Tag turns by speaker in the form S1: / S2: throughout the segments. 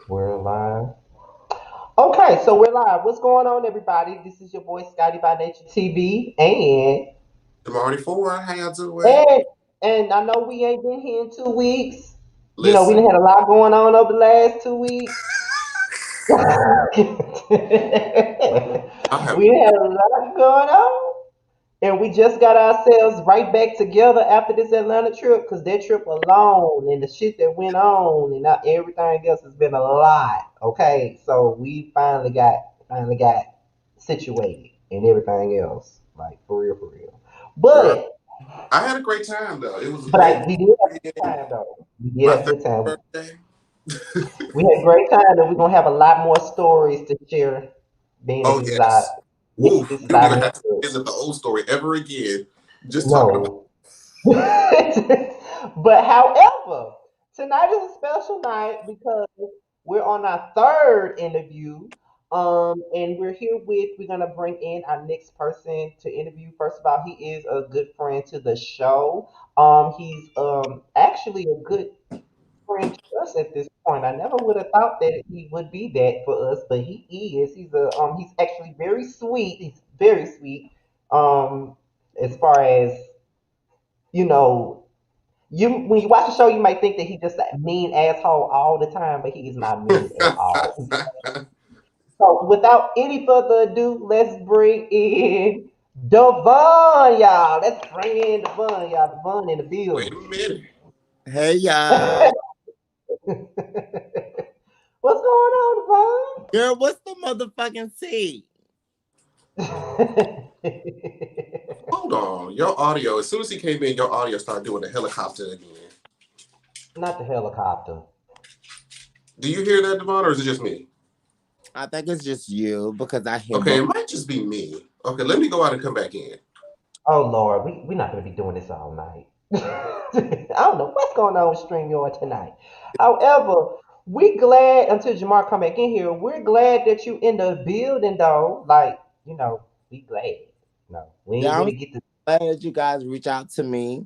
S1: We're live. Okay, so we're live. What's going on, everybody? This is your boy Scotty by Nature TV,
S2: Jamar 4, how y'all doing?
S1: and and I know we ain't been here in 2 weeks. We
S2: Listen,
S1: done had a lot going on over the last 2 weeks. we
S2: I have
S1: had a lot going on. And we just got ourselves right back together after this Atlanta trip because that trip alone and the shit that went on and everything else has been a lot. Okay, so we finally got situated and everything else, like for real, for real.
S2: girl.
S1: But
S2: I had a great time though. It was a
S1: but
S2: great
S1: we did have a good
S2: weekend.
S1: time though. We did
S2: My
S1: have a
S2: third
S1: good time.
S2: birthday.
S1: We had a great time and we're gonna have a lot more stories to share. Being that
S2: Oh
S1: this is our
S2: yes.
S1: yeah,
S2: Woo.
S1: this is
S2: We don't
S1: our
S2: even
S1: next
S2: have to
S1: trip.
S2: visit the old story ever again. Just talking about
S1: No. But however, tonight is a special night because we're on our third interview. And we're gonna bring in our next person to interview. First of all, he is a good friend to the show. He's actually a good friend to us at this point. I never would have thought that he would be that for us, but he is. He's actually very sweet. He's very sweet. As far as you know, you when you watch the show, you might think that he's just a mean asshole all the time, but he is not mean at all. So, without any further ado, let's bring in Devon, y'all. Let's bring in Devon, y'all. Devon in the
S2: wait
S1: building.
S2: a minute.
S3: Hey y'all.
S1: What's going on,
S3: Girl, what's the motherfucking tea?
S1: Devon?
S2: Hold on. Your audio, as soon as he came in, your audio started doing the helicopter again.
S1: Not the helicopter.
S2: Do you hear that, Devon, or is it just me?
S3: I think it's just you because I hear
S2: Okay,
S3: both.
S2: it might just be me. Okay, let me go out and come back in.
S1: Oh Lord, we're not gonna be doing this all night. I don't know what's going on with StreamYard tonight. However, we glad until Jamar come back in here. We're glad that you in the building though. Like, we glad. No, we ain't
S3: Yeah, I'm
S1: really get to
S3: glad that you guys reach out to me.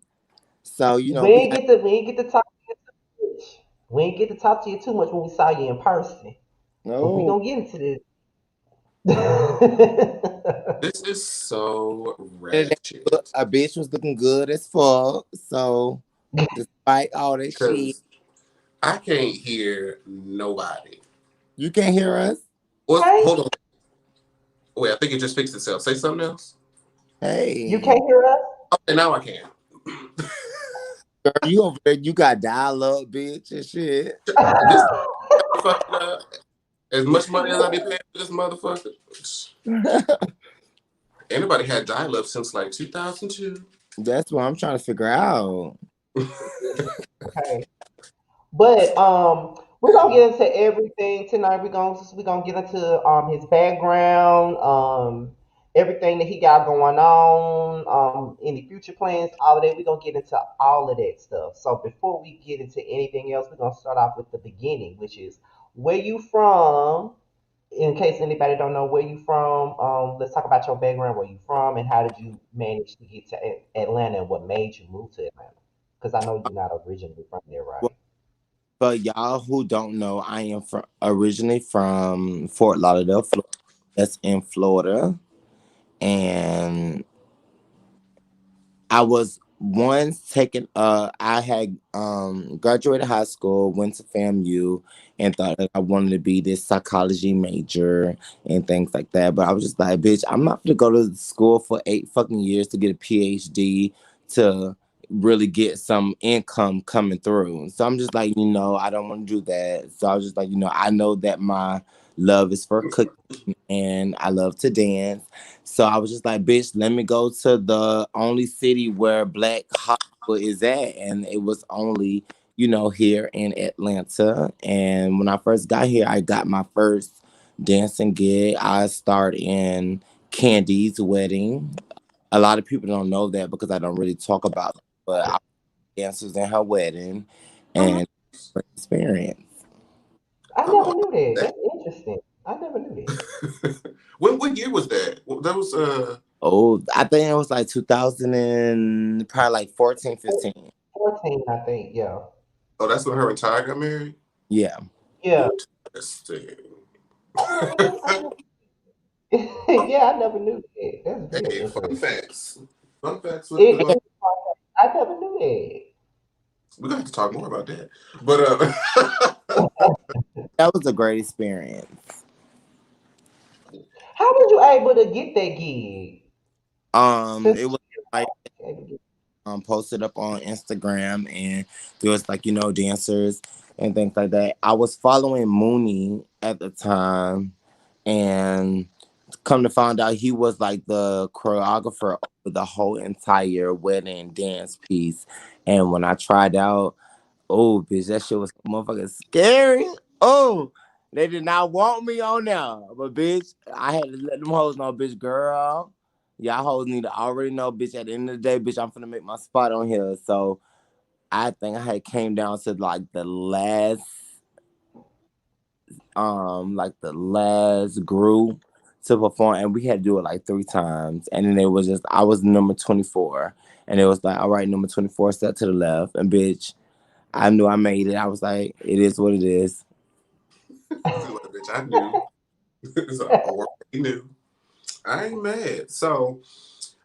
S3: So,
S1: we
S3: we
S1: ain't
S3: got
S1: get to we ain't get to talk to you too much. We ain't get to talk to you too much when we saw you in person. But we
S3: no.
S1: gonna get into this.
S2: This is so
S3: A
S2: ratchet.
S3: bitch was looking good as fuck. So despite all that shit,
S2: Because I can't hear nobody.
S3: you can't hear us.
S2: What?
S1: Hey,
S2: Hold on. Wait, I think it just fixed itself. Say something else.
S1: you
S3: Hey.
S1: can't hear us?
S2: Okay, now I can.
S3: Girl, you over there, you got dial up, bitch, and shit.
S2: This fucking as much money as I be paying for this motherfucker. Anybody had dial up since like 2002.
S3: That's what I'm trying to figure out.
S1: Okay. But we're gonna get into everything tonight. We're gonna get into his background, everything that he got going on, any future plans, all of that. We're gonna get into all of that stuff. So before we get into anything else, we're gonna start off with the beginning, which is where you from. In case anybody don't know where you from, let's talk about your background, where you from, and how did you manage to get to Atlanta, and what made you move to Atlanta? Because I know you're not originally from there, right?
S3: For y'all who don't know, I am originally from Fort Lauderdale, Florida. That's in Florida. And I was once taken I had graduated high school, went to FAMU and thought that I wanted to be this psychology major and things like that. But I was just like, bitch, I'm not gonna go to school for 8 fucking years to get a PhD to really get some income coming through. So I'm just like, I don't want to do that. So I was just like, I know that my love is for cooking and I love to dance. So I was just like, bitch, let me go to the only city where Black Hollywood is at. And it was only, here in Atlanta. And when I first got here, I got my first dancing gig. I starred in Candy's wedding. A lot of people don't know that because I don't really talk about it, but I was dancers in her wedding
S2: Oh,
S3: and experience.
S1: I never
S2: oh,
S1: knew that.
S2: that.
S1: That's interesting. I never knew that.
S2: What year was that? Well, that was
S3: Oh, I think it was like 2000 and probably like 14, 15.
S1: 14, I think. Yeah.
S2: oh, that's when her and Ty got married.
S3: Yeah.
S1: Yeah.
S2: What? Interesting.
S1: Okay. Yeah, I never knew that. That's very
S2: Hey, fun
S1: interesting.
S2: facts. Fun facts with
S1: It,
S2: the.
S1: it, I never knew that.
S2: We're gonna have to talk more about that. But
S3: That was a great experience.
S1: How were you able to get that gig?
S3: It
S1: Since
S3: was like posted up on Instagram, and there was like dancers and things like that. I was following Mooney at the time, and come to find out he was like the choreographer over the whole entire wedding dance piece. And when I tried out, oh bitch, that shit was motherfucking scary. Oh, they did not want me on there. But bitch, I had to let them hoes know, bitch, girl. Y'all hoes need to already know, bitch. At the end of the day, bitch, I'm finna make my spot on here. So I think I had came down to like the last group to perform, and we had to do it like 3 times. And then it was just I was number 24, and it was like, all right, number 24, step to the left, and bitch, I knew I made it. I was like, it is what it is.
S2: see, like, bitch, I knew. So, or he knew. I ain't mad. So,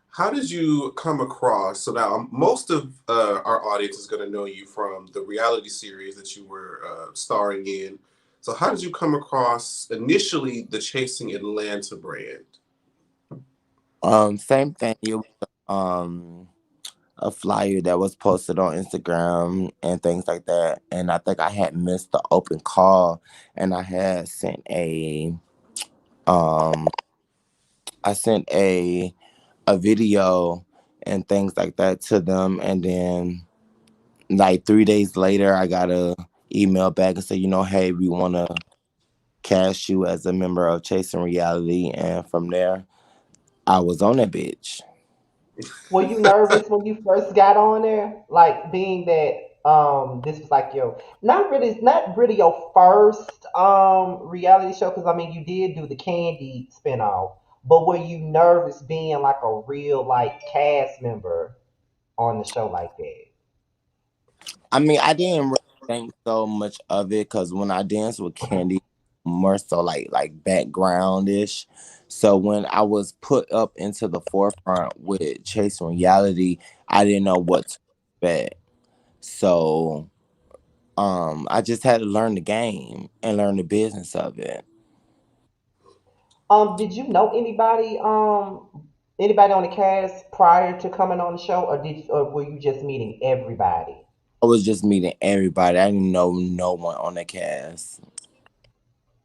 S2: how did you come across? So now most of our audience is going to know you from the reality series that you were starring in. So how did you come across initially the Chasing Atlanta brand?
S3: Same thing. It was a flyer that was posted on Instagram and things like that. And I think I had missed the open call, and um I sent a video and things like that to them, and then like 3 days later I got a email back and said, hey, we wanna cast you as a member of Chasing Reality, and from there I was on that bitch.
S1: Were you nervous when you first got on there? Like being that this was like your not really your first reality show, because I mean you did do the Candy spinoff, but were you nervous being like a real like cast member on the show like that?
S3: I mean, I didn't really think so much of it because when I danced with Candy, more so like backgroundish. So when I was put up into the forefront with Chasing Reality, I didn't know what to expect. So I just had to learn the game and learn the business of it.
S1: Did you know anybody on the cast prior to coming on the show, or were you just meeting everybody?
S3: I was just meeting everybody. I didn't know no one on the cast.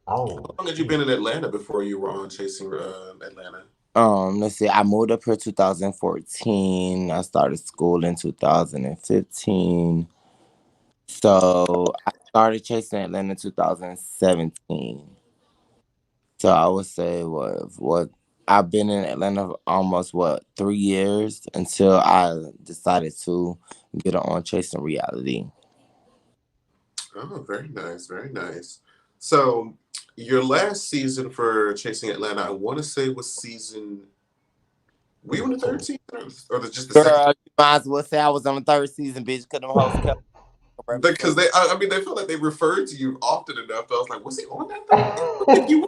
S2: How
S1: Oh
S2: long had you been
S1: shit.
S2: in Atlanta before you were on Chasing Atlanta?
S3: Let's see. I moved up here 2014. I started school in 2015. So I started chasing Atlanta in 2017. So I would say what I've been in Atlanta almost 3 years until I decided to get on Chasing Reality.
S2: Oh, very nice, very nice. So your last season for Chasing Atlanta, I want to say was season. Were you in the third
S1: Two.
S2: season or just the second?
S3: Girl, you might as well say I was on the third season, bitch, because them hoes kept
S2: Because
S3: referencing.
S2: I mean, they felt like they referred to you often enough. I was like, was he on that third? I don't think he was.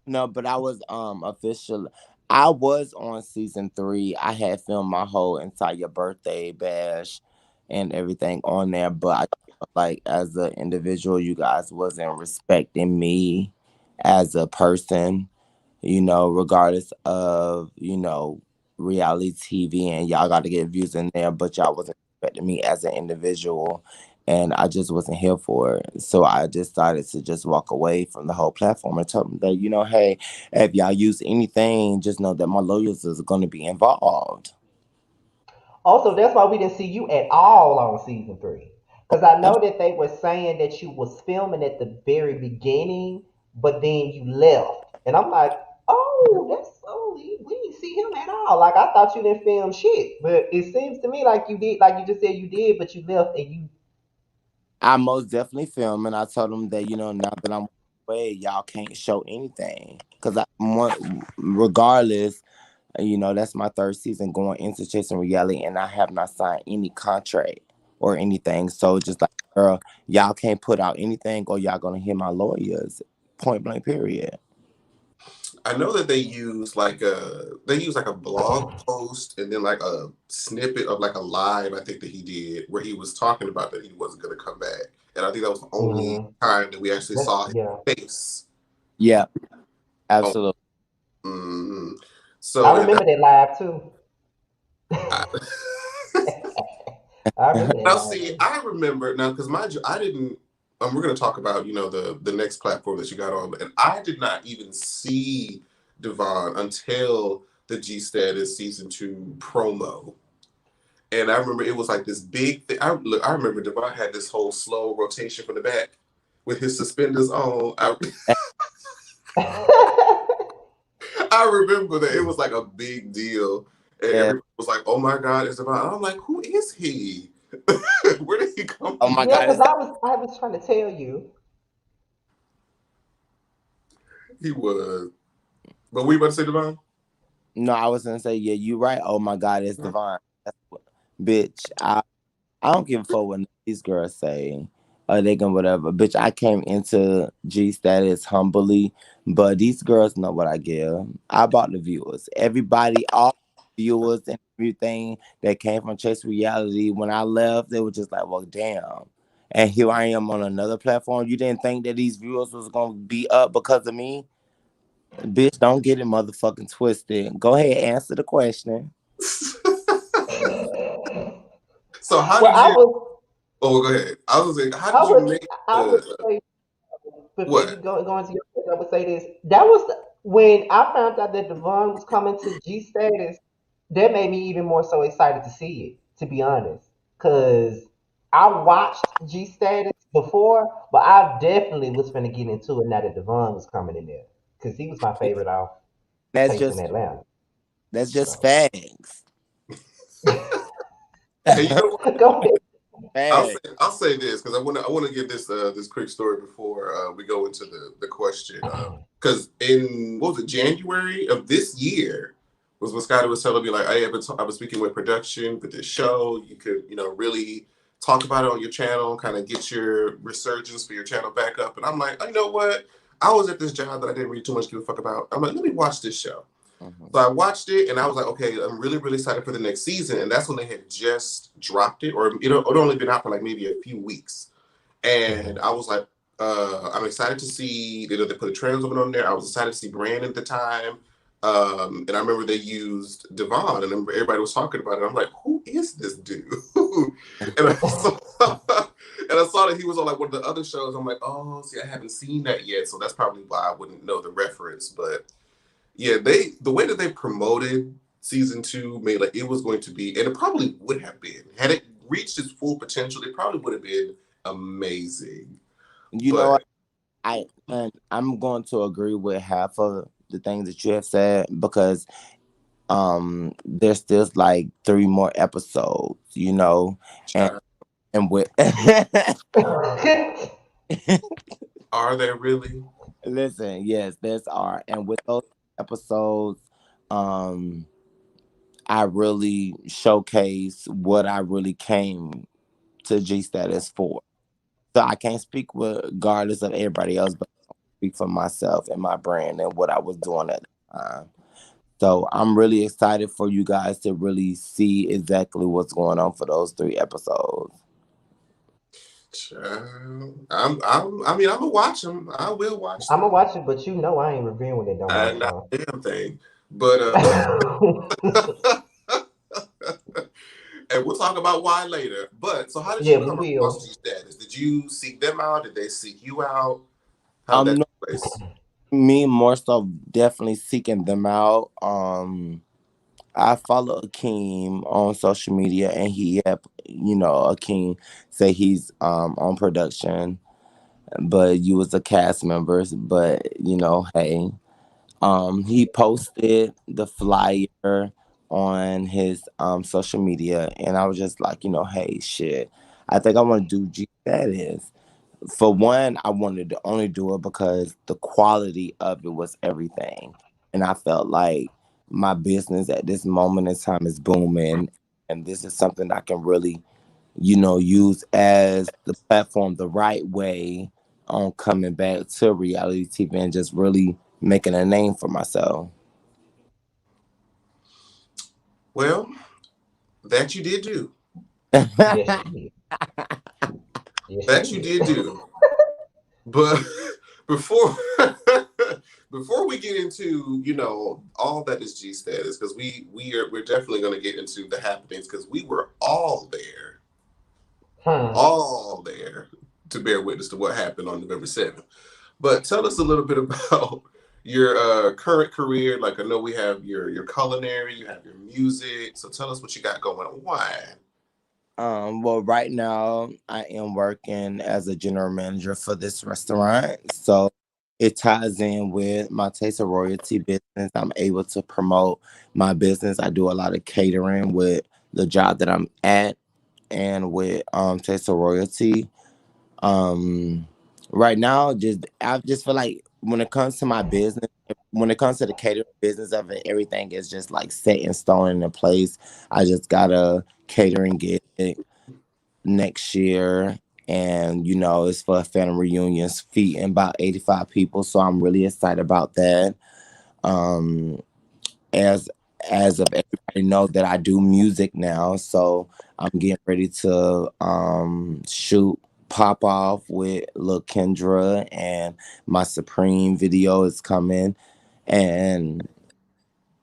S3: No, but I was official. I was on season 3. I had filmed my whole entire birthday bash and everything on there, but I felt like as an individual, you guys wasn't respecting me as a person, regardless of, reality TV, and y'all got to get views in there, but y'all wasn't respecting me as an individual, and I just wasn't here for it. So I decided to just walk away from the whole platform and tell them that, hey, if y'all use anything, just know that my lawyers is going to be involved.
S1: Also, that's why we didn't see you at all on season three. Because I
S3: Yep.
S1: know that they were saying that you was filming at the very beginning, but then you left. And I'm like, oh, we didn't see him at all. Like I thought you didn't film shit. But it seems to me like you did, like you just said you did, but you left and you
S3: I most definitely film, and I told them that, now that I'm away, y'all can't show anything. Because regardless, that's my third season going into Chasing Reality, and I have not signed any contract. or anything. So just like, girl, y'all can't put out anything or y'all gonna hear my lawyers. Point blank period.
S2: I know that they use like a blog post and then like a snippet of like a live I think that he did where he was talking about that he wasn't gonna come back. And I think that was the only
S1: Mm-hmm.
S2: time that we actually
S1: That's
S2: saw his
S1: yeah.
S2: face.
S3: Yeah,
S2: Oh,
S3: absolutely.
S2: mm.
S1: I
S2: So and
S1: remember that live too.
S2: I,
S1: I remember that
S2: now
S1: live
S2: see,
S1: too.
S2: I remember now because mind you, I didn't. We're going to talk about the next platform that you got on, and I did not even see Devon until the G Status season 2 promo. And I remember it was like this big thing. I remember Devon had this whole slow rotation from the back with his suspenders on. I remember that it was like a big deal, and
S3: Yeah.
S2: everyone was like, "Oh my God, it's Devon." I'm like, "Who is he? Where did he come
S3: Oh
S2: from?"
S3: my
S1: Yeah,
S3: God,
S1: because
S3: it's
S1: I was trying to tell you.
S2: He was. But we about to say Devon?
S3: no. I was gonna say, yeah, you right. Oh my God, it's Devon. That's what, bitch. I don't give a fuck what these girls say. Or they can whatever. Bitch, I came into G Status humbly, but these girls know what I give. I bought the viewers. Everybody, all viewers and everything that came from Chase Reality, when I left, they were just like, well, damn. And here I am on another platform. You didn't think that these viewers was gonna be up because of me? Bitch, don't get it motherfucking twisted. Go ahead, answer the question.
S2: So how
S1: Well,
S2: did
S1: I
S2: you?
S1: was,
S2: Oh, go ahead. I was gonna say, how
S1: I
S2: did you
S1: would,
S2: make
S1: I would
S2: the
S1: say before you
S2: what?
S1: go into your question, I would say this. That was when I found out that Devon was coming to G Status. That made me even more so excited to see it. To be honest, because I watched G Status before, but I definitely was finna get into it now that Devon was coming in there because he was my favorite off
S3: That's
S1: Chasing
S3: just
S1: Atlanta.
S3: that's just
S1: So
S3: facts.
S2: And you know what?
S1: go ahead.
S3: Facts.
S2: I'll say this because I want to give this quick story before we go into the question. Because in what was it, January of this year was when Scotty was telling me like, hey, I was speaking with production for this show. You could really talk about it on your channel, kind of get your resurgence for your channel back up. And I'm like, oh, you know what? I was at this job that I didn't really too much give a fuck about. I'm like, let me watch this show.
S3: Mhm.
S2: So I watched it and I was like, okay, I'm really, really excited for the next season. And that's when they had just dropped it, or it only been out for like maybe a few weeks. And
S1: Mhm.
S2: I was like, I'm excited to see they put a trans woman on there. I was excited to see Brandon at the time. And I remember they used Devon, and everybody was talking about it. I'm like, who is this dude? and I saw, and I saw that he was on like one of the other shows. I'm like, oh, see, I haven't seen that yet, so that's probably why I wouldn't know the reference. But yeah, the way that they promoted season 2 made like it was going to be, and it probably would have been had it reached its full potential. It probably would have been amazing.
S3: You know what?
S2: But
S3: I'm going to agree with half of the things that you have said because there's still like 3 more episodes, and
S2: child,
S3: and with
S2: are there really?
S3: listen, yes, there's are, and with those episodes, um, I really showcase what I really came to G Status for. So I can't speak regardless of everybody else, but I speak for myself and my brand and what I was doing at the time. So I'm really excited for you guys to really see exactly what's going on for those 3 episodes.
S2: Child, I mean, I'm gonna watch them. I will watch
S1: I'm gonna
S2: them.
S1: watch it, but you know I ain't reviewing it no more.
S2: And not
S1: So
S2: a damn thing. But and we'll talk about why later. But so, how did
S1: yeah,
S2: you
S1: we
S2: come across G
S1: will.
S2: Status? Did you seek them out? Did they seek you out? How did that
S3: No,
S2: take place?
S3: me more so definitely seeking them out. I follow Akeem on social media, and he had, Akeem say he's on production, but you was a cast members. But hey, he posted the flyer on his social media, and I was just like, hey, shit, I think I want to do G Status. For one, I wanted to only do it because the quality of it was everything. And I felt like my business at this moment in time is booming. And this is something I can really, use as the platform the right way on coming back to reality TV and just really making a name for myself.
S2: Well, that you did do.
S1: Yes, you did. Yes, you
S2: That you
S1: did.
S2: did do. But before before we get into all that is G status, because we're definitely going to get into the happenings because we were
S1: Hmm.
S2: all there to bear witness to what happened on November 7th. But tell us a little bit about your current career. Like I know we have your culinary, you have your music. So tell us what you got going on. Why?
S3: Well, right now I am working as a general manager for this restaurant. So it ties in with my taste of royalty business. I'm able to promote my business. I do a lot of catering with the job that I'm at and with taste of royalty. Um right now I just feel like when it comes to my business, when it comes to the catering business of it, everything is just like set in stone and in place. I just got a catering gig next year, and it's for a family reunions feeding about 85 people, so I'm really excited about that. um as as of everybody know that I do music now, so I'm getting ready to shoot Pop Off with Lil Kendra, and my Supreme video is coming. And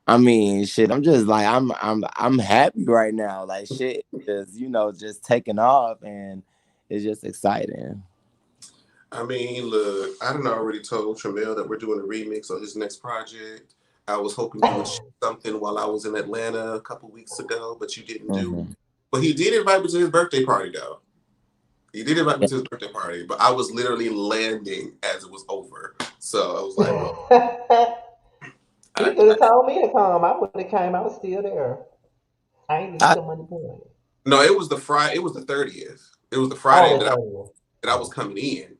S3: I mean, shit, I'm just like I'm happy right now. Like shit, just just taking off, and it's just exciting.
S2: I mean, look, I done already told Tramel that we're doing a remix on his next project. I was hoping you would shoot something while I was in Atlanta a couple weeks ago, but you didn't do.
S3: Hmm.
S2: But he did invite me to his birthday party, though. He did invite me to his birthday party, but I was literally landing as it was over. So I was like, well,
S1: He
S2: I,
S1: could have
S2: I
S1: told me to come. I would have came. I was still there. I ain't leave
S3: I
S1: the money point.
S2: no, it was the Friday. It was the 30th. It was the Friday
S1: Oh,
S2: that
S1: the
S2: I
S1: 30th.
S2: that I was
S1: Oh.
S2: coming in.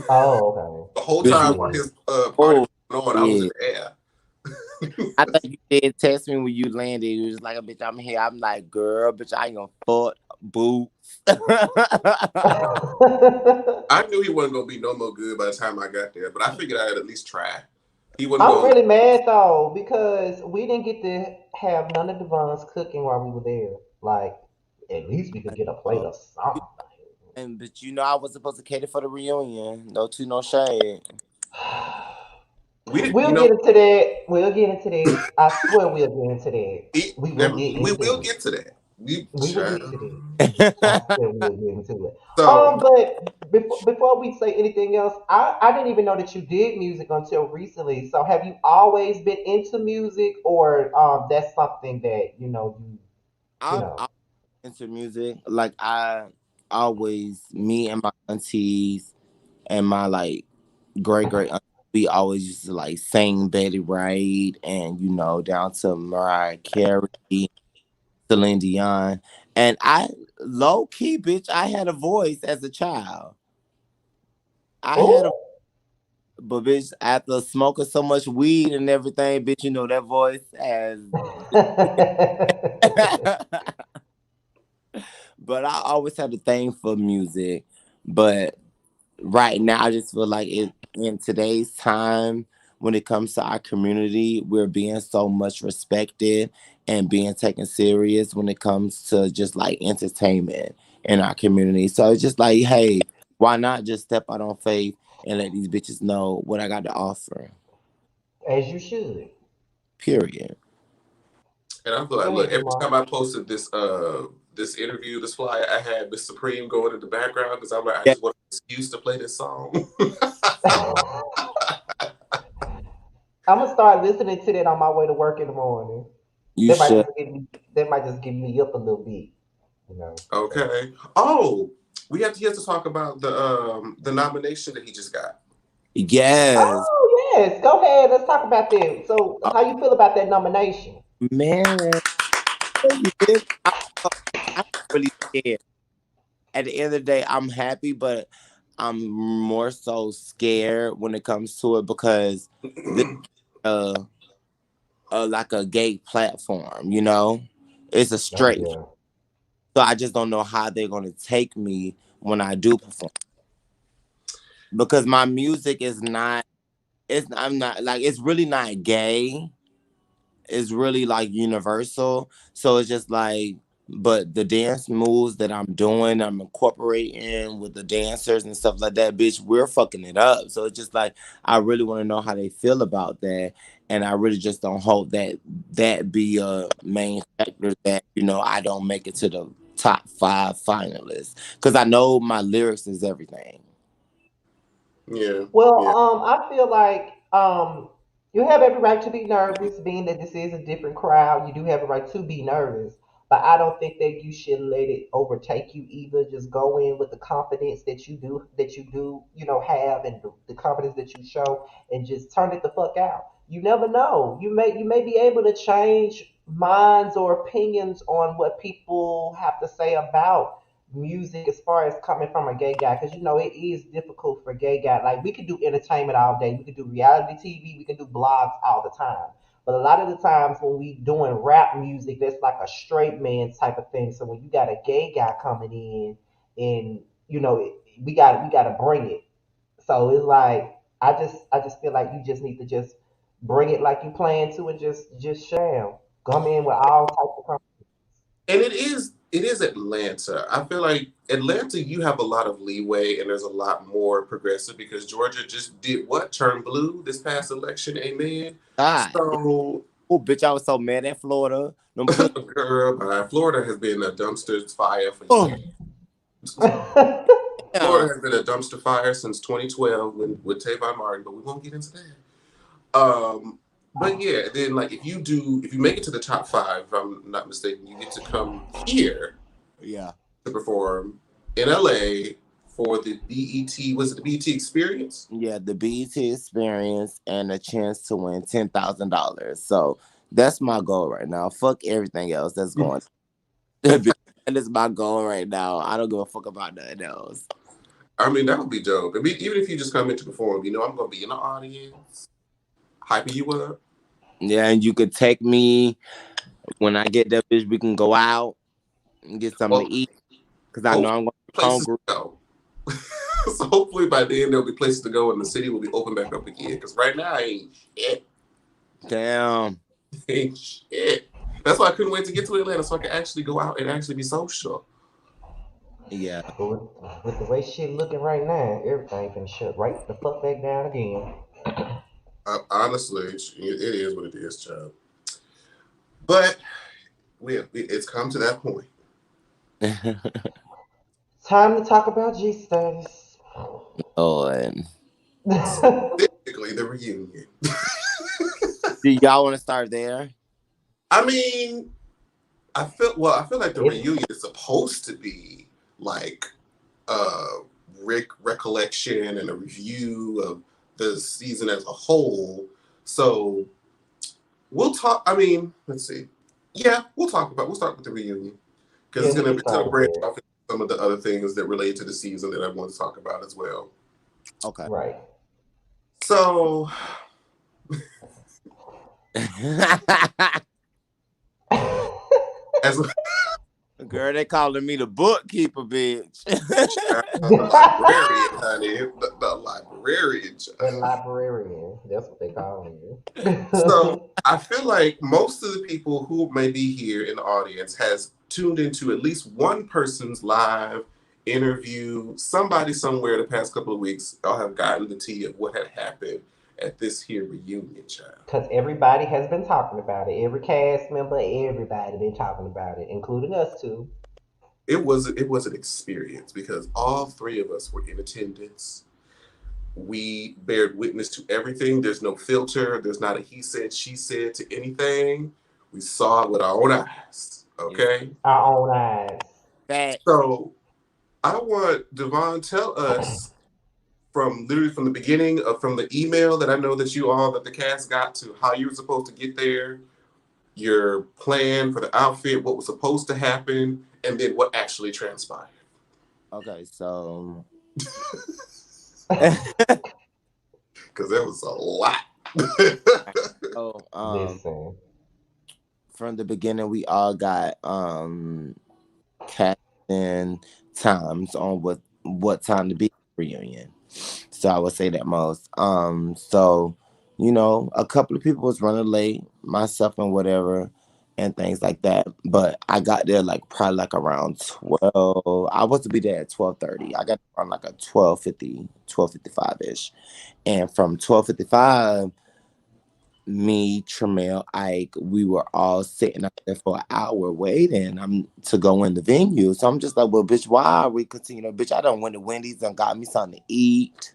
S1: Oh, okay.
S2: The whole
S3: bitch,
S2: time
S3: you
S2: while
S1: Yeah.
S2: his party
S3: oh
S2: was going on, I was in
S3: yeah.
S2: the air.
S3: I thought you did text me when you landed. You was like, "Bitch, I'm here." I'm like, "Girl, bitch, I ain't gonna fuck boots."
S2: I knew he wasn't gonna be no more good by the time I got there, but I figured I'd at least try. He wasn't
S1: I'm
S2: going.
S1: really mad though because we didn't get to have none of Devon's cooking while we were there. Like, at least we could get a plate
S3: Oh,
S1: of something.
S3: and but I was supposed to cater for the reunion. No tea, no shade.
S2: We didn't.
S1: We'll get into that. We'll get into that. I swear we'll get into that. We will get
S2: we will
S1: into it.
S2: get to that. We
S1: We will get to that. I
S2: child.
S1: swear we'll get into it.
S2: So
S1: But before we say anything else, I didn't even know that you did music until recently. So have you always been into music, or that's something that you
S3: I'm
S1: know?
S3: into music. Like I always, me and my aunties and my like great auntie, we always used to like sing Betty Wright and down to Mariah Carey, Celine Dion, and I low key bitch, I had a voice as a child. I had a
S1: Oh.
S3: But bitch, after smoking so much weed and everything, bitch, that voice has. But I always had a thing for music. But right now, I just feel like in today's time, when it comes to our community, we're being so much respected and being taken serious when it comes to just like entertainment in our community. So it's just like, hey, why not just step out on faith and let these bitches know what I got to offer?
S1: As you should.
S3: Period.
S2: and I feel
S1: Go
S2: like, look,
S1: ahead,
S2: every
S1: Jamar.
S2: time I posted this interview, this flyer, I had Miss Supreme going in the background because I'm like, I
S3: Yeah,
S2: just want an excuse to play this song.
S1: I'm gonna start listening to that on my way to work in the morning.
S3: you
S1: That might
S3: should.
S1: just get me. That might just get me up a little bit. You know. So.
S2: Okay. Oh, we have to talk about the nomination that he just got.
S3: Yes.
S1: Oh yes. Go ahead. Let's talk about that. So,
S3: Oh,
S1: how you feel about that nomination?
S3: man. You feel me? I'm really scared. At the end of the day, I'm happy, but I'm more so scared when it comes to it because this uh, like a gay platform, it's a
S1: Oh
S3: straight.
S1: yeah.
S3: So I just don't know how they're gonna take me when I do perform because my music is not. I'm not like it's really not gay. It's really like universal. So it's just like, but the dance moves that I'm doing, I'm incorporating with the dancers and stuff like that, bitch, we're fucking it up. So it's just like, I really want to know how they feel about that. And I really just don't hope that that be a main factor that, I don't make it to the top five finalists. Cause I know my lyrics is everything.
S2: Yeah,
S1: Well,
S2: yeah,
S1: I feel like you have every right to be nervous, being that this is a different crowd. You do have a right to be nervous, but I don't think that you should let it overtake you either. Just go in with the confidence that you do, have, and the confidence that you show, and just turn it the fuck out. You never know. You may be able to change minds or opinions on what people have to say about music as far as coming from a gay guy, because it is difficult for gay guy. Like, we could do entertainment all day, we could do reality TV, we can do blogs all the time, but a lot of the times when we doing rap music, that's like a straight man type of thing. So when you got a gay guy coming in, and we got to bring it. So it's like, I just feel like you just need to just bring it like you plan to, and just show them, come in with all types of
S2: and it is Atlanta. I feel like Atlanta, you have a lot of leeway, and there's a lot more progressive because Georgia just did what, turn blue this past election. Amen.
S3: God.
S2: So,
S3: Oh, bitch, I was so mad at Florida. Them pussy.
S2: girl, Florida has been a dumpster fire for
S3: Oh,
S2: years.
S3: damn.
S2: Florida has been a dumpster fire since 2012 with Tavon Martin, but we won't get into that. But yeah, then like if you make it to the top five, if I'm not mistaken, you get to come here
S3: Yeah.
S2: to perform in LA for the BET. Was it the BET Experience?
S3: Yeah, the BET experience and a chance to win $10,000. So that's my goal right now. Fuck everything else that's going. That is my goal right now. I don't give a fuck about nothing else.
S2: I mean, that would be dope. I mean, even if you just come in to perform, I'm gonna be in the audience, hyping you up.
S3: Yeah, and you could take me when I get that bitch. We can go out and get something
S2: Well,
S3: to eat because I know
S2: hopefully
S3: I'm gonna be
S2: places
S3: hungry.
S2: to go. So hopefully by then there'll be places to go and the city will be open back up again. Because right now ain't shit.
S3: Damn.
S2: Ain't shit. That's why I couldn't wait to get to Atlanta so I could actually go out and actually be social.
S3: Yeah.
S1: But with the way shit looking right now, everything can shut right the fuck back down again.
S2: Honestly, it is what it is, child. But it's come to that point.
S1: Time to talk about G status.
S3: Lord.
S2: Specifically, the reunion.
S3: Do y'all want to start there?
S2: I mean, I feel like the
S1: It's
S2: reunion is supposed to be like a recollection and a review of the season as a whole. So we'll talk. I mean, let's see. Yeah, we'll start with the reunion because
S1: Yeah,
S2: it's
S1: we
S2: gonna
S1: can
S2: it's gonna
S1: start with
S2: branch
S1: that.
S2: off into some of the other things that relate to the season that I want to talk about as well.
S3: Okay.
S1: Right.
S2: So as
S3: Girl, they calling me the bookkeeper, bitch.
S2: the librarian, honey, the librarian.
S1: The librarian. That's what they call
S2: So
S1: me.
S2: I feel like most of the people who may be here in the audience has tuned into at least one person's live interview. Somebody somewhere the past couple of weeks, I'll have gotten the tea of what had happened at this here reunion, child.
S1: Because everybody has been talking about it. Every cast member, everybody been talking about it, including us too.
S2: It was an experience because all three of us were in attendance. We bared witness to everything. There's no filter. There's not a he said, she said to anything. We saw it with our own eyes.
S3: Yeah.
S2: Okay.
S1: Our own eyes.
S3: Facts.
S2: So I want Devon tell us from literally from the beginning of from the email that I know that the cast got to how you were supposed to get there, your plan for the outfit, what was supposed to happen, and then what actually transpired.
S3: Okay, so
S2: Because there was a lot.
S3: so
S1: Listen.
S3: from the beginning we all got casting times on what time to be at the reunion. So I would say that most. So a couple of people was running late, myself and whatever, and things like that. But I got there like probably like around 12. I was to be there at 12:30. I got around like a 12:50, 12:55 ish, and from 12:55 me, Tremel, Ike, we were all sitting out there for an hour waiting to go in the venue. So I'm just like, well, bitch, why are we continuing? Bitch, I done went to Wendy's and got me something to eat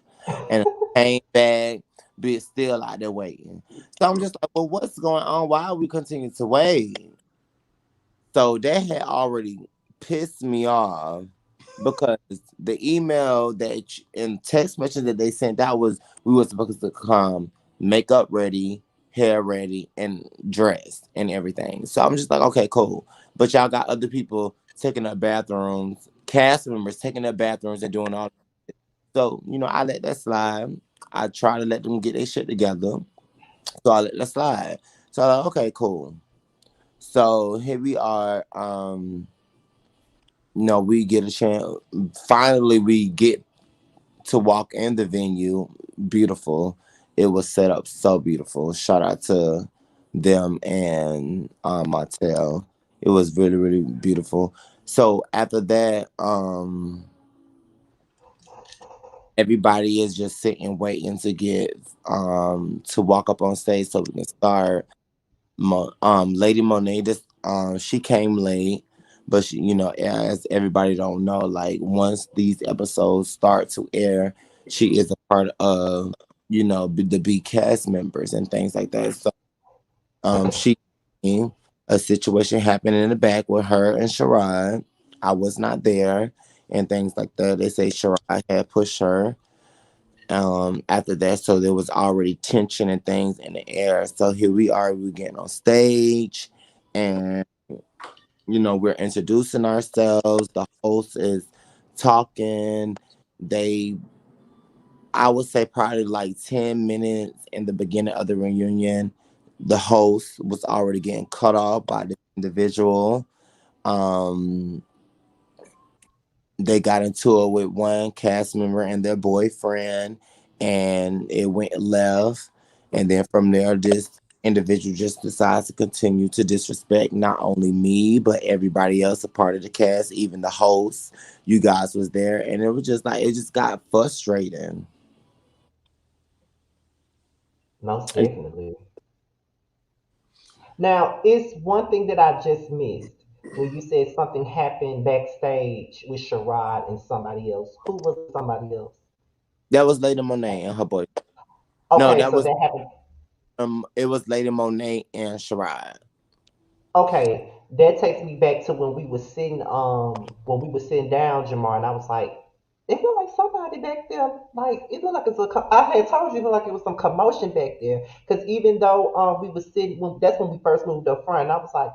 S3: and I came back, bitch, still out there waiting. So I'm just like, well, what's going on? Why are we continuing to wait? So that had already pissed me off because the email and text message that they sent out was we were supposed to come makeup ready, hair ready, and dressed and everything. So I'm just like, okay, cool. But y'all got other people taking up bathrooms, cast members taking up bathrooms and doing all. So I let that slide. I try to let them get their shit together. So I let that slide. So I'm like, okay, cool. So here we are. We get a chance. Finally, we get to walk in the venue. Beautiful. It was set up so beautiful. Shout out to them and Martell. It was really, really beautiful. So after that, everybody is just sitting waiting to get to walk up on stage so we can start. Lady Monet, this she came late, but as everybody don't know, like once these episodes start to air, she is a part of the B cast members and things like that. So she a situation happened in the back with her and Sherrod. I was not there and things like that. They say Sherrod had pushed her after that, so there was already tension and things in the air. So here we are, we're getting on stage, and we're introducing ourselves. The host is talking. They I would say probably like 10 minutes in the beginning of the reunion, the host was already getting cut off by the individual. um they got into it with one cast member and their boyfriend, and it went left. And then from there, this individual just decides to continue to disrespect not only me but everybody else a part of the cast, even the host. You guys was there, and it was just like it just got frustrating.
S1: Most
S3: And
S1: definitely. Now, it's one thing that I just missed when you said something happened backstage with Sherrod and somebody else. Who was the somebody else?
S3: that was Lady Monet and her boy. No,
S1: Okay,
S3: that
S1: so
S3: was
S1: that happened.
S3: it was Lady Monet and Sherrod.
S1: Okay, that takes me back to when we were sitting down, Jamar, and I was like, it looked like somebody back there, like it looked like I had told you it looked like it was some commotion back there, because even though we were sitting, that's when we first moved up front, and I was like,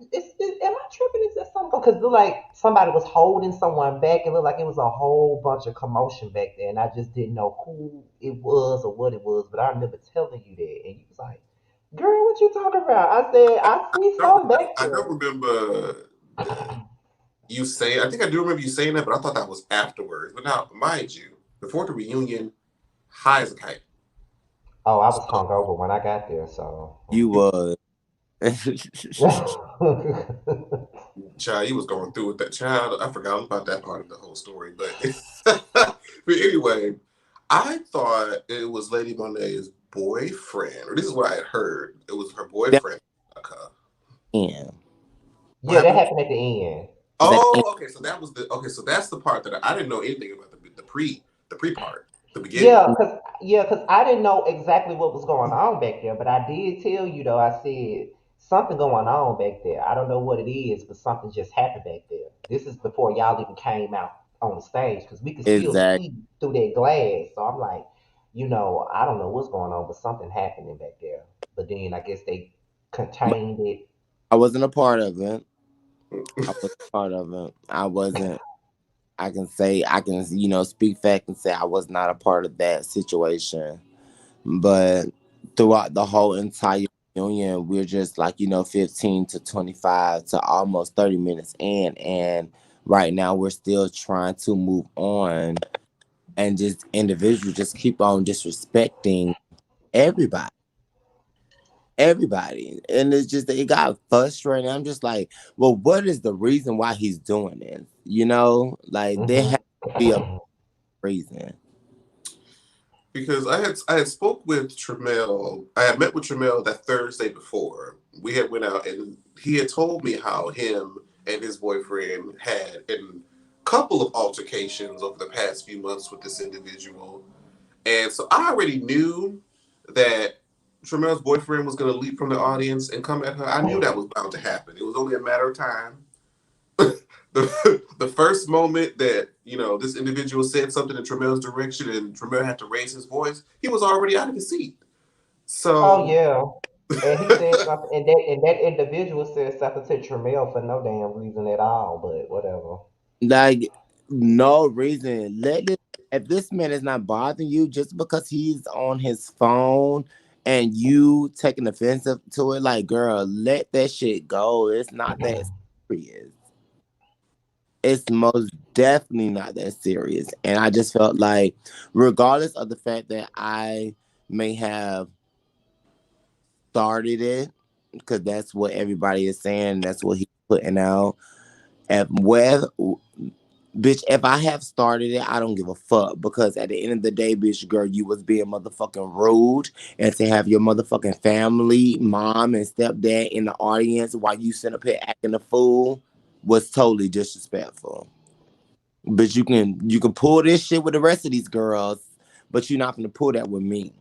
S1: am I tripping? Is that something? Because it looked like somebody was holding someone back. It looked like it was a whole bunch of commotion back there, and I just didn't know who it was or what it was. But I remember telling you that, and you was like, "Girl, what you talking about?" I said, "I see something back
S2: I don't remember you saying. I think I do remember you saying that, but I thought that was afterwards. But now, mind you, before the reunion, high as a kite.
S1: Oh, I was
S2: So,
S1: hungover when I got there, so.
S3: You was.
S2: child, you was going through with that child. I forgot about that part of the whole story, but but anyway, I thought it was Lady Monet's boyfriend, or this is what I had heard. It was her
S3: That
S2: boyfriend.
S3: end.
S2: What
S1: Yeah, that
S2: happened?
S1: happened at the end.
S3: That end.
S2: Oh, okay. So that was the okay. So that's the part that I didn't know anything about the pre part, the beginning.
S1: Yeah, cause I didn't know exactly what was going on back there, but I did tell you though. I said something going on back there. I don't know what it is, but something just happened back there. This is before y'all even came out on the stage, because we could still
S3: Exactly.
S1: see through that glass. So I'm like, I don't know what's going on, but something happening back there. But then I guess they
S3: But
S1: contained it.
S3: I wasn't a part of it. I wasn't a part of it. I wasn't. I can say I can speak fact and say I was not a part of that situation. But throughout the whole entire reunion, we're just like, 15 to 25 to almost 30 minutes in. And right now, we're still trying to move on. And just individuals just keep on disrespecting everybody. Everybody. And it's just, it got frustrating. I'm just like, well, what is the reason why he's doing this? Like, there has
S1: Mhm.
S3: to be a reason.
S2: Because I had spoke with Tremel. I had met with Tremel that Thursday before. We had went out and he had told me how him and his boyfriend had a couple of altercations over the past few months with this individual. And so I already knew that Tremel's boyfriend was going to leap from the audience and come at her. I knew that was bound to happen. It was only a matter of time. The first moment that this individual said something in Tremel's direction and Tremel had to raise his voice, he was already out of his seat.
S1: Oh
S2: So
S1: yeah. And he said something, and that individual said something to Tramiel for no damn reason at all, but whatever.
S3: Like, no reason. If this man is not bothering you just because he's on his phone and you taking offensive to it, like, girl, let that shit go. It's not that serious. It's most definitely not that serious. And I just felt like, regardless of the fact that I may have started it, because that's what everybody is saying, that's what he's putting out. If whether Bitch, if I have started it, I don't give a fuck, because at the end of the day, bitch, girl, you was being motherfucking rude, and to have your motherfucking family, mom and stepdad in the audience while you sit up here acting a fool was totally disrespectful. But you can pull this shit with the rest of these girls, but you're not gonna pull that with me.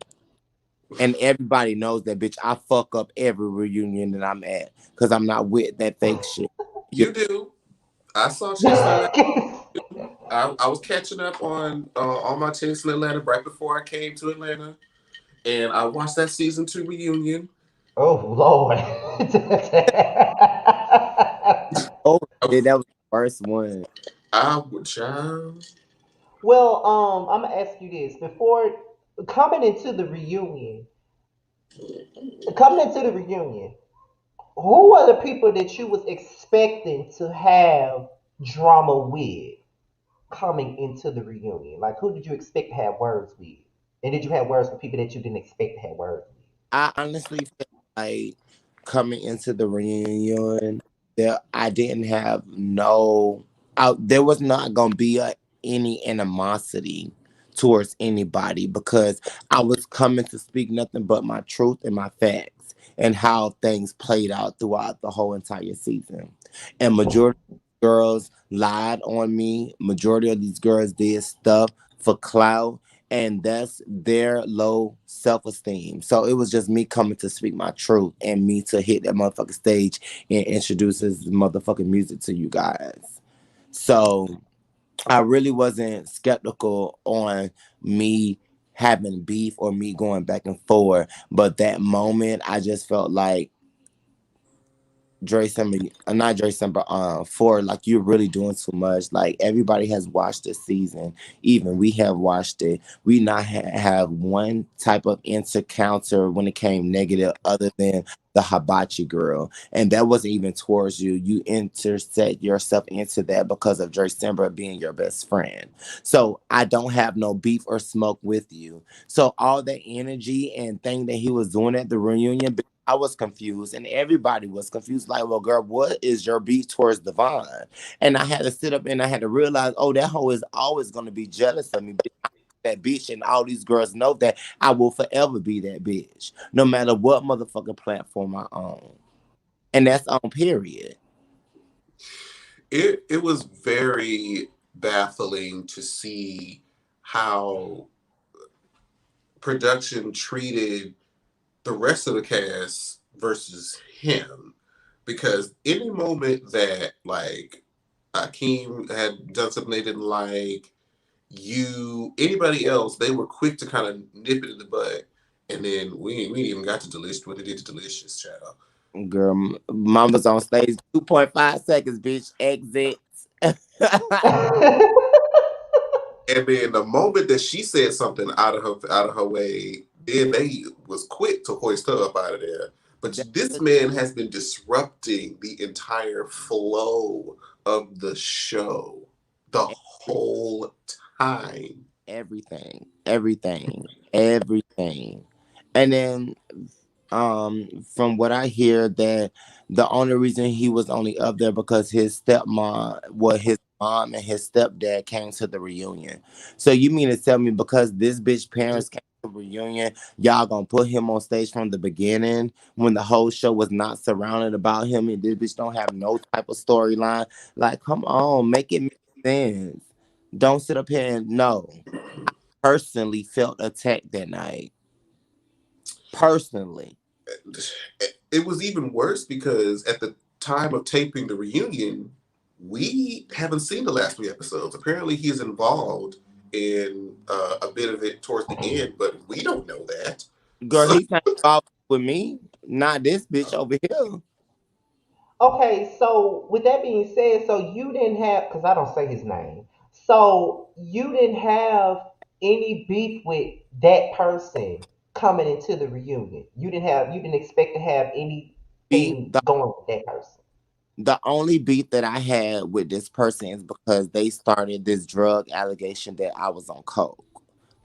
S3: And everybody knows that, bitch. I fuck up every reunion that I'm at because I'm not with that fake shit. You
S2: you do. I saw Chasing Atlanta. I was catching up on my Chasing Atlanta right before I came to Atlanta, and I watched that season 2 reunion.
S1: Oh Lord.
S3: oh, that was the first one.
S2: I would child.
S1: Well, I'm gonna ask you this before coming into the reunion. Coming into the reunion, who are the people that you was expecting to have drama with coming into the reunion? Like, who did you expect to have words with? And did you have words with people that you didn't expect to have words with?
S3: I honestly feel like, coming into the reunion, there I didn't have no, there was not gonna be any animosity towards anybody, because I was coming to speak nothing but my truth and my facts and how things played out throughout the whole entire season. And majority of girls lied on me. Majority of these girls did stuff for clout, and that's their low self-esteem. So it was just me coming to speak my truth and me to hit that motherfucking stage and introduce this motherfucking music to you guys. So I really wasn't skeptical on me having beef or me going back and forth. But that moment, I just felt like, Dre Simba, not Dre Simba, for, like, you're really doing too much. Like, everybody has watched this season. Even we have watched it. We not have one type of encounter when it came negative, other than the hibachi girl, and that wasn't even towards you. You intersect yourself into that because of Dre Simba being your best friend. So I don't have no beef or smoke with you. So all that energy and thing that he was doing at the reunion, I was confused, and everybody was confused. Like, well, girl, what is your beef towards Devon? And I had to sit up and I had to realize, oh, that hoe is always going to be jealous of me. That bitch, and all these girls know that I will forever be that bitch, no matter what motherfucking platform I own. And that's on period.
S2: It was very baffling to see how production treated the rest of the cast versus him. Because any moment that, like, Akeem had done something they didn't like, anybody else, they were quick to kind of nip it in the bud. And then we ain't even got to delicious what they did to delicious, child.
S3: Girl, mama's on stage 2.5 seconds, bitch. Exit.
S2: And then the moment that she said something out of her way, then they was quick to hoist her up out of there. But
S3: That's
S2: this
S3: the
S2: man has been disrupting the entire flow of the show the whole time.
S3: everything, everything, everything. And then from what I hear that the only reason he was only up there because his stepmom, well, his mom and his stepdad came to the reunion. So you mean to tell me because this bitch parents came to the reunion, y'all gonna put him on stage from the beginning when the whole show was not surrounded about him and this bitch don't have no type of storyline? Like, come on, make it make sense. Don't sit up here and no. Personally felt attacked that night. Personally.
S2: It was even worse because at the time of taping the reunion, we haven't seen the last three episodes. Apparently, he is involved in a bit of it towards the end, but we don't know that.
S3: Girl,
S2: So
S3: he's not involved with me. Not this bitch over here.
S1: Okay, so with that being said, so you didn't have, because I don't say his name, so you didn't have any beef with that person coming into the reunion. You didn't expect to have
S3: Beef.
S1: anything going with that person.
S3: The only beef that I had with this person is because they started this drug allegation that I was on coke.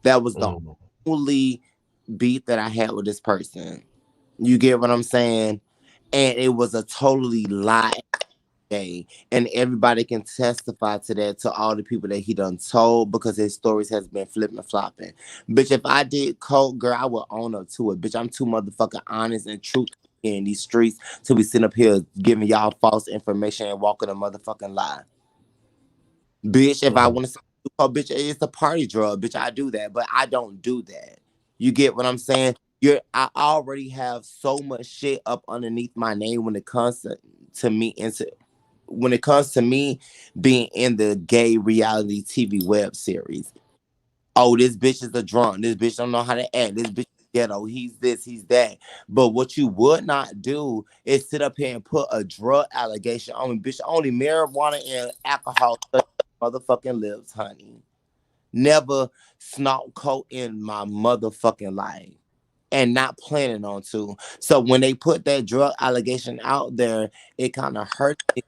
S3: That was the
S1: Mm.
S3: only beef that I had with this person. You get what I'm saying? And it was a totally lie day. And everybody can testify to that to all the people that he done told because his stories has been flipping flopping. Bitch, if I did coke, girl, I would own up to it. Bitch, I'm too motherfucking honest and truth in these streets to be sitting up here giving y'all false information and walking a motherfucking lie. Bitch, if I
S1: Mm.
S3: want to say coke, bitch, it's a party drug, bitch. I do that, but I don't do that. You get what I'm saying? I already have so much shit up underneath my name when it comes to me into when it comes to me being in the gay reality TV web series. Oh, this bitch is a drunk. This bitch don't know how to act. This bitch is ghetto. He's this, he's that. But what you would not do is sit up here and put a drug allegation on me. Bitch, only marijuana and alcohol touch motherfucking lips, honey. Never snort coke in my motherfucking life. And not planning on to. So when they put that drug allegation out there, it kind of hurt me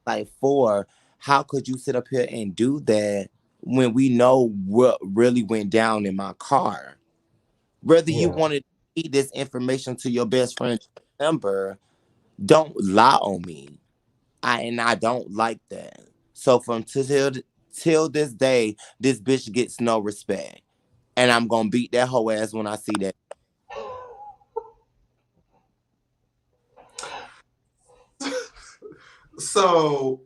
S3: like for how could you sit up here and do that when we know what really went down in my car? Whether you
S1: Yeah.
S3: wanted to feed this information to your best friend member, don't lie on me. I don't like that. So from till this day, this bitch gets no respect. And I'm gonna beat that whole ass when I see that.
S2: so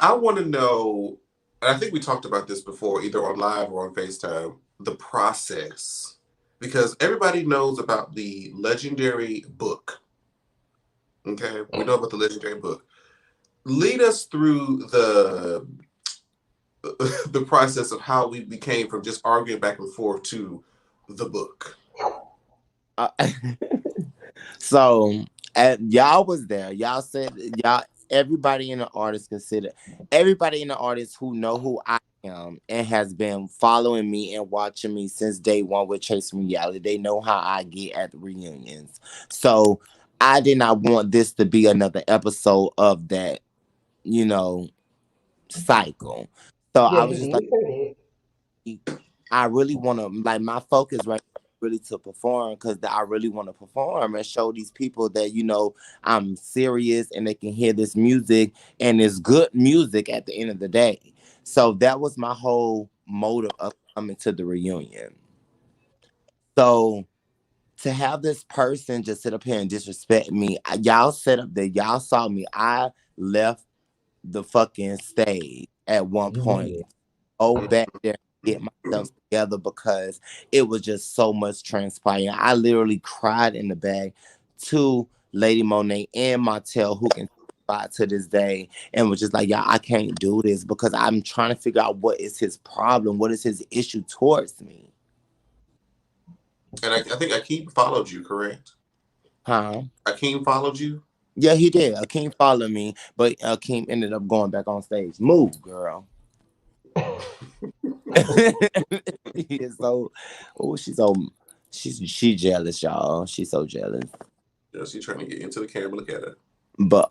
S2: I want to know, and I think we talked about this before, either on live or on FaceTime, the process. Because everybody knows about the legendary book. Okay, we know about the legendary book. Lead us through the the process of how we became from just arguing back and forth to the book.
S3: Uh, So, y'all was there. Y'all said y'all. Everybody in the artist consider everybody in the artist who know who I am and has been following me and watching me since day one with Chasing Reality. They know how I get at the reunions. So I did not want this to be another episode of that, you know, cycle. So I
S1: Yeah,
S3: was
S1: he
S3: just like.
S1: did say
S3: I really want to like my focus right now is really to perform because I really want to perform and show these people that I'm serious and they can hear this music and it's good music at the end of the day. So that was my whole motive of coming to the reunion. So to have this person just sit up here and disrespect me, y'all set up there, y'all saw me. I left the fucking stage at one
S1: it. You
S3: point
S1: did.
S3: go back there and get myself together because it was just so much transpiring. I literally cried in the bag to Lady Monet and Martell, who can testify to this day, and was just like, "Yeah, I can't do this because I'm trying to figure out what is his problem, what is his issue towards me,
S2: And I think Akeem followed you, correct?
S3: huh?"
S2: Akeem followed you.
S3: Yeah, he did. Akeem followed me, but Akeem ended up going back on stage. Move, girl. He is so. Oh, she's so. She jealous, y'all. She's so jealous.
S2: Yeah, she's trying to get into the camera. Look at her.
S3: But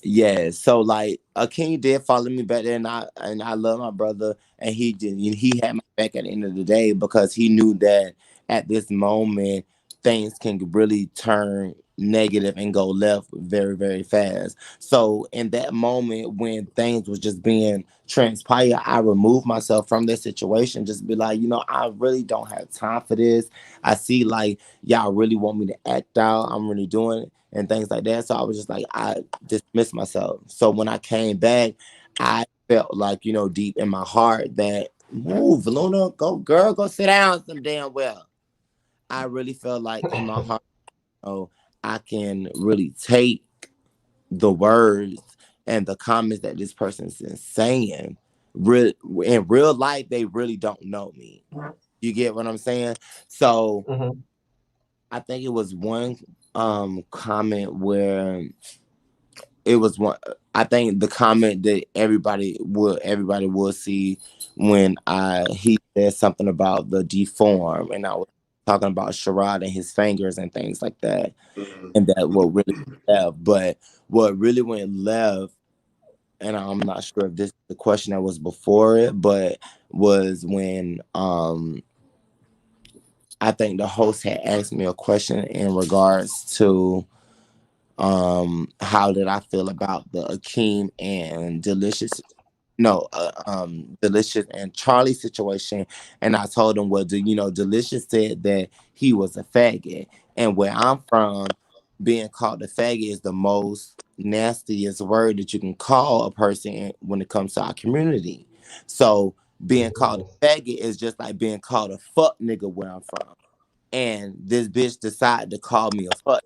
S3: yeah, so like King did follow me back there, and I love my brother, and he had my back at the end of the day because he knew that at this moment things can really turn negative and go left very very fast. So in that moment when things was just being transpired, I removed myself from this situation. Just be like, I really don't have time for this. I see like y'all really want me to act out. I'm really doing it and things like that. So I was just like, I dismissed myself. So when I came back, I felt like, deep in my heart that, move, Luna, go, girl, go sit down some damn well. I really felt like in my heart, I can really take the words and the comments that this person's been saying. Real, in real life, they really don't know me. You get what I'm saying? So
S1: Hmm.
S3: I think it was one comment where it was one. I think the comment that everybody will see when I he said something about the deform, and I was talking about Sherrod and his fingers and things like that,
S2: Mm-hmm.
S3: and that what really left. But what really went left, and I'm not sure if this is the question that was before it, but was when I think the host had asked me a question in regards to how did I feel about the Akeem and Delicious, no, Delicious and Charlie situation. And I told him, well, Delicious said that he was a faggot. And where I'm from, being called a faggot is the most nastiest word that you can call a person when it comes to our community. So being called
S1: Yes.
S3: a faggot is just like being called a fuck nigga where I'm from. And this bitch decided to call me a fuck.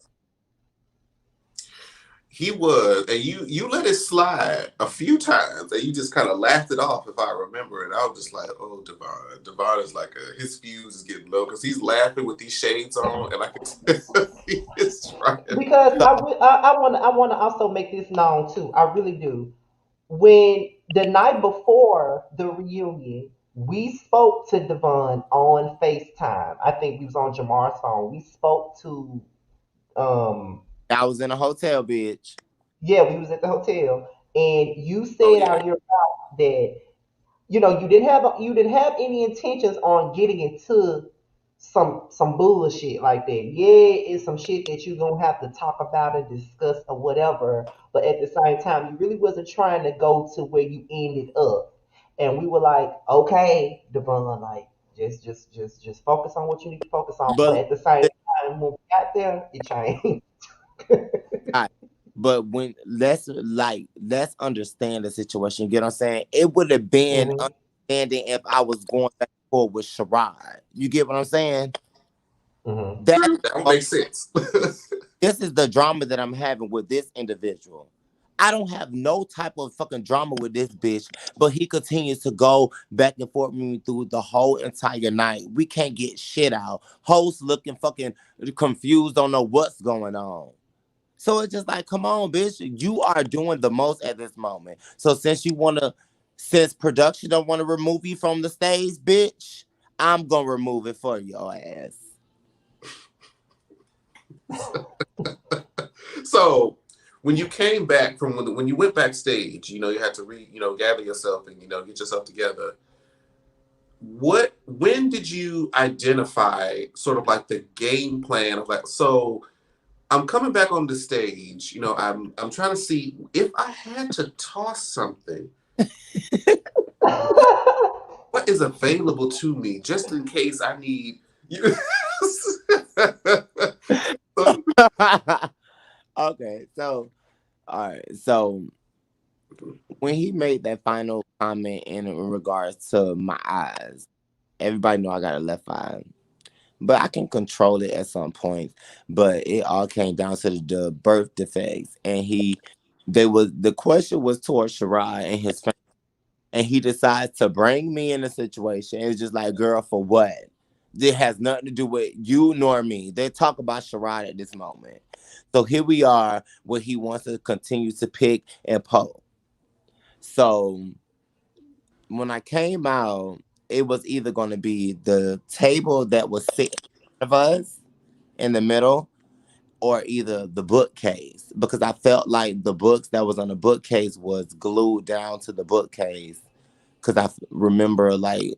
S2: He was, and you let it slide a few times, and you just kind of laughed it off, if I remember. And I was just like, "Oh, Devon, Devon is like his fuse is getting low because he's laughing with these shades on, and I can tell he is trying."
S1: Because
S3: So
S1: I want to also make this known too. I really do. When the night before the reunion, we spoke to Devon on FaceTime. I think we was on Jamar's phone. We spoke to um
S3: I was in a hotel, bitch.
S1: yeah, we was at the hotel, and you
S2: Oh
S1: said
S2: yeah,
S1: out of your mouth that you didn't have any intentions on getting into some bullshit like that. Yeah, it's some shit that you're gonna have to talk about and discuss or whatever. But at the same time, you really wasn't trying to go to where you ended up. And we were like, okay, Devon, like just focus on what you need to focus on. But
S3: But
S1: at the same time, when we got there, it changed.
S3: right. But when let's understand the situation. You get what I'm saying? It would have been
S1: Hmm.
S3: understanding if I was going back and forth with Sherrod. You get what I'm saying?
S1: Hmm.
S3: That
S2: true. That would make sense.
S3: this is the drama that I'm having with this individual. I don't have no type of fucking drama with this bitch, but he continues to go back and forth with me through the whole entire night. We can't get shit out. Host looking fucking confused, don't know what's going on. So it's just like, come on, bitch. You are doing the most at this moment. So since production don't want to remove you from the stage, bitch, I'm gonna remove it for your ass.
S2: So when you came back from when you went backstage, you had to gather yourself and get yourself together. When did you identify sort of like the game plan of like, so I'm coming back on the stage, I'm trying to see if I had to toss something, what is available to me just in case I need you.
S3: Okay, so all right, so when he made that final comment in regards to my eyes, everybody know I got a left eye, but I can control it at some points. But it all came down to the birth defects, and the question was towards Shirai and his family, and he decides to bring me in a situation. It's just like, girl, for what? It has nothing to do with you nor me. They talk about Sherrod at this moment. So here we are, where he wants to continue to pick and poke. So when I came out, it was either going to be the table that was sitting in front of us in the middle, or either the bookcase, because I felt like the books that was on the bookcase was glued down to the bookcase. Because remember like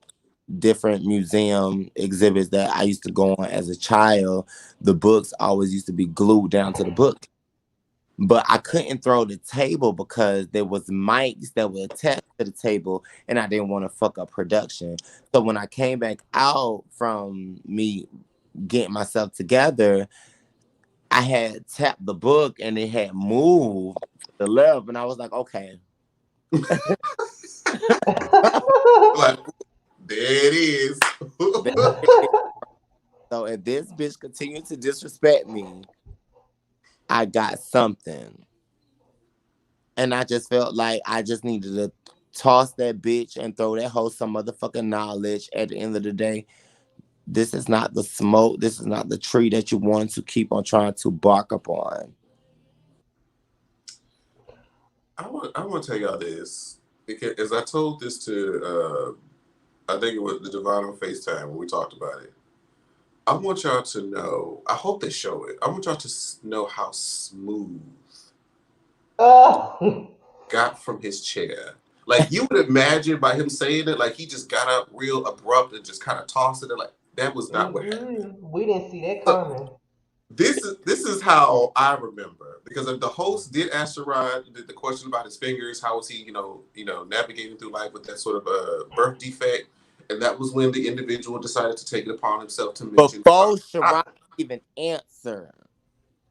S3: different museum exhibits that I used to go on as a child, the books always used to be glued down to the book. But I couldn't throw the table because there was mics that were attached to the table, and I didn't want to fuck up production. So when I came back out from me getting myself together, I had tapped the book and it had moved to the left, and I was like, okay.
S2: Like, there it is.
S3: There it is. So if this bitch continued to disrespect me, I got something. And I just felt like I just needed to toss that bitch and throw that hoe some motherfucking knowledge. At the end of the day, this is not the smoke. This is not the tree that you want to keep on trying to bark upon.
S2: I want to tell y'all this because as I told this to I think it was the Devon on FaceTime when we talked about it. I want y'all to know. I hope they show it. I want y'all to know how smooth
S1: uh,
S2: got from his chair. Like you would imagine by him saying it, like he just got up real abrupt and just kind of tossed it. And like that was not what happened.
S1: we didn't see that
S2: So
S1: coming.
S2: this is how I remember because the host did ask Sherrod the question about his fingers. How was he, navigating through life with that sort of a birth defect? And that was when the individual decided to take it upon himself to mention.
S3: Before Sharon even answer.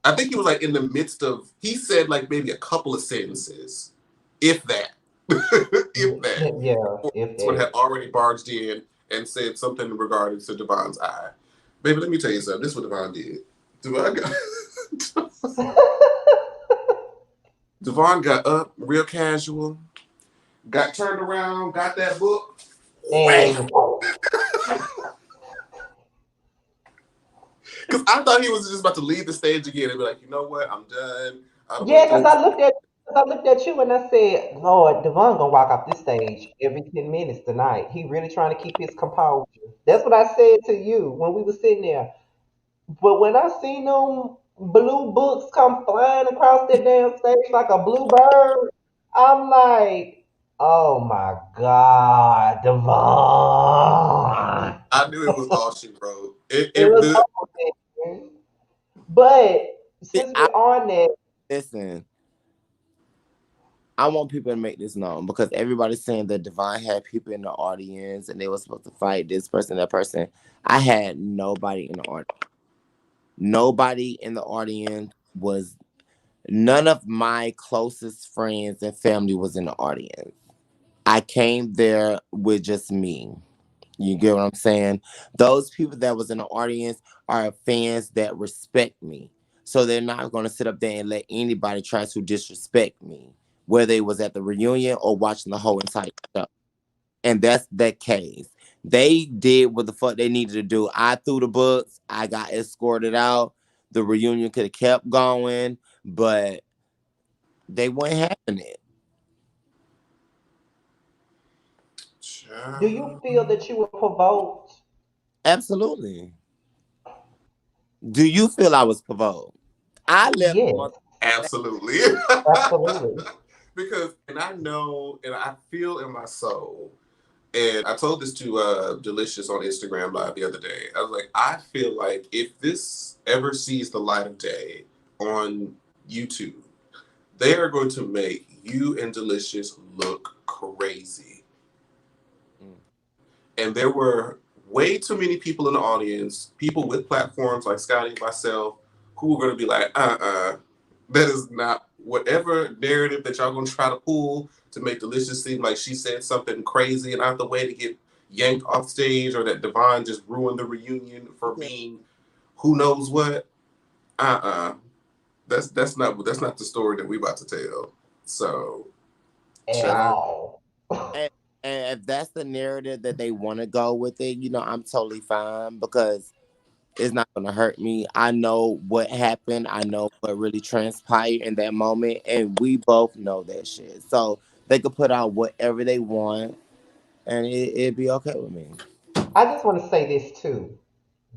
S2: I think he was like in the midst of. He said like maybe a couple of sentences, if that, if that.
S1: Yeah, if
S2: Someone
S1: that.
S2: had already barged in and said something regarding to Devon's eye. Baby, let me tell you something. This is what Devon did. Devon got, Devon got up real casual, got turned around, got that book, wham.
S1: And
S2: Because I thought he was just about to leave the stage again and be like, you know what, I'm done. I don't
S1: yeah,
S2: want to do
S1: because
S2: this.
S1: I looked at you and I said, Lord, Devon gonna walk off this stage every 10 minutes tonight. He really trying to keep his composure. That's what I said to you when we were sitting there. But when I seen them blue books come flying across that damn stage like a blue bird, I'm like, oh my God, Devon.
S2: I knew it was all she wrote.
S1: It was over there. But
S3: See,
S1: since we're on that,
S3: listen, I want people to make this known because everybody's saying that Divine had people in the audience and they were supposed to fight this person, that person. I had nobody in the audience. Nobody in the audience was, none of my closest friends and family was in the audience. I came there with just me. You get what I'm saying? Those people that was in the audience are fans that respect me. So they're not going to sit up there and let anybody try to disrespect me, whether it was at the reunion or watching the whole entire show. And that's that case. They did what the fuck they needed to do. I threw the books. I got escorted out. The reunion could have kept going, but they weren't having it.
S1: do you feel that you were provoked?
S3: Absolutely. Do you feel I was provoked? I left the
S1: Yes,
S3: mother.
S2: Absolutely.
S1: absolutely.
S2: Because, and I know, and I feel in my soul, and I told this to Delicious on Instagram Live the other day. I was like, I feel like if this ever sees the light of day on YouTube, they are going to make you and Delicious look crazy.
S3: Mm.
S2: And there were way too many people in the audience, people with platforms like Scotty and myself, who were going to be like, that is not whatever narrative that y'all going to try to pull to make Delicious seem like she said something crazy and out the way to get yanked off stage, or that Devon just ruined the reunion for
S3: Yeah.
S2: being who knows what. Uh-uh. That's not the story that we about to tell. So,
S1: At
S2: child,
S1: all.
S3: And, and if that's the narrative that they want to go with it, I'm totally fine because it's not going to hurt me. I know what happened. I know what really transpired in that moment. And we both know that shit. So they could put out whatever they want and it'd be okay with me.
S1: I just want to say this too,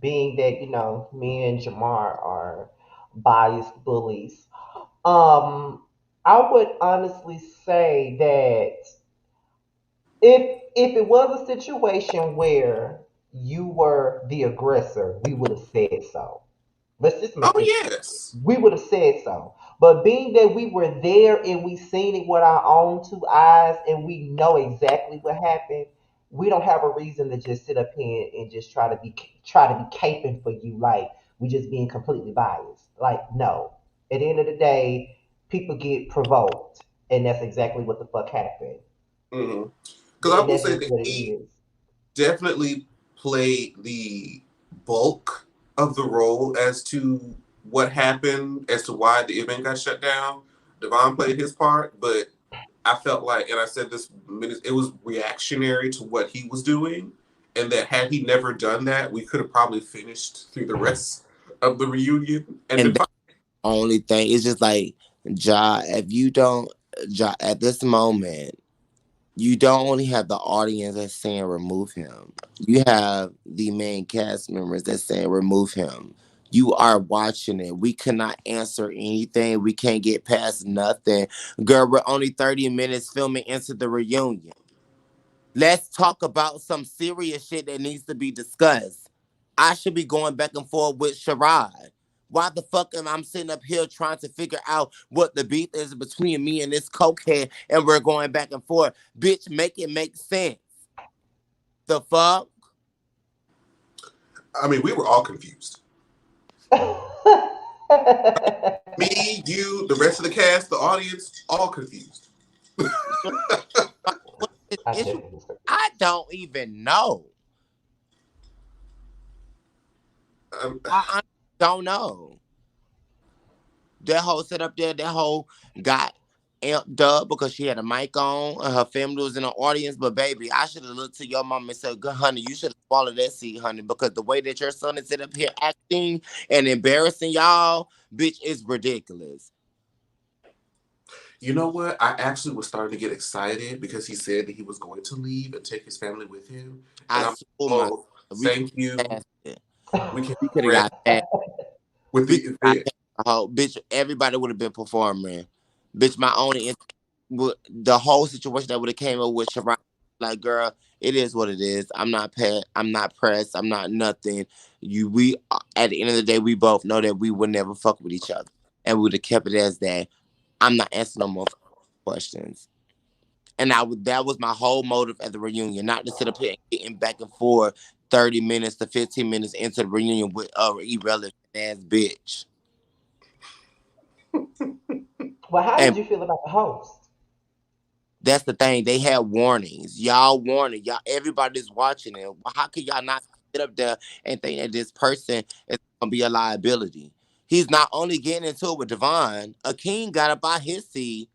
S1: being that me and Jamar are biased bullies. Um, I would honestly say that if it was a situation where you were the aggressor, we would have said so. Let's just
S2: Oh
S1: make it clear.
S2: yes.
S1: We would have said so. But being that we were there and we seen it with our own two eyes and we know exactly what happened, we don't have a reason to just sit up here and just try to be caping for you like we just being completely biased. Like no. At the end of the day, people get provoked, and that's exactly what the fuck happened.
S2: Because I
S1: And
S2: will
S1: that's
S2: say
S1: just
S2: that
S1: what it
S2: he
S1: is.
S2: definitely played the bulk of the role as to what happened, as to why the event got shut down. Devon played his part, but I felt like, and I said this, it was reactionary to what he was doing, and that had he never done that, we could have probably finished through the rest of the reunion and been
S3: And
S2: fine.
S3: that's the only thing. It's just like, Ja, if you don't, Ja, at this moment, you don't only have the audience that's saying remove him. You have the main cast members that's saying remove him. You are watching it. We cannot answer anything. We can't get past nothing. Girl, we're only 30 minutes filming into the reunion. Let's talk about some serious shit that needs to be discussed. I should be going back and forth with Sherrod. Why the fuck am I sitting up here trying to figure out what the beef is between me and this cokehead and we're going back and forth? Bitch, make it make sense. The fuck?
S2: I mean, we were all confused. Me, you, the rest of the cast, the audience, all confused.
S3: What is
S1: I
S3: issue?
S1: definitely was
S3: I don't even know.
S2: Um,
S3: I honestly don't know. That hoe sit up there, that hoe got amped up because she had a mic on and her family was in the audience. But baby, I should have looked to your mom and said, good honey, you should have swallowed that seed, honey, because the way that your son is sitting up here acting and embarrassing y'all, bitch, is ridiculous.
S2: You know what? I actually was starting to get excited because he said that he was going to leave and take his family with him. And
S3: I
S2: I'm,
S3: saw my
S2: oh,
S3: we could
S2: thank
S3: have
S2: you.
S3: passed it.
S2: We can
S3: We could have
S2: rest
S3: got past
S2: with
S3: we
S2: the
S3: could have got
S2: event.
S3: past the whole bitch, everybody would have been performing. Bitch, my only the whole situation that would have came up with Sharon, like, girl, it is what it is. I'm not pet. I'm not pressed. I'm not nothing. We at the end of the day, we both know that we would never fuck with each other, and we would have kept it as that. I'm not answering no more questions. And that was my whole motive at the reunion, not to sit up here and getting back and forth 30 minutes to 15 minutes into the reunion with irrelevant ass bitch.
S1: Well, how did
S3: And
S1: you feel about the host?
S3: that's the thing. They had warnings. Y'all warning. Y'all everybody's watching it. How can y'all not sit up there and think that this person is gonna be a liability? He's not only getting into it with Devon, Akeem got up out his seat,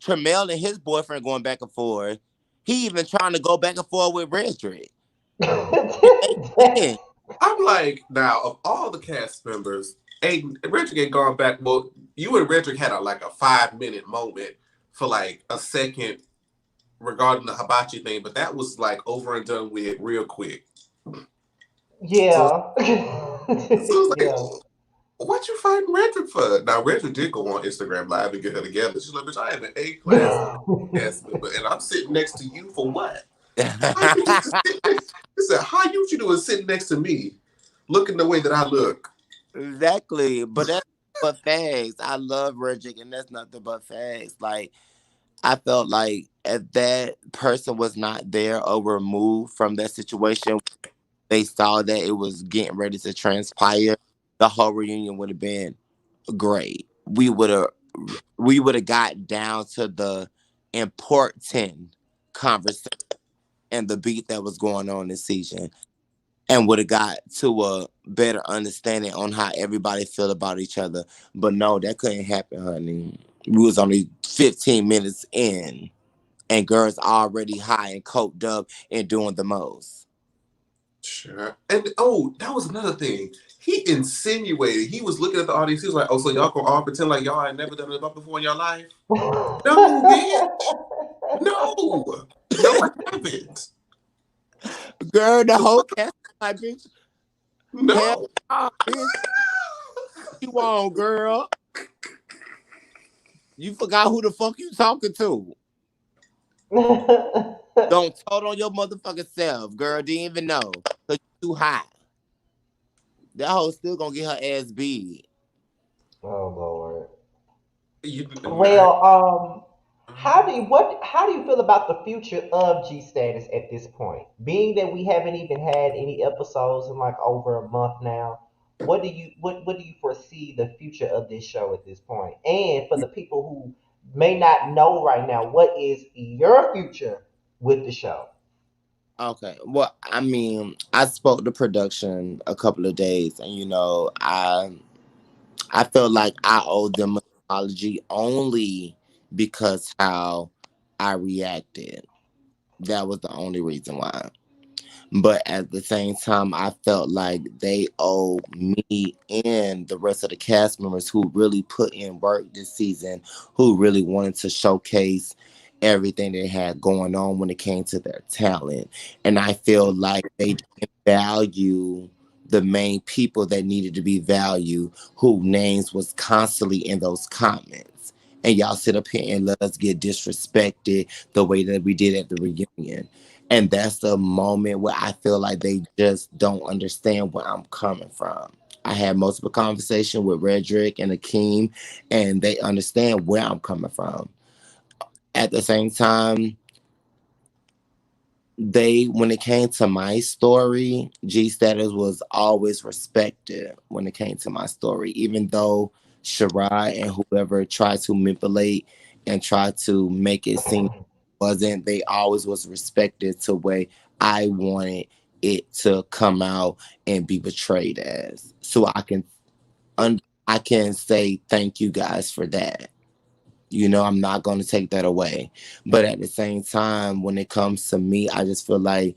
S3: Tremel and his boyfriend going back and forth. He even trying to go back and forth with Redrick. It makes sense.
S2: I'm like, now, of all the cast members, Aiden, Redrick had gone back. Well, you and Redrick had like a 5 minute moment for like a second regarding the hibachi thing, but that was like over and done with real quick.
S3: Girl,
S1: Yeah.
S2: So it was like,
S1: Yeah.
S2: what you fighting Redrick for? Now, Redrick did go on Instagram Live and get her together. She's like, bitch, I am an A class cast member, and I'm sitting next to you for what? How you just sit next? He said, how you doing sitting next to me, looking the way that I look?
S3: exactly. But that's but facts. I love Redrick, and that's nothing but facts. Like I felt like if that person was not there or removed from that situation, they saw that it was getting ready to transpire, the whole reunion would have been great. We would have got down to the important conversation and the beat that was going on this season and would have got to a better understanding on how everybody feel about each other. But no, that couldn't happen, honey. We was only 15 minutes in and girls already high and coked up and doing the most.
S2: Sure. And oh, that was another thing. He insinuated, he was looking at the audience, he was like, oh, so y'all gonna all pretend like y'all ain't never done it before in your life? No, bitch. No. No, I haven't.
S3: Girl, the whole cast like bitch, hell
S2: No.
S3: nah, bitch. You on, girl? You forgot who the fuck you talking to. Don't told on your motherfucking self, girl. Didn't even know. Cause you too hot. That hoe still gonna get her ass beat.
S1: Oh Lord.
S2: You,
S1: Well,
S2: um,
S1: how do you feel about the future of G status at this point? Being that we haven't even had any episodes in like over a month now, what do you foresee the future of this show at this point? And for the people who may not know right now, what is your future with the show?
S3: Okay. Well, I mean, I spoke to production a couple of days, and I felt like I owed them an apology only because how I reacted. That was the only reason why. But at the same time, I felt like they owe me and the rest of the cast members who really put in work this season, who really wanted to showcase everything they had going on when it came to their talent. And I feel like they didn't value the main people that needed to be valued, who names was constantly in those comments. And y'all sit up here and let us get disrespected the way that we did at the reunion. And that's the moment where I feel like they just don't understand where I'm coming from. I had multiple conversation with Redrick and Akeem, and they understand where I'm coming from. At the same time, when it came to my story, G status was always respected when it came to my story, even though Shirai and whoever tried to manipulate and try to make it seem wasn't, they always was respected to way I wanted it to come out and be portrayed as. So I can say thank you guys for that. I'm not going to take that away. But at the same time, when it comes to me, I just feel like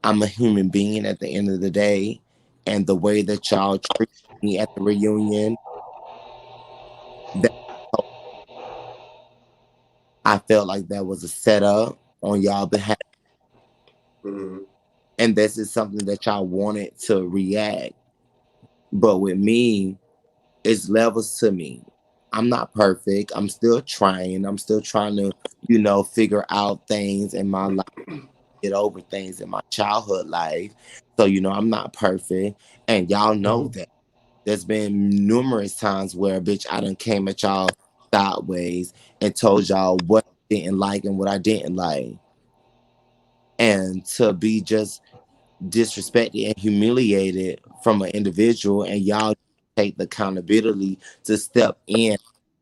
S3: I'm a human being at the end of the day. And the way that y'all treat me at the reunion, that I felt like that was a setup on y'all behalf.
S2: mhm.
S3: And this is something that y'all wanted to react. But with me, it's levels to me. I'm not perfect. I'm still trying. I'm still trying to, figure out things in my life, get over things in my childhood life. So, I'm not perfect. And y'all know
S1: Mhm.
S3: that. There's been numerous times where, bitch, I done came at y'all sideways and told y'all what I didn't like and what I didn't like. And to be just disrespected and humiliated from an individual, and y'all take the accountability to step in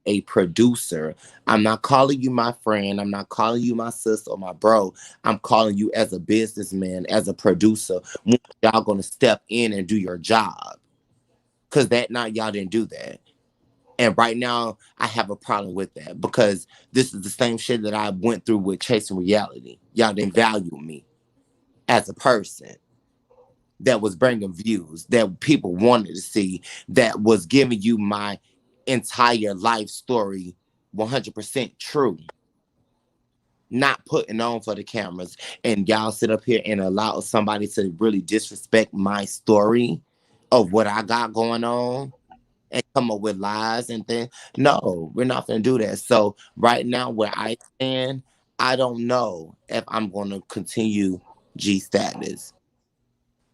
S3: a producer. I'm not calling you my friend. I'm not calling you my sister or my bro. I'm calling you as a businessman, as a producer. When y'all gonna step in and do your job? Cause that night y'all didn't do that. And right now I have a problem with that because this is the same shit that I went through with chasing reality. Y'all didn't value me as a person that was bringing views that people wanted to see, that was giving you my entire life story 100% true, not putting on for the cameras. And y'all sit up here and allow somebody to really disrespect my story of what I got going on and come up with lies and things. No, we're not going to do that. So, right now, where I stand, I don't know if I'm going to continue G status.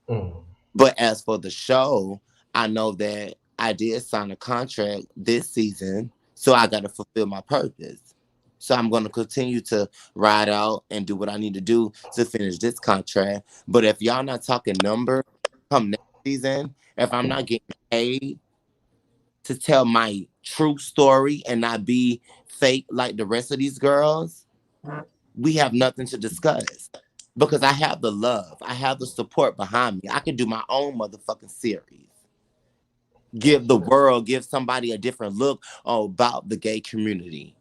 S1: Mhm.
S3: But as for the show, I know that I did sign a contract this season, so I got to fulfill my purpose. So I'm going to continue to ride out and do what I need to do to finish this contract. But if y'all not talking numbers come next season, if I'm not getting paid to tell my true story and not be fake like the rest of these girls, we have nothing to discuss because I have the love, I have the support behind me. I can do my own motherfucking series. Give
S1: That's
S3: the
S1: true.
S3: world, give somebody a different look about the gay community.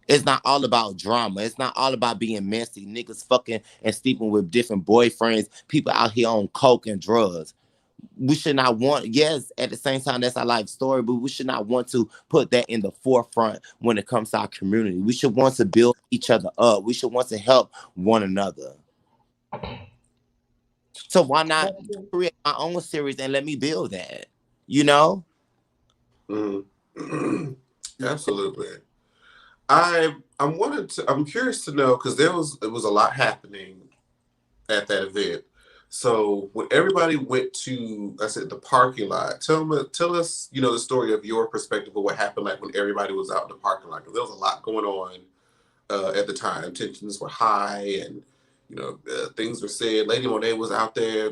S3: It's not all about drama. It's not all about being messy. Niggas fucking and sleeping with different boyfriends. People out here on coke and drugs. We should not want, yes, at the same time, that's our life story, but we should not want to put that in the forefront when it comes to our community. We should want to build each other up. We should want to help one another. So why not
S1: That's true.
S3: create my own series and let me build that? You know?
S2: Mm-hmm. Absolutely. I'm curious to know because it was a lot happening at that event. So when everybody went to, I said, the parking lot, tell us, the story of your perspective of what happened, like when everybody was out in the parking lot. Because there was a lot going on at the time. Tensions were high, and things were said. Lady Monet was out there,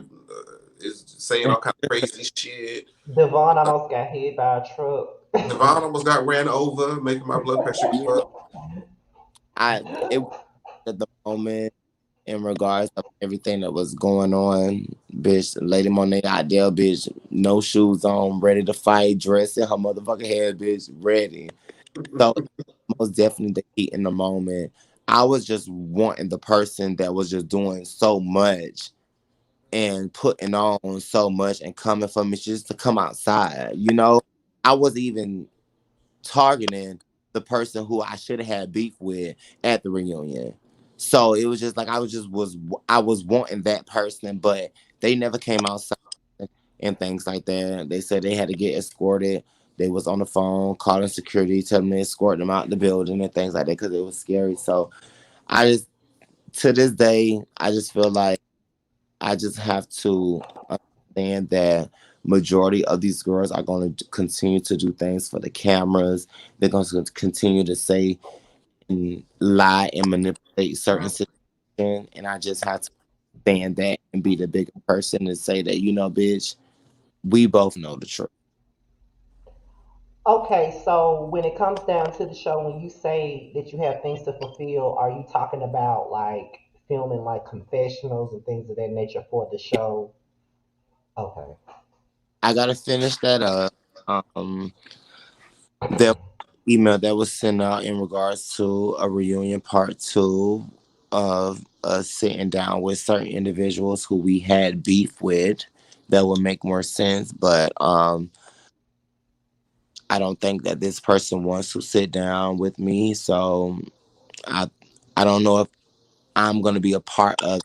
S2: is saying all kind of crazy shit.
S1: Devon almost got hit by a truck.
S2: Devon almost got ran over, making my blood pressure go up.
S3: It was at the moment in regards of everything that was going on. Bitch, Lady Monet out there, bitch, no shoes on, ready to fight, dress in her motherfucking head, bitch, ready. So most definitely the heat in the moment. I was just wanting the person that was just doing so much and putting on so much and coming for me just to come outside. I was even targeting the person who I should have had beef with at the reunion. So it was just like I was wanting that person, but they never came outside and things like that. They said they had to get escorted. They was on the phone calling security, telling them to escort them out the building and things like that because it was scary. So I just to this day I just feel like I just have to understand that majority of these girls are going to continue to do things for the cameras. They're going to continue to say and lie and manipulate certain situations. And I just have to stand that and be the bigger person and say that, bitch, we both know the truth.
S1: Okay, so when it comes down to the show, when you say that you have things to fulfill, are you talking about like filming like confessionals and things of that nature for the show? Okay.
S3: I got to finish that up. There email that was sent out in regards to a reunion part two of us sitting down with certain individuals who we had beef with that would make more sense, but I don't think that this person wants to sit down with me, so I I don't know if I'm going to be a part of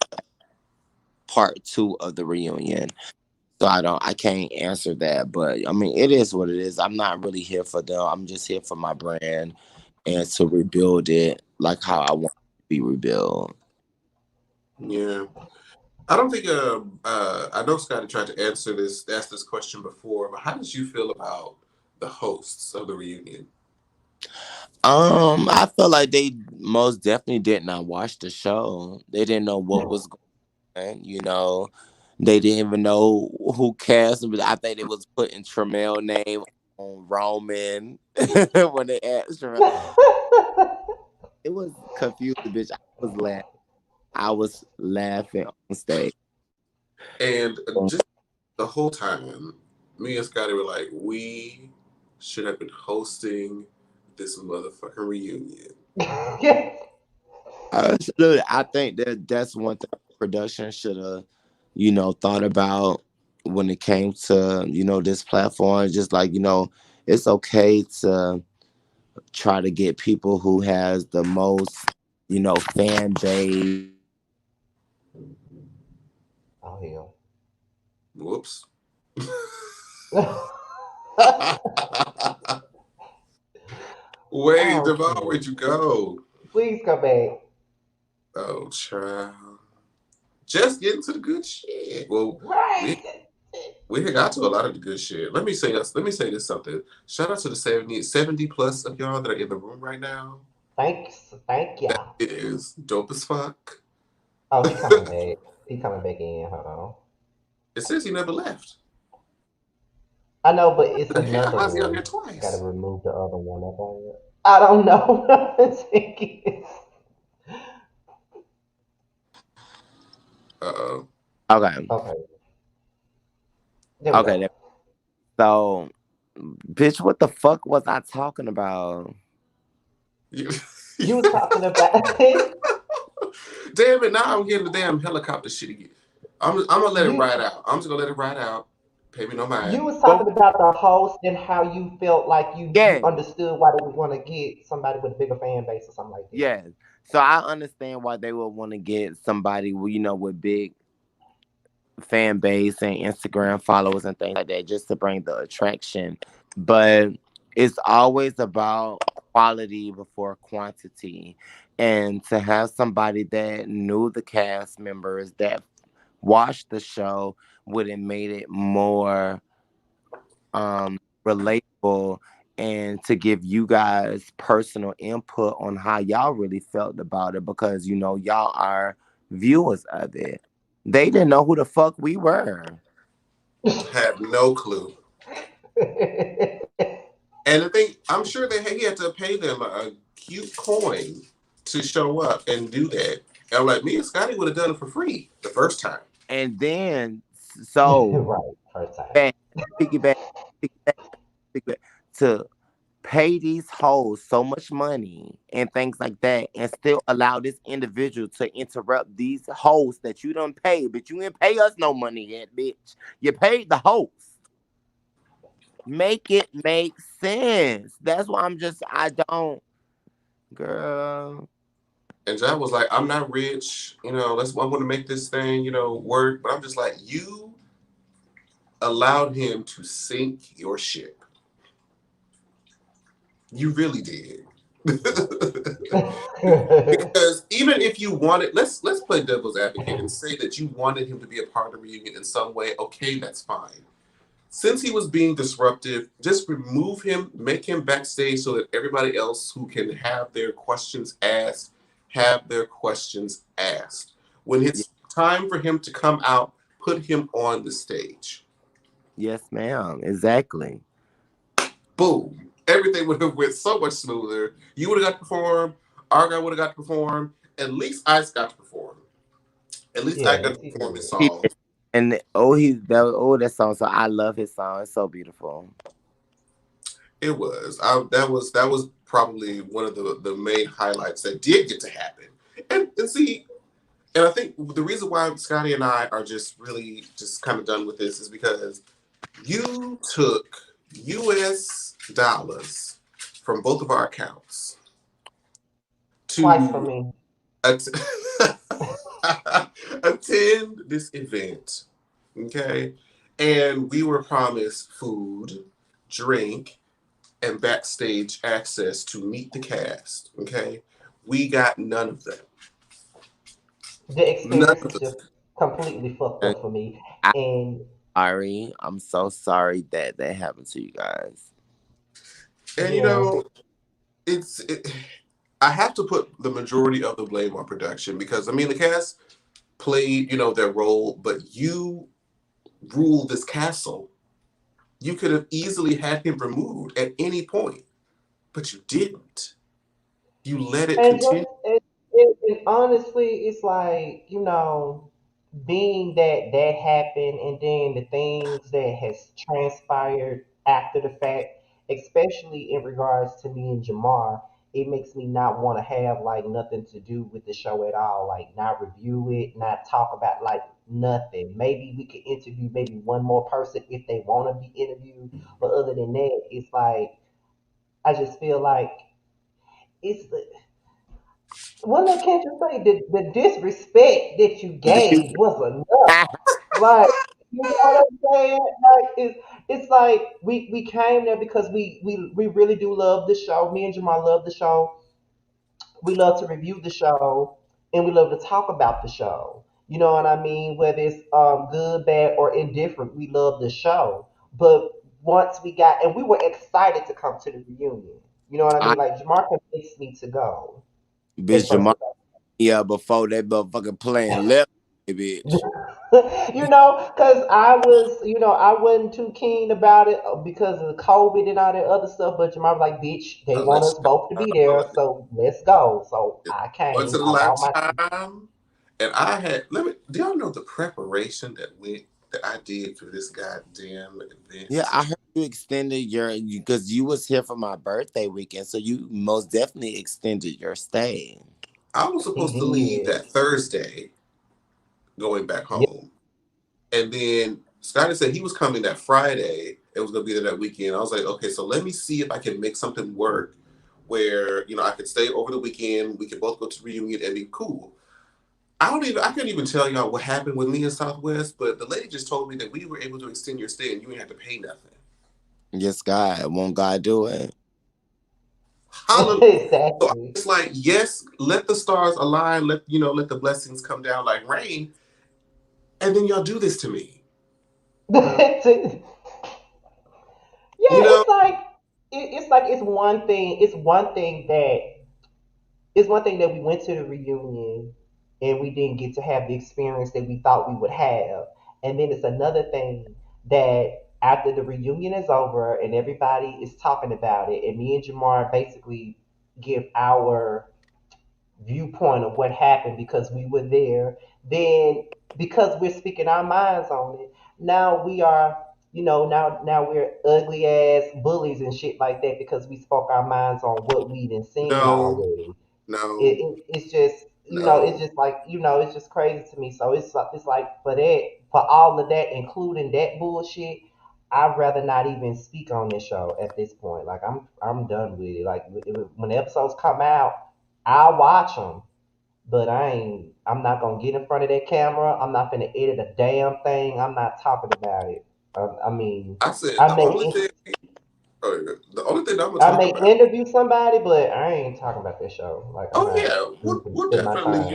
S3: part two of the reunion. So I can't answer that, but I mean it is what it is. I'm not really here for them. I'm just here for my brand and to rebuild it like how I want it to be rebuilt.
S2: Yeah. I don't think I know Scotty tried to ask this question before, but how did you feel about the hosts of the reunion?
S3: I feel like they most definitely did not watch the show. They didn't know what was going on, They didn't even know who cast, but I think they was putting Tremel name on Roman when they asked Tremel. It was confusing, bitch. I was laughing on stage.
S2: And just the whole time, me and Scotty were like, we should have been hosting this motherfucking reunion.
S3: Absolutely. I think that's one thing production should have, thought about when it came to, this platform. Just like, it's okay to try to get people who has the most, fan base.
S1: Oh
S2: Whoops.
S1: hell.
S2: Wait,
S1: Oh
S2: Devon,
S1: shit.
S2: where'd you go?
S1: Please come back.
S2: Oh, child. Just getting to the good shit. Well, we
S1: Right.
S2: we had got to a lot of the good shit. Let me say this something. Shout out to the 70 plus of y'all that are in the room right now.
S1: Thanks. Thank
S2: That
S1: ya.
S2: is dope as fuck.
S1: Oh, he coming back. He coming back in. Hold on.
S2: It says he never left.
S1: I know, but it's
S2: The hell?
S1: another
S2: How's he on here
S1: one. Got to
S2: twice?
S1: remove the other one up on it. I don't know. I think it's-
S2: Uh
S3: Okay.
S1: okay, there we
S3: Okay.
S1: go.
S3: So, bitch, what the fuck was I talking about?
S2: oh.
S1: You was talking about
S2: Damn it! Now I'm getting the damn helicopter shit again. I'm gonna let it
S1: you.
S2: ride out. I'm just gonna let it ride out. Pay me no
S1: You
S2: mind.
S1: was
S3: Well,
S1: talking about the host and how you felt like you
S3: yeah,
S1: understood why they would want to get somebody with a bigger fan base or something like that.
S3: yeah. So I understand why they would want to get somebody, with big fan base and Instagram followers and things like that, just to bring the attraction. but it's always about quality before quantity. And to have somebody that knew the cast members that watched the show would have made it more relatable, and to give you guys personal input on how y'all really felt about it, because y'all are viewers of it. They didn't know who the fuck we were.
S2: Had no clue. And the thing, I'm sure that he had to pay them a cute coin to show up and do that. And I'm like, me and Scotty would have done it for free the first time.
S3: And then so
S1: Right, first time.
S3: back, piggyback, piggyback, piggyback, to pay these hoes so much money and things like that, and still allow this individual to interrupt these hosts that you don't pay, but you didn't pay us no money yet, bitch. You paid the host. Make it make sense. That's why I don't, girl.
S2: And John was like, I'm not rich, I want to make this thing, work. But I'm just like, you allowed him to sink your ship. You really did. Because even if you wanted, let's play devil's advocate and say that you wanted him to be a part of the reunion in some way. Okay, that's fine. Since he was being disruptive, just remove him, make him backstage so that everybody else who can have their questions asked. When
S3: Y-
S2: it's time for him to come out, put him on the stage.
S3: yes, ma'am. Exactly.
S2: Boom. Everything would have went so much smoother. You would have got to perform. Our guy would have got to perform. At least Ice got to perform. At least
S1: Yeah,
S2: I
S1: at
S2: got
S1: least
S2: to
S1: he
S2: perform
S1: did.
S2: his
S3: He
S2: song.
S3: did. And that song. So I love his song. It's so beautiful.
S2: It was. That was probably one of the main highlights that did get to happen. And see, and I think the reason why Scotty and I are just really just kind of done with this is because you took US dollars from both of our accounts
S1: Twice for
S2: to
S1: me.
S2: at- attend this event. Okay. And we were promised food, drink, and backstage access to meet the cast. Okay. We got none of them.
S1: The
S2: None
S1: experience
S2: of
S1: is
S2: them.
S1: just completely fucked
S3: And
S1: up for me.
S3: I'm
S1: And
S3: sorry. I'm so sorry that that happened to you guys.
S2: And
S1: yeah,
S2: it's it, I have to put the majority of the blame on production because I mean the cast played, their role, but you rule this castle. You could have easily had him removed at any point, but you didn't. You let it
S1: and just
S2: continue.
S1: and honestly, it's like being that that happened, and then the things that has transpired after the fact, especially in regards to me and Jamar, it makes me not want to have like nothing to do with the show at all. Like not review it, not talk about like nothing. Maybe we could interview maybe one more person if they want to be interviewed, but other than that, it's like I just feel like it's what that can't you say the disrespect that you gave was enough. Like you know what I'm saying? Like it's like we came there because we really do love the show. Me and Jamal love the show. We love to review the show and we love to talk about the show. You know what I mean? Whether it's good, bad, or indifferent, we love the show. But once we got and we were excited to come to the reunion. You know what I
S3: I
S1: mean? Like Jamar convinced me to go at
S3: bitch
S1: first.
S3: Jamar, yeah, before that motherfucking plan left, bitch.
S1: Because I was, I wasn't too keen about it because of COVID and all that other stuff. But your mom was like, bitch, they want
S2: Unless
S1: us both to be there, so let's go. So I
S2: once
S1: came.
S2: in a
S1: I bought my
S2: lifetime. And I had do y'all know the preparation that I did for this goddamn
S3: Yeah,
S2: event?
S3: I heard you extended your because you was here for my birthday weekend, so you most definitely extended your stay.
S2: I was
S1: He
S2: supposed to leave
S1: did.
S2: that Thursday going back
S1: Yeah.
S2: home. And then Scotty said he was coming that Friday. It was gonna be there that weekend. I was like, okay, so let me see if I can make something work where, I could stay over the weekend, we could both go to the reunion and be cool. I couldn't even tell y'all what happened with me in Southwest, but the lady just told me that we were able to extend your stay and you didn't have to pay nothing.
S3: Yes, God. Won't God do it?
S2: Hallelujah. So
S1: Exactly.
S2: it's like, yes, let the stars align, let the blessings come down like rain, and then y'all do this to me.
S1: Yeah,
S2: You know,
S1: it's like it's one thing. It's one thing that we went to the reunion and we didn't get to have the experience that we thought we would have. And then it's another thing that after the reunion is over and everybody is talking about it, and me and Jamar basically give our viewpoint of what happened because we were there, then because we're speaking our minds on it, now we are, now we're ugly ass bullies and shit like that because we spoke our minds on what we done seen
S2: no,
S1: already.
S2: no,
S1: It's just, it's
S2: no.
S1: just like, it's just crazy to me. So it's like for all of that, including that bullshit, I'd rather not even speak on this show at this point. Like I'm done with it. Like when the episodes come out, I'll watch them, but I'm not gonna get in front of that camera. I'm not gonna edit a damn thing. I'm not talking about it. I mean,
S2: I said
S1: I may
S2: the only thing I'm gonna
S1: I
S2: talk
S1: may
S2: about.
S1: interview somebody, but I ain't talking about this show. Like I'm
S2: Oh
S1: not
S2: yeah,
S1: even
S2: we'll
S1: spend my
S2: definitely
S1: time.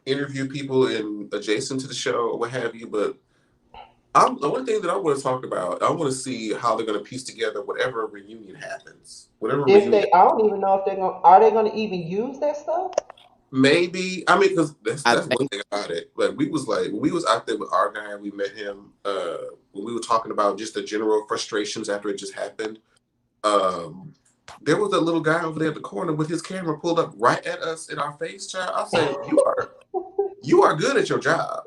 S2: interview people in adjacent to the show or what have you. But I'm the one thing that I want to talk about. I want to see how they're going to piece together whatever reunion happens. Whatever
S1: If
S2: reunion,
S1: they, I don't even know if are they gonna even use that stuff?
S2: maybe. I mean, because
S3: I
S2: that's one
S3: think
S2: thing about it. Like when we was out there with our guy, we met him. When we were talking about just the general frustrations after it just happened. Um, there was a little guy over there at the corner with his camera pulled up right at us in our face, child. I said, you are good at your job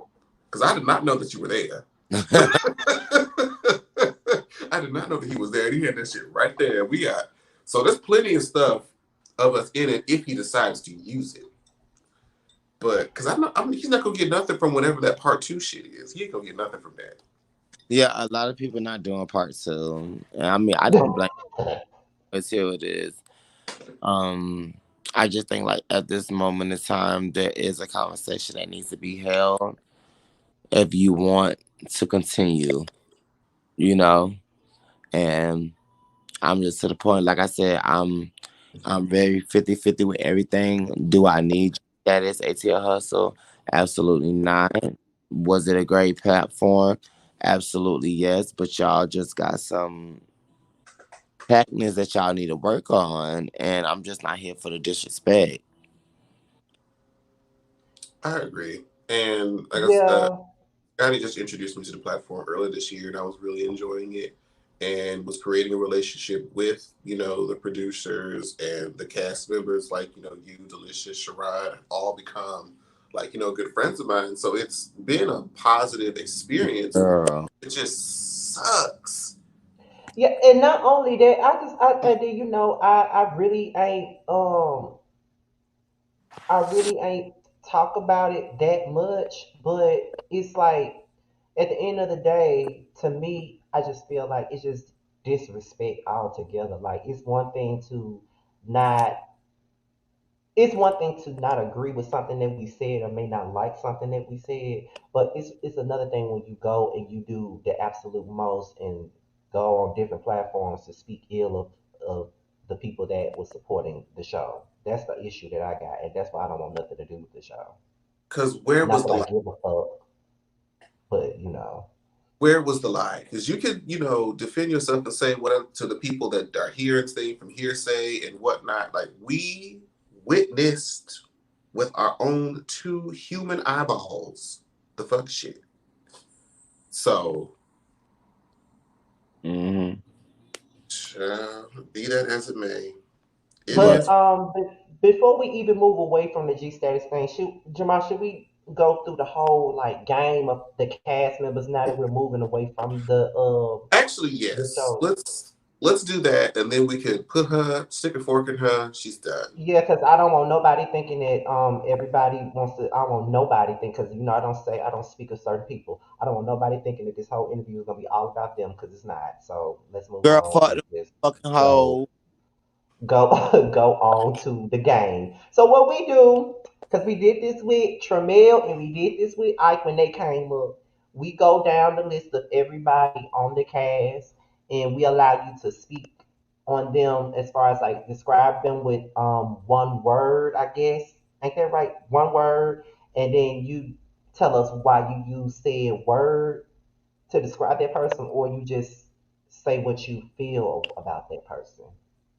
S2: because I did not know that you were there. I did not know that he was there. And he had that shit right there. We got so there's plenty of stuff of us in it if he decides to use it. But because he's not gonna get nothing from whatever that part two shit is. He ain't gonna get nothing from that.
S3: yeah, a lot of people not doing part two. And I mean, I don't blame. It's here it is. Um, I just think like at this moment in time, there is a conversation that needs to be held if you want to continue. You know, and I'm just to the point. Like I said, I'm very 50-50 with everything. Do I need status ATL hustle? Absolutely not. Was it a great platform? Absolutely yes. But y'all just got some techniques that y'all need to work on, and I'm just not here for the disrespect.
S2: I agree. And like I said,
S1: Yeah,
S2: Scotty just introduced me to the platform earlier this year, and I was really enjoying it. And was creating a relationship with the producers and the cast members, like you, Delicious, Sherrod, have all become like good friends of mine. So it's been a positive experience.
S3: Girl.
S2: It just sucks.
S1: yeah, and not only that, I did, I really ain't talk about it that much, but it's like at the end of the day, to me, I just feel like it's just disrespect altogether. Like not it's one thing to not agree with something that we said or may not like something that we said, but it's another thing when you go and you do the absolute most and go on different platforms to speak ill of the people that was supporting the show. That's the issue that I got, and that's why I don't want nothing to do with the show.
S2: Because where
S1: Not
S2: was
S1: that
S2: the
S1: I
S2: lie?
S1: give a fuck, but
S2: Where was the lie? Because you could defend yourself and say whatever to the people that are hearing thing from hearsay and whatnot. Like we witnessed with our own two human eyeballs the fuck shit. So,
S3: Hmm.
S2: be that as it may, it
S3: Right.
S2: is.
S1: but before we even move away from the G status thing, should we go through the whole like game of the cast members now that we're moving away from
S2: Actually,
S1: the
S2: yes.
S1: show?
S2: Let's do that, and then we could put her, stick a fork in her. She's done.
S1: Yeah, because I don't want nobody thinking that everybody wants to. I don't want nobody think because I don't speak of certain people. I don't want nobody thinking that this whole interview is gonna be all about them because it's not. So let's move
S3: Girl,
S1: on
S3: fuck
S1: and
S3: the
S1: just
S3: fucking
S1: go
S3: hoe.
S1: go go on to the game. So what we do, because we did this with Tramiel and we did this with Ike when they came up, we go down the list of everybody on the cast and we allow you to speak on them as far as like describe them with one word, I guess. Ain't that right? One word, and then you tell us why you use said word to describe that person, or you just say what you feel about that person.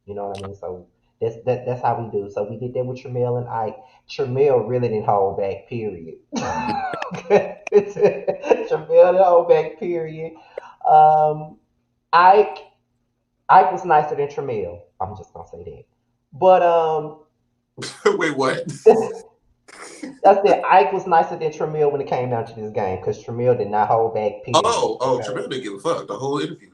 S1: You know what I mean? So that's how we do. So we did that with Tramel and Ike. Tramel really didn't hold back. Period. Tramel didn't hold back. Period. Um, Ike Ike was nicer than Tramel. I'm just gonna say that. But
S2: Wait, what?
S1: I said Ike was nicer than Tramel when it came down to this game because Tramel did not hold back. Period.
S2: Oh,
S1: Okay.
S2: Tremel didn't give a fuck the whole interview.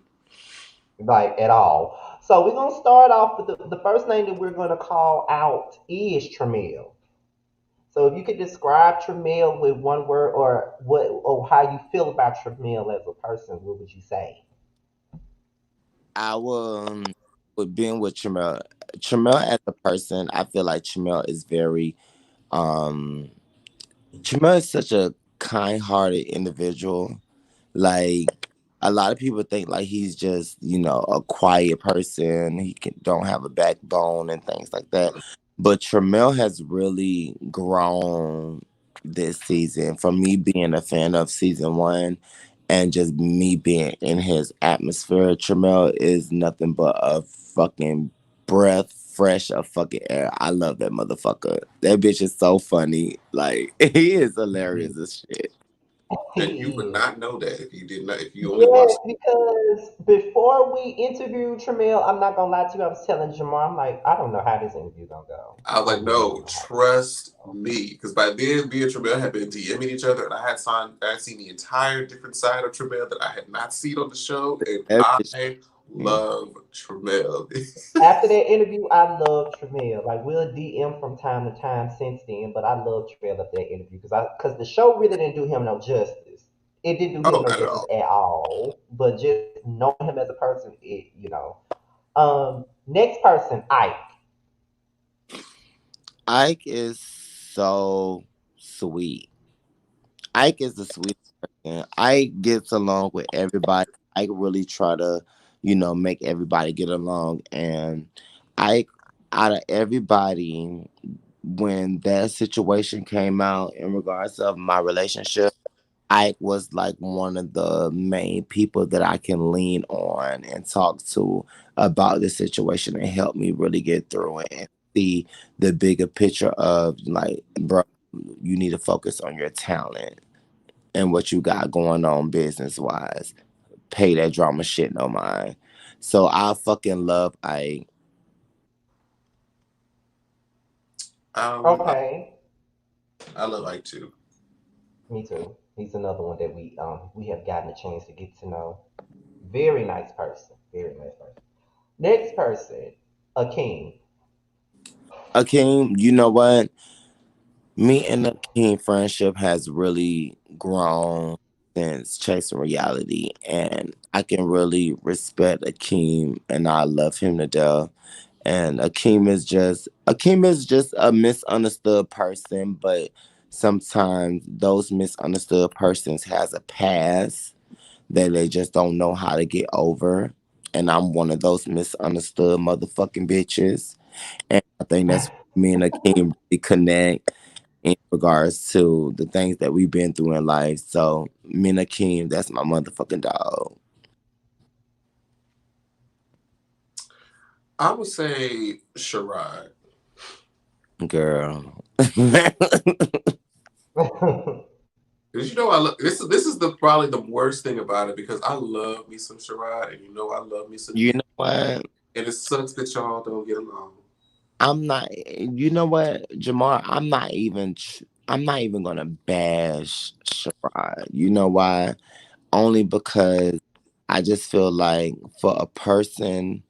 S1: Like at all. So we're gonna start off with the first name that we're gonna call out is Tramiel. So if you could describe Tramiel with one word or what or how you feel about Tramiel as a person, what would you say?
S3: I will with being with Chamel. Chamel as a person, I feel like Chamel is very um Chamel is such a kind hearted individual. Like a lot of people think like he's just, a quiet person. He don't have a backbone and things like that. But Tremel has really grown this season. From me being a fan of season one and just me being in his atmosphere, Tremel is nothing but a fucking breath fresh of fucking air. I love that motherfucker. That bitch is so funny. Like he is hilarious as shit.
S2: And you
S1: He
S2: would
S1: is.
S2: not know that if you did not, if you only
S1: Yes,
S2: watched.
S1: because before we interviewed Tramiel, I'm not gonna lie to you, I was telling Jamar, I'm like, I don't know how this interview gonna go.
S2: I was
S1: I
S2: like,
S1: really don't
S2: no,
S1: know how this
S2: trust
S1: gonna
S2: me, because by then, me and Tremel had been DMing each other, and I had seen the entire different side of Tremel that I had not seen on the show, and
S3: That bitch.
S2: I love Tremel.
S1: after that interview, I love Tramel. Like we'll DM from time to time since then, but I love Tramel after that interview because the show really didn't do him no justice. It didn't do him
S2: Oh,
S1: no
S2: not at
S1: justice
S2: all.
S1: at all. But just knowing him as a person, it. Next person, Ike.
S3: Ike is so sweet. Ike is the sweetest person. Ike gets along with everybody. Ike really try to, make everybody get along. And Ike, out of everybody, when that situation came out in regards of my relationship, Ike was like one of the main people that I can lean on and talk to about the situation and help me really get through it and see the bigger picture of like, bro, you need to focus on your talent and what you got going on business wise. Pay that drama shit no mind. So I fucking love Ike.
S2: Um, I,
S1: Okay,
S2: I love Ike too.
S1: me too. He's another one that we have gotten a chance to get to know. Very nice person. Very nice person. Next person, Akeem.
S3: Akeem, you know what? Me and Akeem friendship has really grown since chasing reality, and I can really respect Akeem, and I love him to death. And Akeem is just a misunderstood person, but sometimes those misunderstood persons has a past that they just don't know how to get over. And I'm one of those misunderstood motherfucking bitches. And I think that's where me and Akeem really connect in regards to the things that we've been through in life. So me and Akeem, that's my motherfucking dog.
S2: I would say Sherrod.
S3: Girl.
S2: Because I love this is the probably the worst thing about it because I love me some Sherrod and I love me some
S3: You
S2: you
S3: know what?
S2: and it sucks that y'all don't get along.
S3: I'm not. You know what, Jamar? I'm not even gonna bash Sherrod. You know why? Only because I just feel like for a person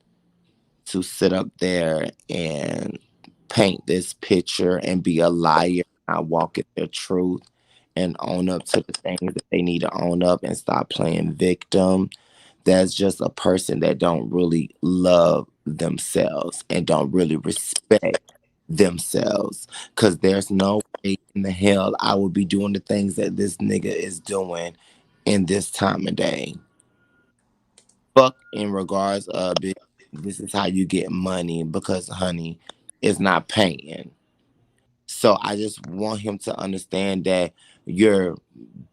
S3: to sit up there and paint this picture and be a liar, not walk in their truth, and own up to the things that they need to own up and stop playing victim. That's just a person that don't really love themselves and don't really respect themselves. Cause there's no way in the hell I would be doing the things that this nigga is doing in this time of day. fuck in regards of this is how you get money because honey is not paying. So I just want him to understand that you're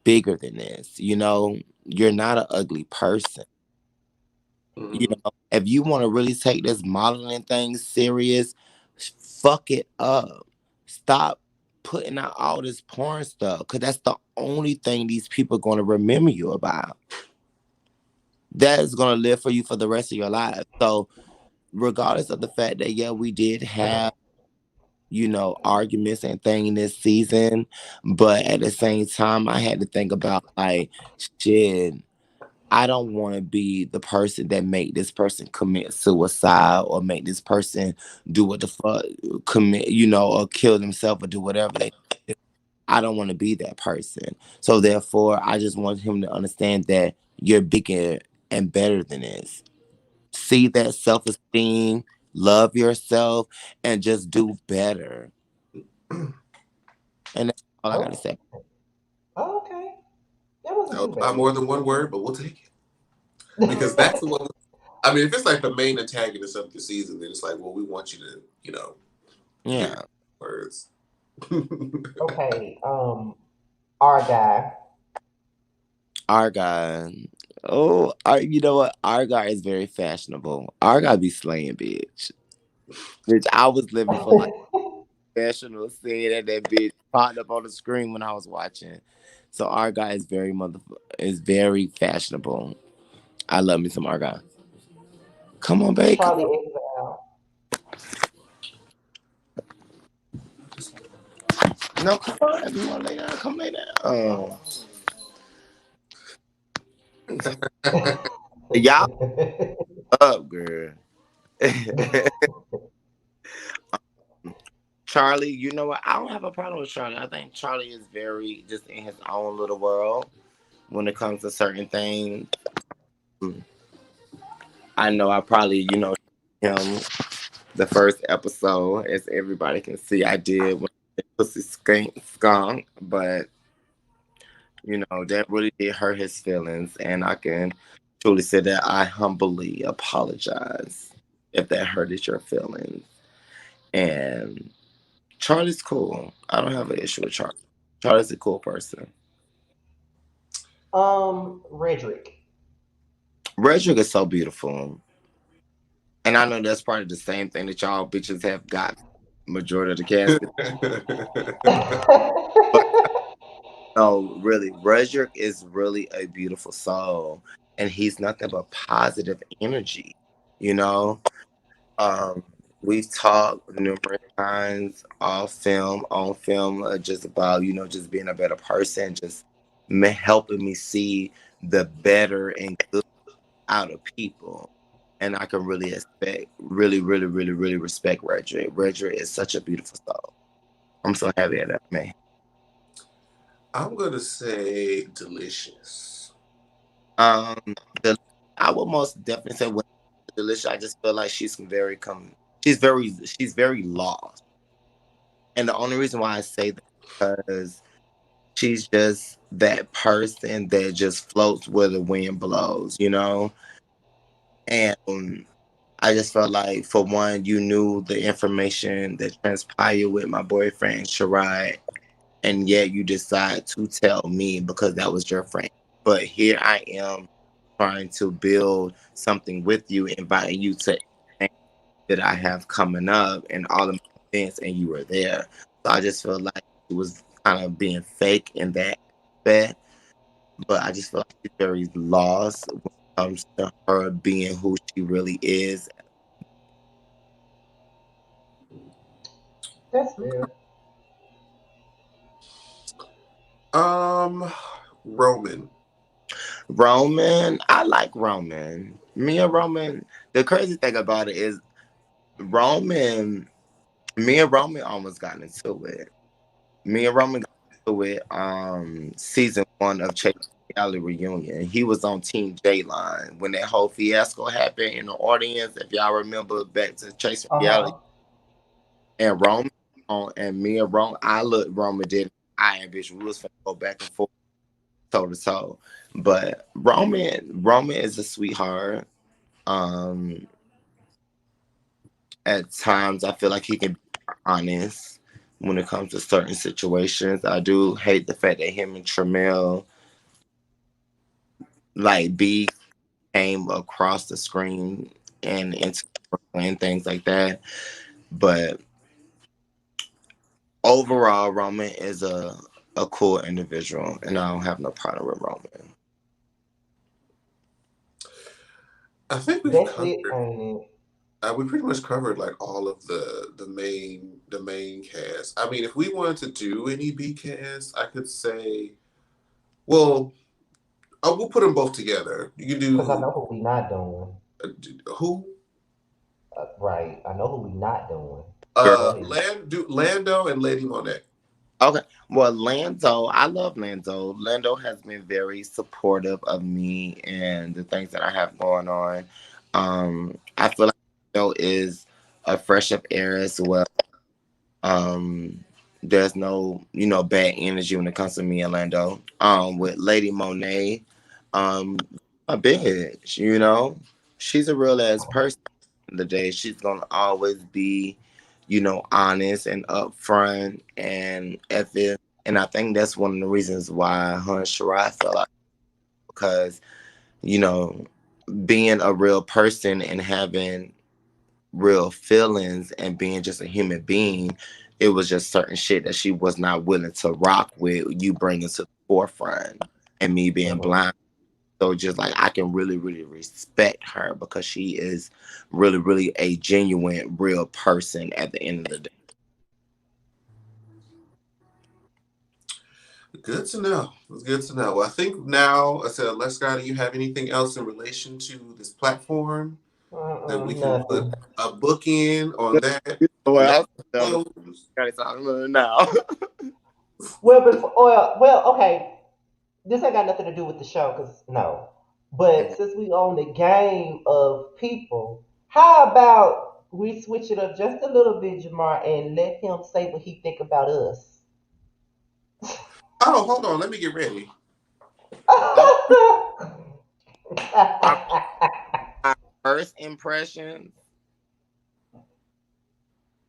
S3: bigger than this. You know, you're not an ugly person. You
S2: Mm-hmm.
S3: know, if you want to really take this modeling thing serious, fuck it up. Stop putting out all this porn stuff because that's the only thing these people are going to remember you about. That is going to live for you for the rest of your life. So, regardless of the fact that, yeah, we did have, arguments and things this season, but at the same time, I had to think about, like, shit. I don't want to be the person that make this person commit suicide or make this person do what the fuck commit, or kill themselves or do whatever they. I don't want to be that person. So therefore, I just want him to understand that you're bigger and better than this. See that self-esteem, love yourself, and just do better. And that's all I got to
S1: Oh,
S3: say.
S1: okay. That wasn't
S2: That was
S1: too
S2: a lot
S1: bad.
S2: more than one word, but we'll take it because that's the one. I mean, if it's like the main antagonist of the season, then it's like, well, we want you to, give
S3: Yeah.
S2: words.
S1: Okay. Our guy.
S3: Argyle. Oh, you know what? Argyle is very fashionable. Argyle be slaying, bitch. Bitch, I was living for like professional seeing that bitch popped up on the screen when I was watching. So Argyle is is very fashionable. I love me some Argyle. Come on, babe. Come
S1: Charlie
S3: on.
S1: Exile.
S3: No, come on. If you want to lay down, come lay down. Y'all up, girl. Charlie, you know what? I don't have a problem with Charlie. I think Charlie is very just in his own little world when it comes to certain things. Mm, I know I probably, him the first episode, as everybody can see, I did when the pussy skunk, but that really did hurt his feelings, and I can truly say that I humbly apologize if that hurted your feelings. And Charlie's cool. I don't have an issue with Charlie. Charlie's a cool person.
S1: Redrick.
S3: Redrick is so beautiful. And I know that's probably the same thing that y'all bitches have got majority of the cast. But no, really, Redrick is really a beautiful soul. And he's nothing but positive energy. You know? Um, we've talked numerous times off film, on film, just about, just being a better person, just helping me see the better and good out of people. And I can really really, really, really respect Redrick. Redrick is such a beautiful soul. I'm so happy at that man.
S2: I'm gonna say delicious.
S3: Um, the, I would most definitely say when delicious. I just feel like she's very lost, and the only reason why I say that because she's just that person that just floats where the wind blows, and I just felt like, for one, you knew the information that transpired with my boyfriend, Sharad, and yet you decide to tell me because that was your friend. But here I am trying to build something with you, inviting you to everything that I have coming up and all of my events, and you were there. So I just feel like it was kind of being fake in that aspect. But I just feel like she's very lost when it comes to her being who she really is.
S1: That's
S2: Okay.
S1: fair.
S2: Um, Roman.
S3: Roman, I like Roman. Me and Roman, the crazy thing about it is Roman, me and Roman almost got into it. Me and Roman got into it season one of Chase Reality Reunion. He was on Team J Line when that whole fiasco happened in the audience. If y'all remember back to Chase
S1: Uh
S3: Reality,
S1: huh.
S3: and Roman and me and Roman, I looked Roman did I and bitch, we was finna go back and forth toe to toe. But Roman is a sweetheart. Um, at times, I feel like he can be honest when it comes to certain situations. I do hate the fact that him and Tramiel like B came across the screen and into and things like that. But overall, Roman is a cool individual, and I don't have no problem with Roman.
S2: I think we've
S1: That's it,
S2: covered.
S1: ain't it?
S2: We pretty much covered like all of the main cast. I mean, if we wanted to do any B cast, I could say, well, we'll put them both together. You can
S1: Because I
S2: do
S1: know who we not doing.
S2: who?
S1: Right. I know who we not doing. Go ahead.
S2: Lando and Lady Monet.
S3: Okay. Well, Lando, I love Lando. Lando has been very supportive of me and the things that I have going on. I feel like Lando is a fresh up air as well. Um, there's no, bad energy when it comes to me and Lando. With Lady Monet, a bitch, she's a real ass person. At the end of the day, she's gonna always be, honest and upfront and ethical. And I think that's one of the reasons why her and Shirai fell out because, you know, being a real person and having real feelings and being just a human being, it was just certain shit that she was not willing to rock with you bringing to the forefront and me being
S1: Mhm.
S3: blind. So just like I can really, really respect her because she is really, really a genuine, real person at the end of the day.
S2: Good to know. It's good to know. Well, I think now, I said, Les Scott, do you have anything else in relation to this platform that we can put
S1: Nothing.
S2: a book in on that? Let
S3: Well,
S2: it
S3: I
S2: close.
S3: gotta talk about it now.
S1: Okay. This ain't got nothing to do with the show, cause no. But since we own the game of people, how about we switch it up just a little bit, Jamar, and let him say what he think about us?
S2: Oh, hold on. Let me get ready.
S3: Oh, our, our first impressions.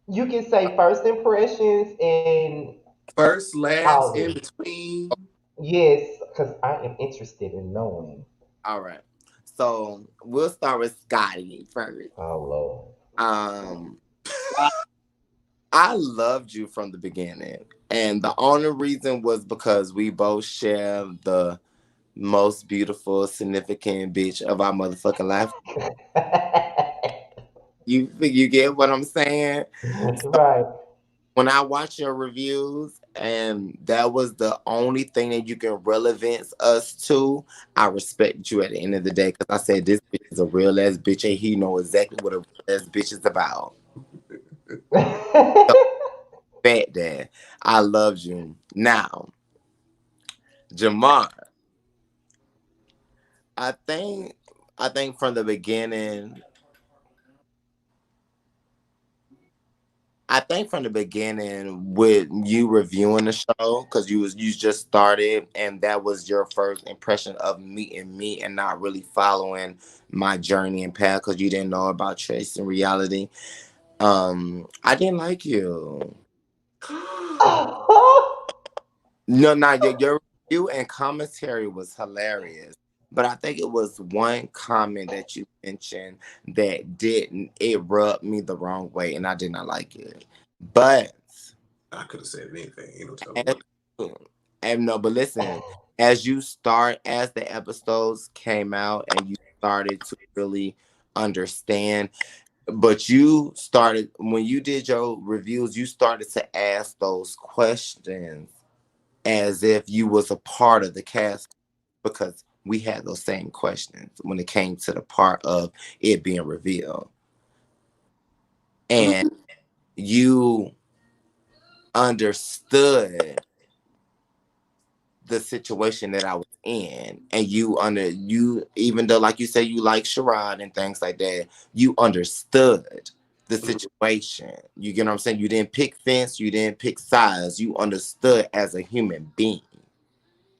S1: You can say first impressions and
S2: First, last,
S1: all
S2: in
S1: this.
S2: between.
S1: Yes, because I am interested in knowing.
S3: All right. So we'll start with Scotty first.
S1: Oh Lord.
S3: Um, I loved you from the beginning. And the only reason was because we both share the most beautiful, significant bitch of our motherfucking life. You get what I'm saying?
S1: Right.
S3: When I watch your reviews and that was the only thing that you can relevance us to, I respect you at the end of the day because I said this bitch is a real ass bitch and he know exactly what a real ass bitch is about. So bet that I loved you. Now, Jamar, I think I think from the beginning I think from the beginning with you reviewing the show, because you just started and that was your first impression of meeting me and not really following my journey and path because you didn't know about chasing reality. I didn't like you. No, not your review and commentary was hilarious. But I think it was one comment that you mentioned that didn't it rubbed me the wrong way and I did not like it. But
S2: I could have said anything. Ain't no telling
S3: as,
S2: what.
S3: and no, but listen, as the episodes came out and you started to really understand, but you started when you did your reviews, you started to ask those questions as if you was a part of the cast because we had those same questions when it came to the part of it being revealed. And you understood the situation that I was in, and you even though like you say you like charade and things like that, you understood the situation. You get what I'm saying? You didn't pick fence, you didn't pick sides, you understood as a human being.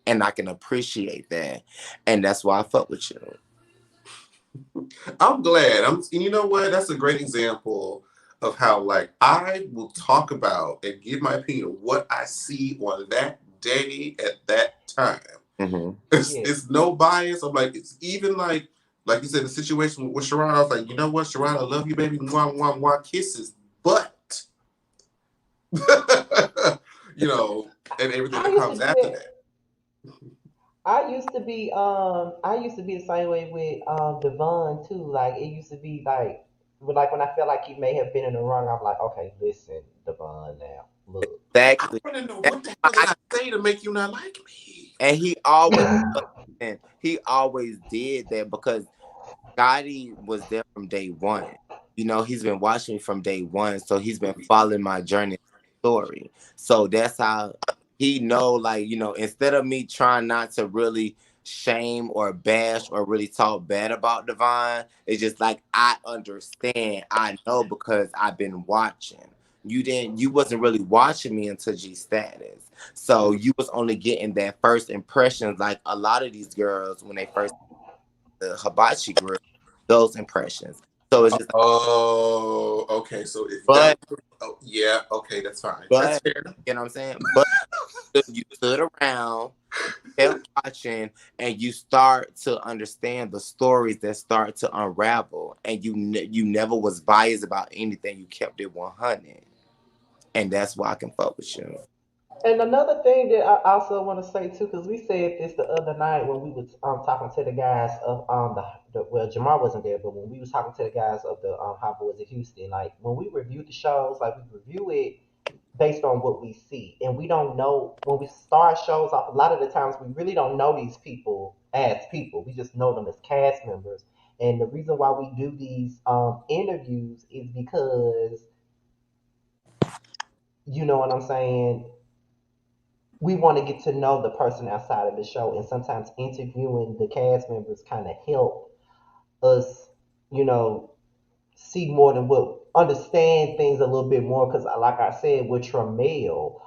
S3: And I can appreciate that. And that's why I fuck with you.
S2: I'm glad. And you know what? That's a great example of how, like, I will talk about and give my opinion of what I see on that day at that time.
S3: Mm-hmm.
S1: Yeah.
S2: It's no bias. I'm like, it's even like you said, the situation with Sharon. I was like, you know what, Sharon, I love you, baby. Mwah, mwah, mwah, kisses. But, you know, and everything
S1: I
S2: that
S1: used to
S2: comes
S1: do
S2: after
S1: that.
S2: that.
S1: I used to be the same way with Devon too. Like it used to be like when I felt like he may have been in the wrong, I'm like, okay, listen, Devon, now look.
S2: I
S3: Exactly.
S2: want to know
S3: That's
S2: what the
S3: why
S2: hell did I say to make you not like me?
S3: and he always did that because Scotty was there from day one. You know, he's been watching me from day one, so he's been following my journey story. So that's how he know, like, you know, instead of me trying not to really shame or bash or really talk bad about Divine, it's just like I understand, I know because I've been watching. You wasn't really watching me until G status. So you was only getting that first impressions like a lot of these girls when they first the hibachi grill, those impressions. So it's just,
S2: Oh, okay. So if that,
S3: but,
S2: oh, yeah, okay, that's fine. That's
S3: but,
S2: fair.
S3: you know what I'm saying? But you stood around, kept watching, and you start to understand the stories that start to unravel. And you never was biased about anything. You kept it 100, and that's why I can fuck with you.
S1: And another thing that I also want to say too, because we said this the other night when we was talking to the guys of the well Jamar wasn't there, but when we was talking to the guys of the Hot Boys of Houston, like when we review the shows, like we review it based on what we see, and we don't know when we start shows off. A lot of the times we really don't know these people as people. We just know them as cast members. And the reason why we do these interviews is because you know what I'm saying, we want to get to know the person outside of the show, and sometimes interviewing the cast members kind of help us, you know, see more than what understand things a little bit more. Because, like I said, with Tramiel,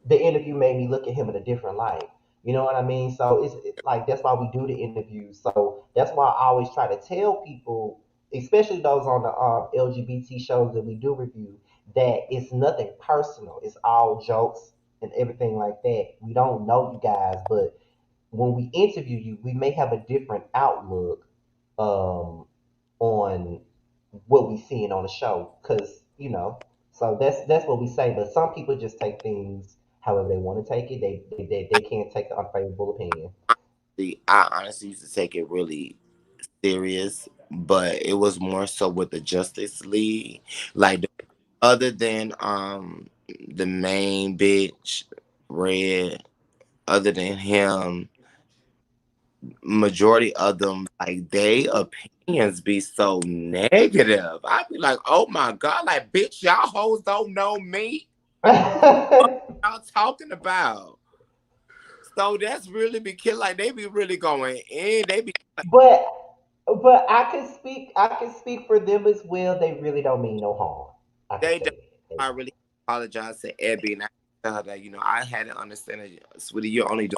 S1: the interview made me look at him in a different light. You know what I mean? So like that's why we do the interviews. So that's why I always try to tell people, especially those on the LGBT shows that we do review, that it's nothing personal. It's all jokes and everything like that. We don't know you guys, but when we interview you, we may have a different outlook on what we seeing on the show, because so that's what we say. But some people just take things however they want to take it. They can't take the unfavorable opinion.
S3: I honestly used to take it really serious, but it was more so with the Justice League. Like other than the main bitch, Red, other than him, majority of them like they opinions be so negative. I'd be like, oh my god, like bitch, y'all hoes don't know me. What y'all talking about? So that's really be killing. Like they be really going in. They be
S1: but I can speak for them as well. They really don't mean no harm. I can
S3: they don't.
S1: say that.
S3: I really apologize to Abby and I tell her that I had to understand that, sweetie. You're only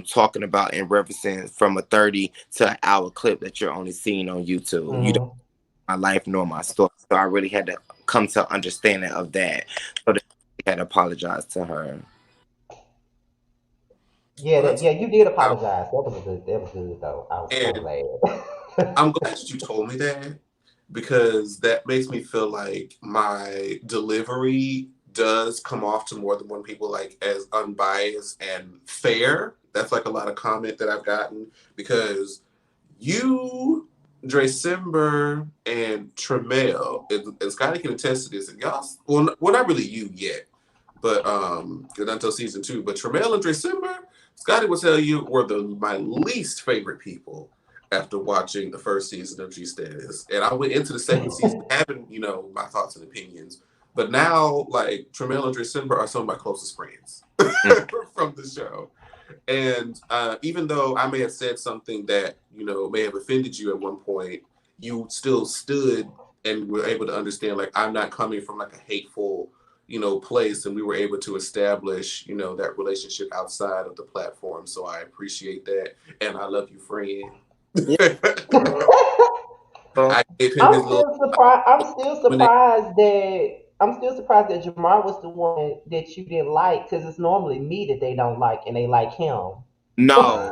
S3: talking about and referencing from a 30 to an hour clip that you're only seeing on YouTube. You don't
S1: Hmm.
S3: know my life nor my story. So I really had to come to understanding of that. So that I had to apologize to her.
S1: Yeah,
S2: Well, that's
S1: you did
S2: out.
S1: apologize. That was good though. I was so
S2: And
S1: glad.
S2: I'm glad that you told me that because that makes me feel like my delivery does come off to more than one people like as unbiased and fair. That's like a lot of comment that I've gotten because you, Simber, and Tremel, and Scotty can attest to this, and y'all, well, not really you yet, but not until season two. But Tremel and Simber, Scotty will tell you were my least favorite people after watching the first season of G Status, and I went into the second season having my thoughts and opinions. But now, like Tremel and Simber are some of my closest friends
S3: Mm.
S2: from the show. And even though I may have said something that may have offended you at one point, you still stood and were able to understand. Like I'm not coming from like a hateful, place, and we were able to establish, that relationship outside of the platform. So I appreciate that, and I love you, friend.
S3: Yeah.
S2: I gave him his little when they,
S1: I'm still surprised that Jamar was the one that you didn't like because it's normally me that they don't like and they like him.
S3: No.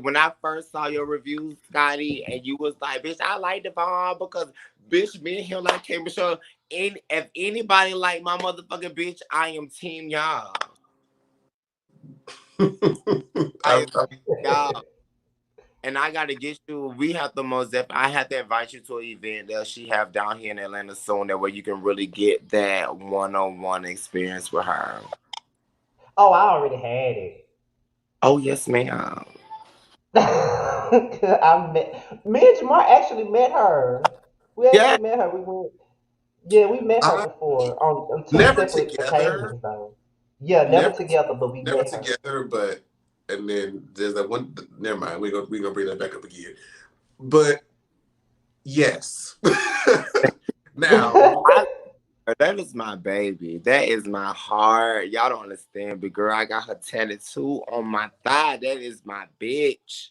S3: When I first saw your reviews, Scotty, and you was like, bitch, I like Devon because bitch, me and him like came to show. And if anybody like my motherfucking bitch, I am team y'all. I am
S2: I,
S3: y'all. And I gotta get you. We have the most. I have to invite you to an event that she have down here in Atlanta soon. That way you can really get that one-on-one experience with her.
S1: Oh, I already had it.
S3: Oh yes, ma'am.
S1: Me and Jamar actually met her. We
S3: Yeah.
S1: actually met her. Yeah, we met her
S2: I
S1: before on two
S2: never
S1: separate
S2: together,
S1: occasions though. Yeah, never
S2: never,
S1: together, but we
S2: never
S1: met her.
S2: together, but and then there's that one. Never mind. We gonna bring that back up again. But yes. Now,
S3: I, that is my baby. That is my heart. Y'all don't understand, but girl, I got her tattoo on my thigh. That is my bitch. She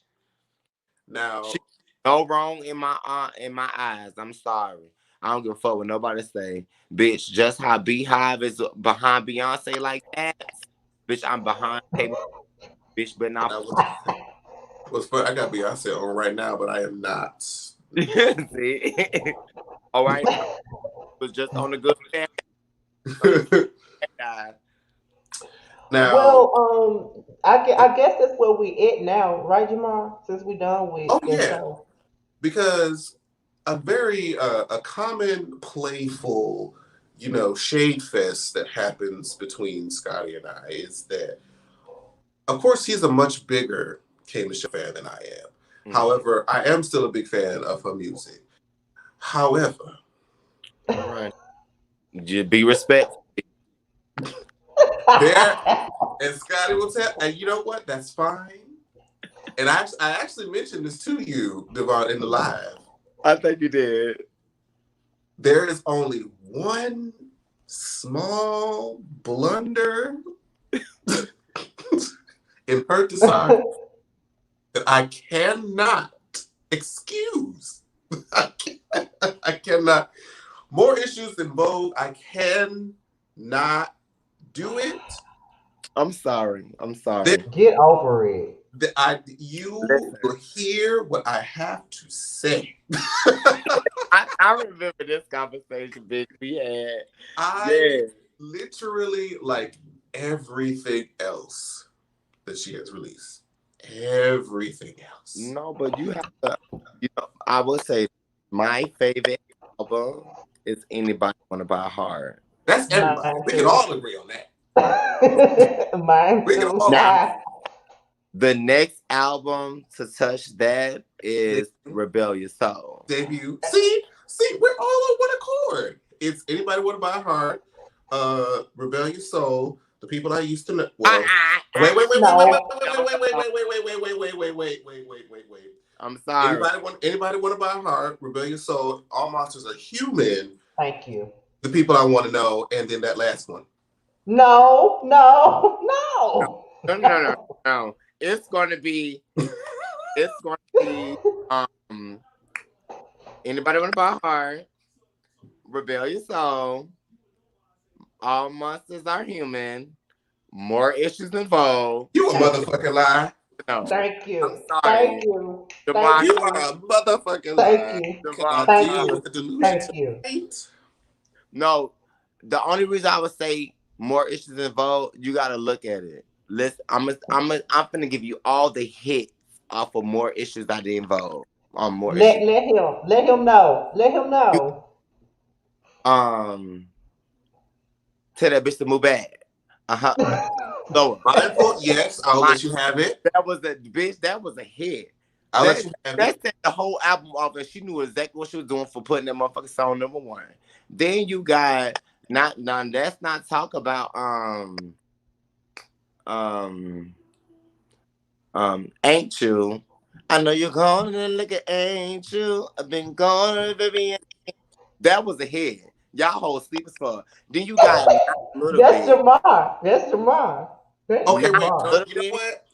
S2: now,
S3: no wrong in my eyes. I'm sorry. I don't give a fuck what nobody say. Bitch, just how Beehive is behind Beyonce like that. Bitch, I'm behind K. Bitch, but
S2: and
S3: not
S2: I was fun. I got Beyonce on right now, but I am not.
S3: see. All right. I was just on the good side. On the good side.
S2: Now,
S1: I guess that's where we at now, right, Jamar? Since we done with
S2: oh
S1: that
S2: yeah,
S1: show.
S2: because a common playful, shade fest that happens between Scotty and I is that, of course, he's a much bigger K Michelle fan than I am.
S3: Mm.
S2: However, I am still a big fan of her music. However,
S3: All right. Just be respectful.
S2: there and Scotty will tell, and you know what? That's fine. And I actually mentioned this to you, Devon, in the live.
S3: I think you did.
S2: There is only one small blunder in her design that I cannot excuse. I cannot. More issues than Vogue. I cannot do it.
S3: I'm sorry. I'm
S2: That,
S3: sorry.
S1: Get over it.
S2: you
S3: Listen,
S2: will hear what I have to say.
S3: I remember this conversation, bitch. We had.
S2: I
S3: Yeah.
S2: literally like everything else that she has released. Everything else.
S3: No, but you have to. I would say my favorite album is Anybody Wanna Buy Hard.
S2: That's everybody.
S1: Mine
S2: We can
S1: too.
S2: all agree on that.
S1: Mine
S2: We can
S1: too.
S2: all
S3: Now, the next album to touch that
S2: agree.
S3: is Rebellious Soul.
S2: Debut. See, we're all on one accord. It's Anybody Want to Buy Heart, Rebellious Soul, The People I Used to Know.
S3: Ah,
S2: Well,
S3: ah,
S2: wait,
S3: ah.
S2: wait, wait, wait, wait, wait,
S1: No.
S2: wait, wait, wait, wait, wait, wait, wait, wait, wait, wait, wait, wait, wait, wait, wait.
S3: I'm sorry.
S2: Anybody want to buy heart, rebellious soul, all monsters are human,
S1: Thank you.
S2: the people I want to know, and then that last one.
S1: No, no,
S3: No,
S1: no.
S3: no, no, no, no. It's going to be. It's going to be. Um. Anybody Want to Buy Hard, Rebellious Soul, All Monsters Are Human, More Issues Involved.
S2: You a
S1: Thank you.
S2: motherfucking lie.
S3: No,
S1: Thank
S3: I'm
S1: you.
S3: sorry.
S1: Thank you. Thank
S3: Devon,
S2: You are
S1: you.
S2: a motherfucking
S1: Thank
S2: lie.
S1: you.
S3: Devon,
S2: Cannot
S1: Thank
S2: deal
S1: you.
S2: with the delusion
S1: Thank you.
S2: tonight.
S3: no, the only reason I would say More Issues Involved, you got to look at it. Listen, I'm gonna give you all the hits off of More Issues that they involve on More Issues.
S1: Let him know. Let him
S3: You
S1: know.
S3: um tell that bitch to move back. Uh-huh. Lower.
S2: Mindful, yes, I'll
S3: My
S2: let you have it.
S3: that was a bitch, that was a hit.
S2: I'll let
S3: That
S2: you have
S3: that
S2: it.
S3: set the whole album off and she knew exactly what she was doing for putting that motherfucking song number one. Then you got not now let's not talk about um Ain't You. I know you're gonna look at Ain't You. I've been gone, baby. That was a hit. Y'all whole sleep as fuck. Then you got Not a Little
S1: That's
S3: Bit.
S1: Jamar. That's Jamar. That is
S2: Okay,
S3: Not
S2: wait.
S3: a
S1: Jamar.
S3: Little
S2: You know
S3: Bit.
S2: what?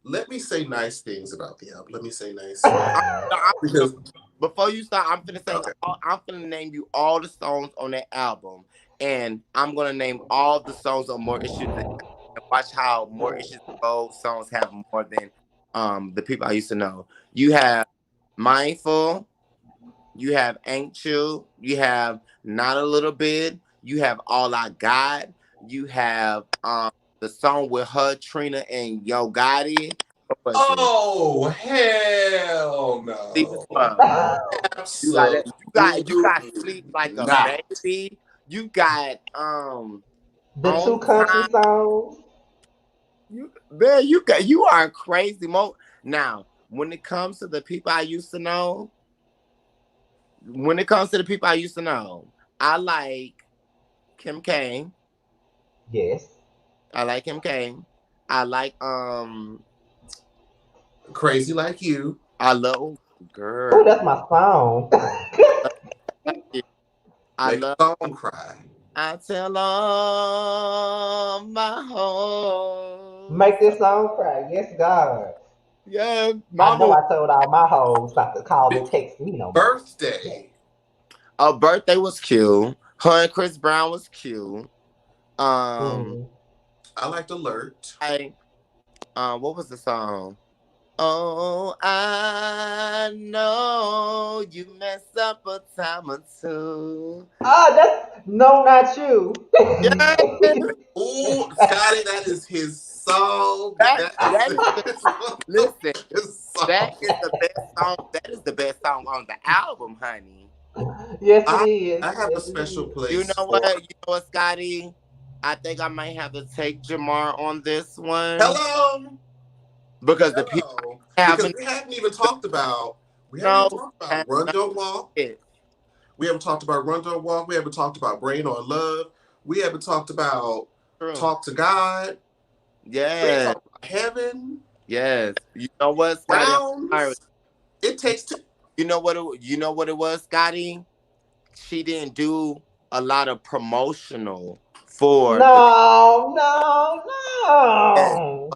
S2: Let me say nice things about the album. Let me say nice
S3: I, no,
S2: because
S3: before you start, I'm finna say
S2: okay,
S3: I'm finna name you all the songs on that album, and I'm gonna name all the songs on More Issues. And watch how More Issues old songs have more than the people I used to know. You have Mindful. You have Ain't You have Not a Little Bit. You have All I Got. You have the song with her, Trina, and Yo Gotti. What was it?
S2: oh hell
S3: Sleep as
S2: no,
S3: Fuck. You got that. You got
S2: absolutely
S3: Sleep Like a
S2: not.
S3: Baby. You got
S1: The
S3: On
S1: two country
S3: Time.
S1: songs.
S3: You man, you are crazy, Mo. Now, when it comes to the people I used to know, I like Kim K.
S1: Yes.
S3: I like Kim K. I like
S2: Crazy like you
S3: I love
S1: Oh,
S3: girl.
S1: that's my song.
S3: I
S2: make
S3: love
S2: a song cry.
S3: I tell all my hoes.
S1: Make this song cry. Yes, God.
S3: Yeah,
S1: I know
S3: mama.
S1: I told all my hoes not to call and text me no more. Yeah.
S2: Birthday.
S3: Her birthday was cute. Her and Chris Brown was cute. Um,
S1: Mm.
S2: I liked Alert.
S3: I what was the song? Oh, I know you mess up a time or two.
S1: Ah, that's no, not you.
S3: Yeah,
S2: Ooh, Scotty, that is his song. That is
S3: that is the listen.
S2: his
S3: That is
S2: song.
S3: the best song. That is the best song on the album, honey.
S1: Yes, it
S2: I
S1: is.
S2: I have a
S1: Yes, it
S2: special
S1: is.
S3: You
S2: place
S3: know what?
S2: for
S3: Scotty? I think I might have to take Jamar on this one
S2: hello,
S3: because the people
S2: hello, because
S3: haven't
S2: we haven't even
S3: no
S2: talked about
S3: have
S2: Run
S3: not
S2: Don't Walk.
S3: it.
S2: We haven't talked about Run Don't Walk. We haven't talked about Brain on Love. We haven't talked about
S3: True.
S2: Talk to God. We ain't
S3: Yes,
S2: talked about Heaven.
S3: yes. You know what, Scotty? I'm sorry.
S2: Browns. It takes two.
S3: You know what it was, Scotty? She didn't do a lot of promotional for the
S1: No, no,
S3: yes,
S1: no.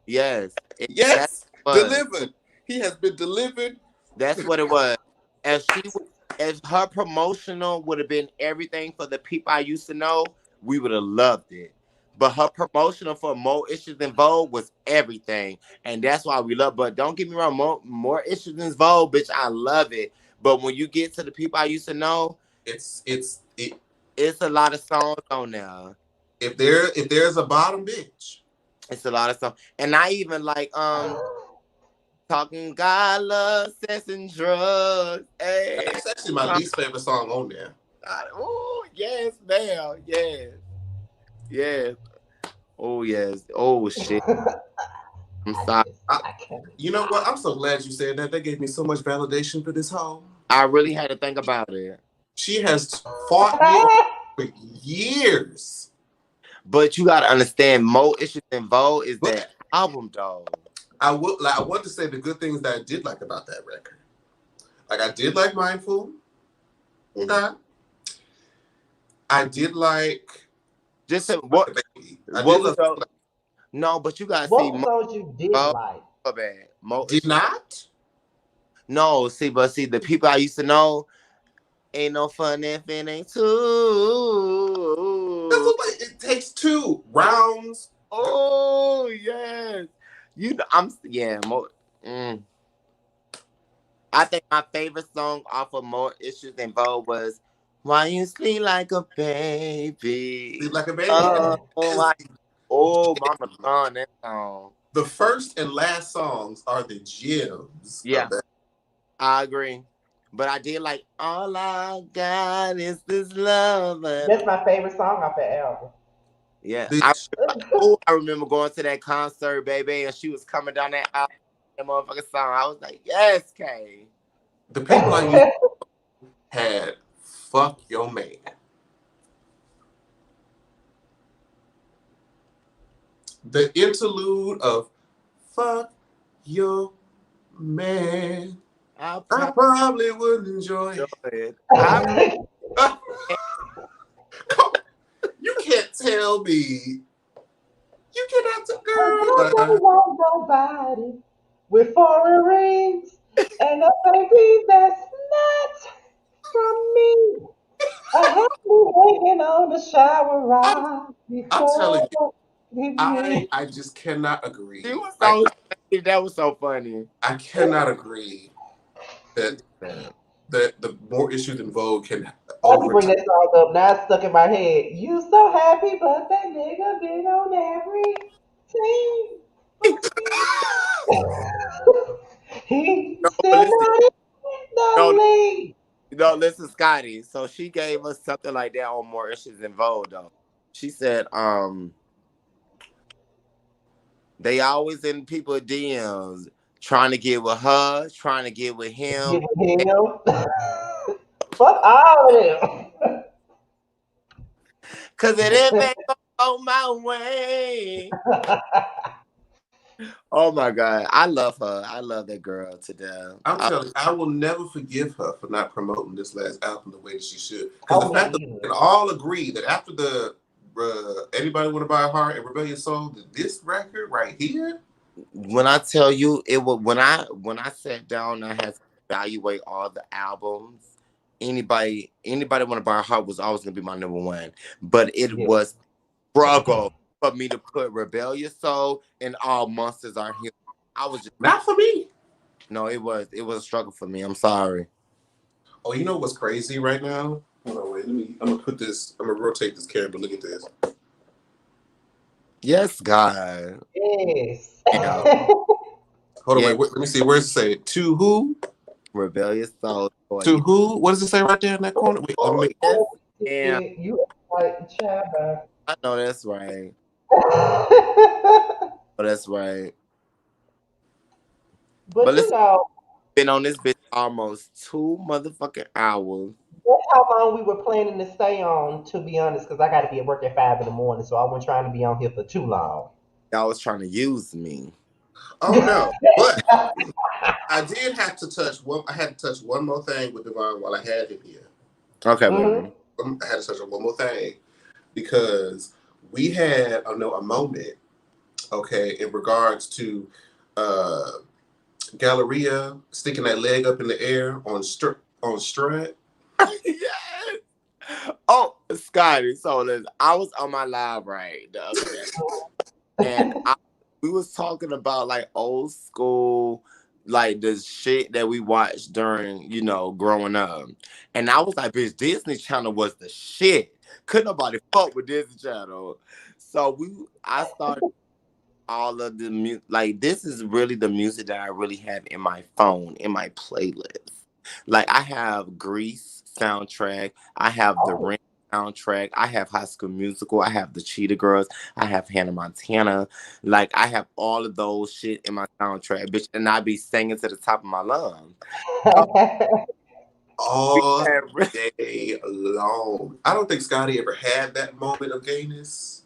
S3: yes. That
S2: Yes,
S3: was.
S2: delivered. He has been delivered.
S3: That's what it was. If she would, if her promotional would have been everything for the people I used to know, we would have loved it. But her promotional for More Issues Than Vogue was everything, and that's why we love. But don't get me wrong, more Issues Than Vogue, bitch, I love it. But when you get to the people I used to know,
S2: It.
S3: it's a lot of songs on there.
S2: If there's a bottom bitch,
S3: It's a lot of songs, and I even like talking God, love, sex, and drugs. Hey.
S2: that's actually my least favorite song on there.
S3: Oh yes, ma'am. Yes, yes. Oh yes. Oh shit. I'm
S1: I
S3: sorry.
S1: just,
S2: I,
S1: I can't.
S2: you know what? I'm so glad you said that. That gave me so much validation for this hoe.
S3: I really had to think about it.
S2: She has fought me on for years.
S3: But you gotta understand, Mo Issues in Vogue is
S2: But
S3: that album, dog.
S2: I want to say the good things that I did like about that record. Like I did like Mindful. Okay. I did like
S3: Just
S2: Sleep Like
S3: what?
S2: a Baby. I did
S3: What was
S2: love
S3: your? No, but you gotta see
S1: What
S3: Mo
S1: songs you did
S3: Vogue.
S1: like?
S3: Bad. Mo
S2: did
S3: Issues.
S2: not.
S3: No, see, but see, the people I used to know ain't no fun if it ain't
S2: That's
S3: too.
S2: what it takes two rounds.
S3: Oh yes. You know, I'm yeah. Mm. I think my favorite song off of More Issues Than Vogue was "Why You Sleep Like a
S2: Sleep
S3: Baby."
S2: Like a Baby.
S3: Oh,
S2: As
S3: Mama Son, that song.
S2: the first and last songs are the gems of
S3: Yeah,
S2: that.
S3: I agree. But I did like "All I Got Is This Love."
S1: That's my favorite song off that album.
S3: Yeah,
S2: The,
S3: I remember going to that concert, baby, and she was coming down that aisle, that motherfucking song. I was like, "Yes, Kay."
S2: the people I used had fuck your man. The interlude of fuck your man.
S3: I
S2: I
S3: probably
S2: probably would enjoy
S3: enjoyed it. I
S2: it. You can't tell me. You cannot tell,
S1: I don't
S2: girl.
S1: want nobody with foreign rings and a baby that's not from me. I have been waiting on the shower
S2: I'm,
S1: rod
S2: I'm telling
S1: before
S2: you,
S1: with
S2: I
S1: me.
S2: I just cannot
S3: She
S2: agree.
S3: was so that was so funny.
S2: I cannot agree that the more issues in Vogue can
S1: Let me
S2: over
S1: bring
S2: time.
S1: that song up. Now it's stuck in my head. You so happy, but that nigga been on every team for me. He's
S3: No,
S1: still
S3: but listen,
S1: not in
S3: no,
S1: the league.
S3: no, listen, Scotty. So she gave us something like that on More Issues Involved, though. She said, they always in people DMs trying to get with her, trying to get with him.
S1: Get with him. Fuck all of them.
S3: Cause it ain't go my way. Oh my God. I love her. I love that girl to death.
S2: I'm telling you, I will never forgive her for not promoting this last album the way that she should. Because the
S1: Oh, me
S2: fact that
S1: either.
S2: we can all agree that after the Anybody Want to Buy a Heart and Rebellious Soul, that this record right here,
S3: When I tell you it was when I sat down and I had to evaluate all the albums, anybody want to buy a heart was always gonna be my number one. But it
S1: Yeah.
S3: was struggle for me to put Rebellious Soul and All Monsters Are Here. I was just
S2: not for me.
S3: no, it was a struggle for me. I'm sorry.
S2: Oh, you know what's crazy right now? Hold on, wait. I'm gonna put this. I'm gonna rotate this camera. Look at this.
S3: Yes, God.
S1: Yes.
S3: Yeah.
S2: Hold on,
S3: Yeah.
S2: wait. Let me see. Where's it say? To who?
S3: Rebellious Soul. Boy,
S2: To
S3: yeah.
S2: who? What does it say right there in that corner? Wait, let me
S3: Oh,
S2: make.
S3: yes.
S1: Oh,
S3: Yeah.
S1: you like child.
S3: I know that's right. Oh, that's right. But
S1: But you
S3: listen,
S1: know,
S3: been on this bitch almost 2 motherfucking hours.
S1: that's how long we were planning to stay on, to be honest, because I got to be at work at 5 in the morning, so I wasn't trying to be on here for too long.
S3: Y'all was trying to use me.
S2: Oh no! But I did have to touch one. I had to touch one more thing with Devon while I had him here.
S3: Okay,
S1: Hmm.
S3: baby.
S2: I had to touch on one more thing because we had a moment, okay, in regards to uh Galleria sticking that leg up in the air on strut.
S3: Yes. Oh, Scotty. So listen, I was on my live right the other day, and we was talking about like old school, like the shit that we watched during, growing up. And I was like, bitch, Disney Channel was the shit. Couldn't nobody fuck with Disney Channel. So I started all of the music. Like this is really the music that I really have in my phone, in my playlist. Like I have Grease soundtrack, I have the
S1: Oh,
S3: Ring soundtrack, I have High School Musical, I have the Cheetah Girls, I have Hannah Montana. Like I have all of those shit in my soundtrack, bitch, and I be singing to the top of my lungs. So we
S2: All
S3: have
S2: day long. I don't think Scotty ever had that moment of gayness.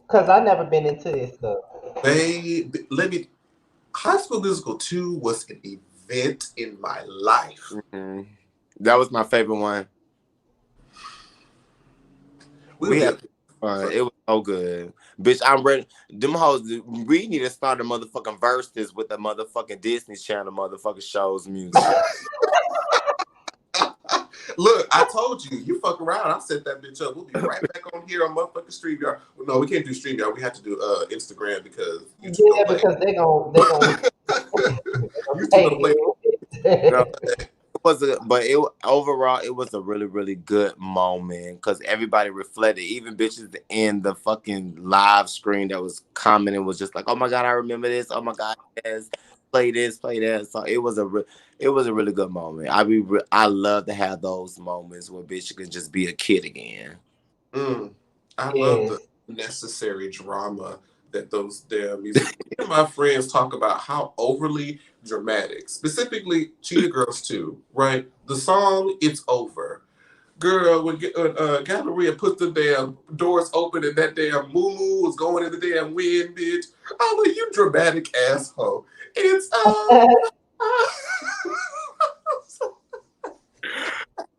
S1: because I never been into this stuff.
S2: Let me. High School Musical 2 was an event in my life.
S3: Mhm. That was my favorite one.
S2: We'll
S3: We
S2: be
S3: had
S2: up here
S3: fun.
S2: for.
S3: It was so good. Bitch, I'm ready. Them hoes, we need to start a motherfucking verses with the motherfucking Disney Channel motherfucking shows music.
S2: Look, I told you, you fuck around. I'll set that bitch up. We'll be right back on here on motherfucking StreamYard. Well, no, we can't do StreamYard. We have to do Instagram because YouTube
S1: Yeah,
S2: don't play.
S1: because they gonna
S2: YouTube don't
S1: pay
S2: play.
S3: No,
S1: it.
S3: but overall it was a really really good moment because everybody reflected, even bitches in the fucking live screen that was commenting was just like, oh my god, I remember this. Oh my god, yes, play that. So it was a really good moment. I love to have those moments where bitch can just be a kid again.
S2: Mm, I love the
S1: Yes.
S2: necessary drama that those damn music. Me and my friends talk about how overly dramatic, specifically Cheetah Girls 2, right? The song "It's Over." Girl, when Galleria put the damn doors open and that damn moo was going in the damn wind, bitch. I'm like, you dramatic asshole. It's over.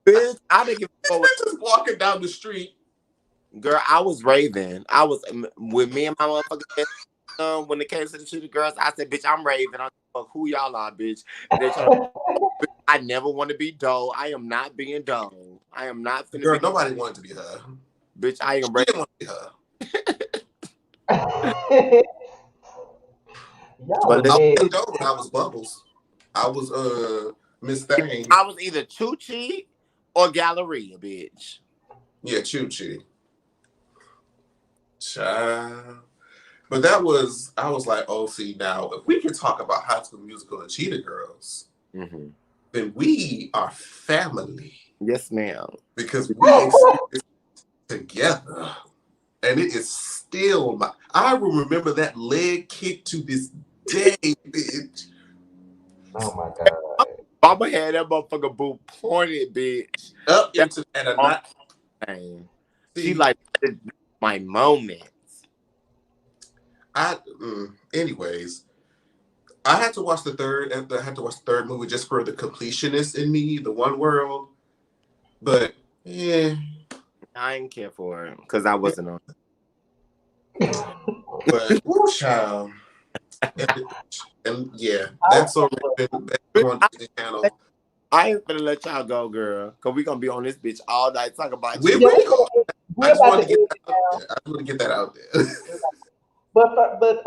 S3: Bitch, I didn't give a fuck.
S2: Bitch just walking down the street.
S3: Girl, I was raving. I was with me and my motherfucking best when it came to the shooter girls. I said, bitch, I'm raving. I don't give a fuck who y'all are, bitch. They trying to, I never want to be dull. I am not being dull. I am not finna
S2: Girl,
S3: be,
S2: nobody wanted to be her.
S3: bitch. I am
S2: She
S3: raving.
S2: didn't want to be her.
S1: Y'all
S3: But
S1: are
S3: listen,
S2: I
S1: mad.
S2: was dope, but I was Bubbles. I was Miss Thing.
S3: I was either Chuchi or Galleria, bitch.
S2: Yeah, Choo Choo. Child. But that was, I was like, oh, see, now, if we can talk about High School Musical and Cheetah Girls,
S3: Mm-hmm.
S2: then we are family
S3: Yes, ma'am.
S2: because we experienced together. And it is still my, I will remember that leg kick to this day, bitch.
S1: Oh my god.
S3: Mama had that motherfucker boot pointed, bitch.
S2: Up
S3: That's
S2: into, and a
S3: all
S2: not,
S3: I'm saying. She
S2: see,
S3: like my moments.
S2: anyways, I had to watch the third, I had to watch the third movie just for the completionist in me, the one world. But, yeah.
S3: I didn't care for it because I wasn't on.
S2: But, woo, child. And, and yeah,
S1: I,
S2: that's so Raven. Back on
S3: I,
S2: Disney Channel.
S3: I ain't gonna let y'all go, girl. Cause we gonna be on this bitch all night talking about
S2: We
S3: you.
S1: yeah,
S2: will. I
S1: we're
S2: just
S1: about to
S2: wanted
S1: end
S2: to get
S1: it
S2: that out there. I just want to get that out there.
S1: but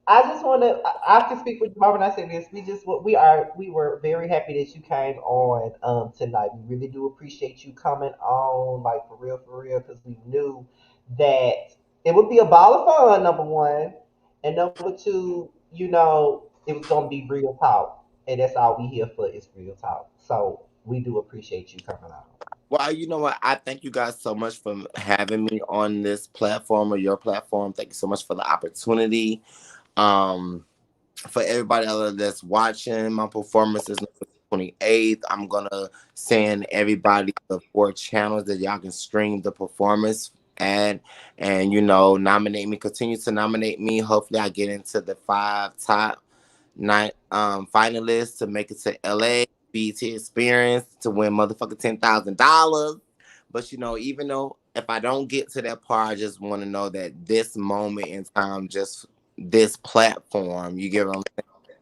S1: I just want to. I can speak with Marvin. I say this. We were very happy that you came on tonight. We really do appreciate you coming on, like for real, because we knew that it would be a ball of fun. Number one, and number two, it was gonna be real talk, and that's all we here for is real talk. So we do appreciate you coming on.
S3: Well, you know what? I thank you guys so much for having me on this platform or your platform. Thank you so much for the opportunity. Um, for everybody else that's watching, my performance is November 28th. I'm gonna send everybody the 4 channels that y'all can stream the performance at, and nominate me. Continue to nominate me. Hopefully, I get into the 5 top nine finalists to make it to LA. BT Experience to win motherfucking $10,000. But even though if I don't get to that part, I just want to know that this moment in time, just this platform, you get what I'm saying,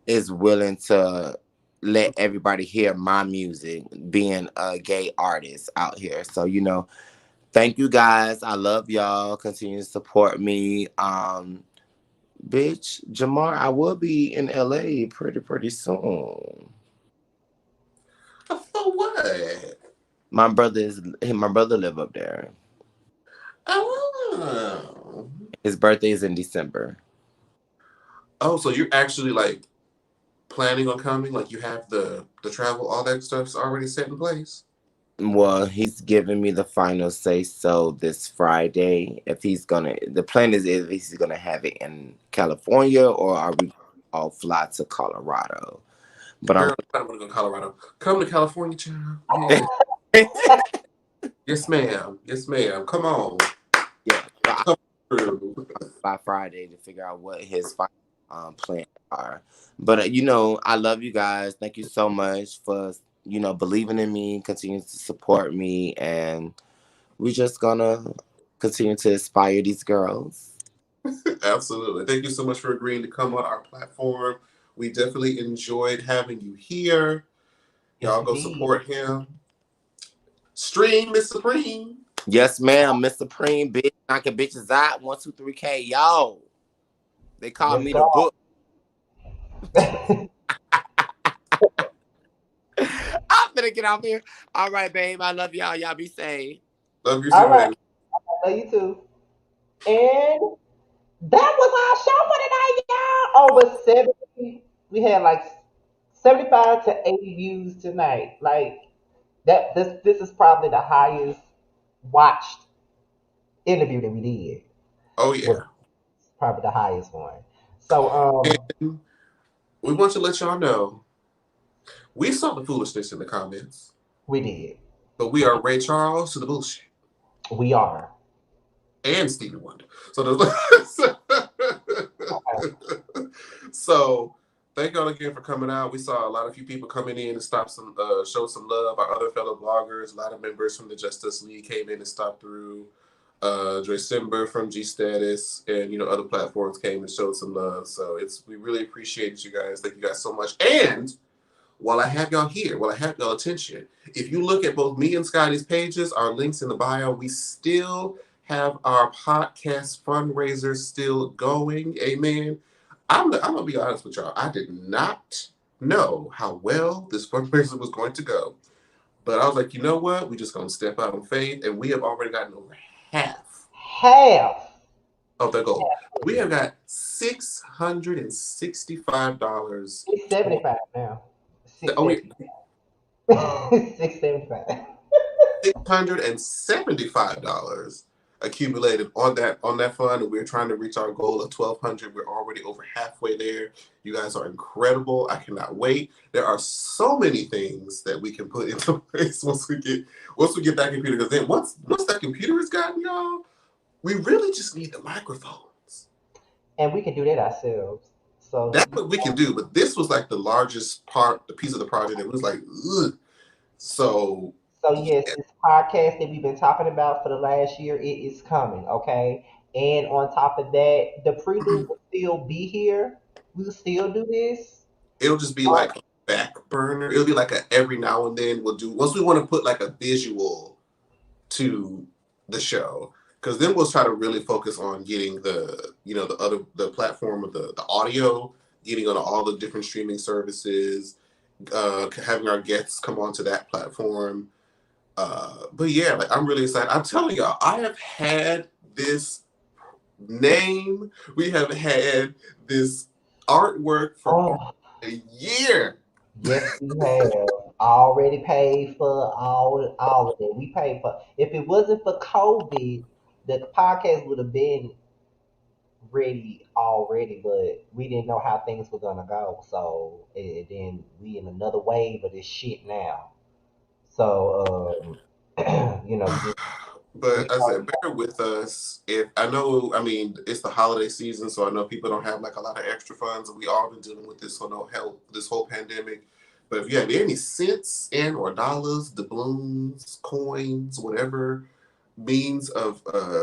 S3: is willing to let everybody hear my music, being a gay artist out here. So, thank you guys. I love y'all. Continue to support me. Bitch, Jamar, I will be in LA pretty soon.
S2: For what?
S3: My brother live up there.
S2: Oh.
S3: His birthday is in December.
S2: Oh, so you're actually like planning on coming? Like you have the travel, all that stuff's already set in place?
S3: Well, he's giving me the final say so this Friday. If he's gonna, the plan is if he's gonna have it in California or are we all fly to Colorado? But I'm
S2: Girl, I don't want to go to Colorado. Come to California, child. Yeah. Yes, ma'am. Yes, ma'am. Come on.
S3: yeah. So I
S2: Come through.
S3: by Friday to figure out what his final plans are. But I love you guys. Thank you so much for believing in me, continuing to support me, and we just gonna continue to inspire these girls.
S2: Absolutely. Thank you so much for agreeing to come on our platform. We definitely enjoyed having you here.
S1: Yes,
S2: Y'all
S1: we
S2: go
S1: did.
S2: support him. Stream Miss Supreme.
S3: Yes, ma'am, Miss Supreme, bitch, knocking bitches out. 123K, yo. They call
S1: Yes,
S3: me the
S1: God.
S3: book. I'm gonna get off here. All right, babe. I love y'all. Y'all be safe.
S2: Love you
S1: All
S2: too,
S1: right.
S2: baby.
S1: I love you too. And that was our show for tonight, y'all. Over 70. We had like 75 to 80 views tonight. Like that this is probably the highest watched interview that we did.
S2: Oh,
S1: Was
S2: yeah.
S1: probably the highest one. So
S2: And we want to let y'all know we saw the foolishness in the comments,
S1: we did.
S2: but we are Ray Charles to the bullshit
S1: We are.
S2: and Stevie Wonder. So, so thank y'all again for coming out. We saw a lot of few people coming in and show some love. Our other fellow bloggers, a lot of members from the Justice League came in and stopped through. Dre Simber from G Status and other platforms came and showed some love. So we really appreciate you guys. Thank you guys so much. And while I have y'all here, while I have y'all attention, if you look at both me and Scotty's pages, our links in the bio, we still have our podcast fundraiser still going. Amen. I'm gonna be honest with y'all. I did not know how well this fundraiser was going to go, but I was like, you know what? We're just gonna step out on faith, and we have already gotten over half
S1: Half.
S2: of the goal. We have got $665.
S1: It's 75 now.
S2: Oh wait,
S1: 675. 675.
S2: $675 accumulated on that fund, and we're trying to reach our goal of 1,200. We're already over halfway there. You guys are incredible. I cannot wait. There are so many things that we can put into place once we get that computer. Because then once that computer is gotten, y'all, we really just need the microphones.
S1: And we can do that ourselves. So
S2: That's what we can do. But this was like the largest part, the piece of the project. It was like, ugh. So
S1: So yes,
S2: yeah,
S1: this podcast that we've been talking about for the last year, it is coming, okay? And on top of that, the prelude will still be here. We'll still do this.
S2: it'll just be
S1: Um,
S2: like a back burner. It'll be like a every now and then we'll do once we want to put like a visual to the show. Because then we'll try to really focus on getting the platform of the audio, getting on all the different streaming services, having our guests come onto that platform. But yeah, like I'm really excited. I'm telling y'all, I have had this name. We have had this artwork for
S1: oh,
S2: a year.
S1: yes, we have already paid for all of it. We paid for. If it wasn't for COVID, the podcast would have been ready already, but we didn't know how things were gonna go. So then we in another wave of this shit now. So we just we
S2: But as I said, bear with us. If I know, I mean, it's the holiday season, so I know people don't have like a lot of extra funds. We all been dealing with this whole pandemic. But if you have any cents and or dollars, doubloons, coins, whatever means of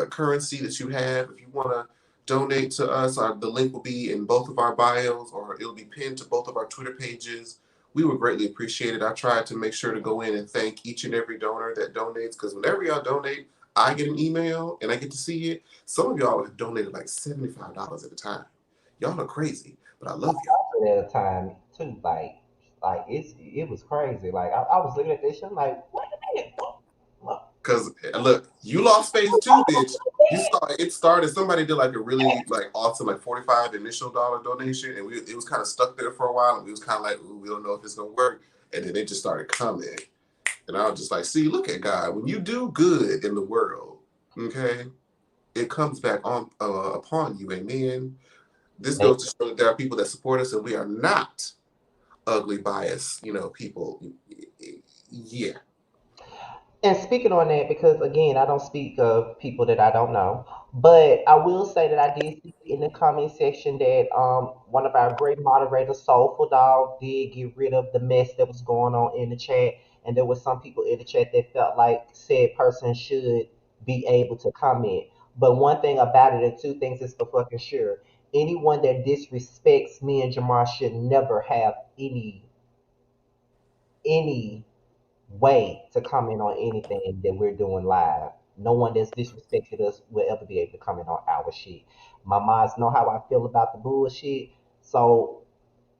S2: currency that you have, if you want to donate to us, the link will be in both of our bios, or it'll be pinned to both of our Twitter pages. We would greatly appreciate it. I tried to make sure to go in and thank each and every donor that donates, because whenever y'all donate, I get an email and I get to see it. Some of y'all have donated like $75 at a time. Y'all are crazy, but I love y'all.
S1: at a time too. Like it was crazy. Like I was looking at this shit, I'm like, wait a minute, what?
S2: Cause look, you lost face too, bitch. You saw it started. Somebody did like a really like awesome like 45 initial dollar donation, and it was kind of stuck there for a while, and we was kind of like, ooh, we don't know if it's gonna work. And then it just started coming, and I was just like, see, look at God. When you do good in the world, okay, it comes back on upon you. Amen. This
S1: They,
S2: goes to show that there are people that support us, and we are not ugly biased, people. Yeah.
S1: and speaking on that, because again, I don't speak of people that I don't know, but I will say that I did see in the comment section that one of our great moderators, Soulful Dog, did get rid of the mess that was going on in the chat, and there was some people in the chat that felt like said person should be able to comment. But one thing about it, and two things is for fucking sure: anyone that disrespects me and Jamar should never have any way to comment on anything that we're doing live. No one that's disrespected us will ever be able to comment on our shit. My moms know how I feel about the bullshit. So,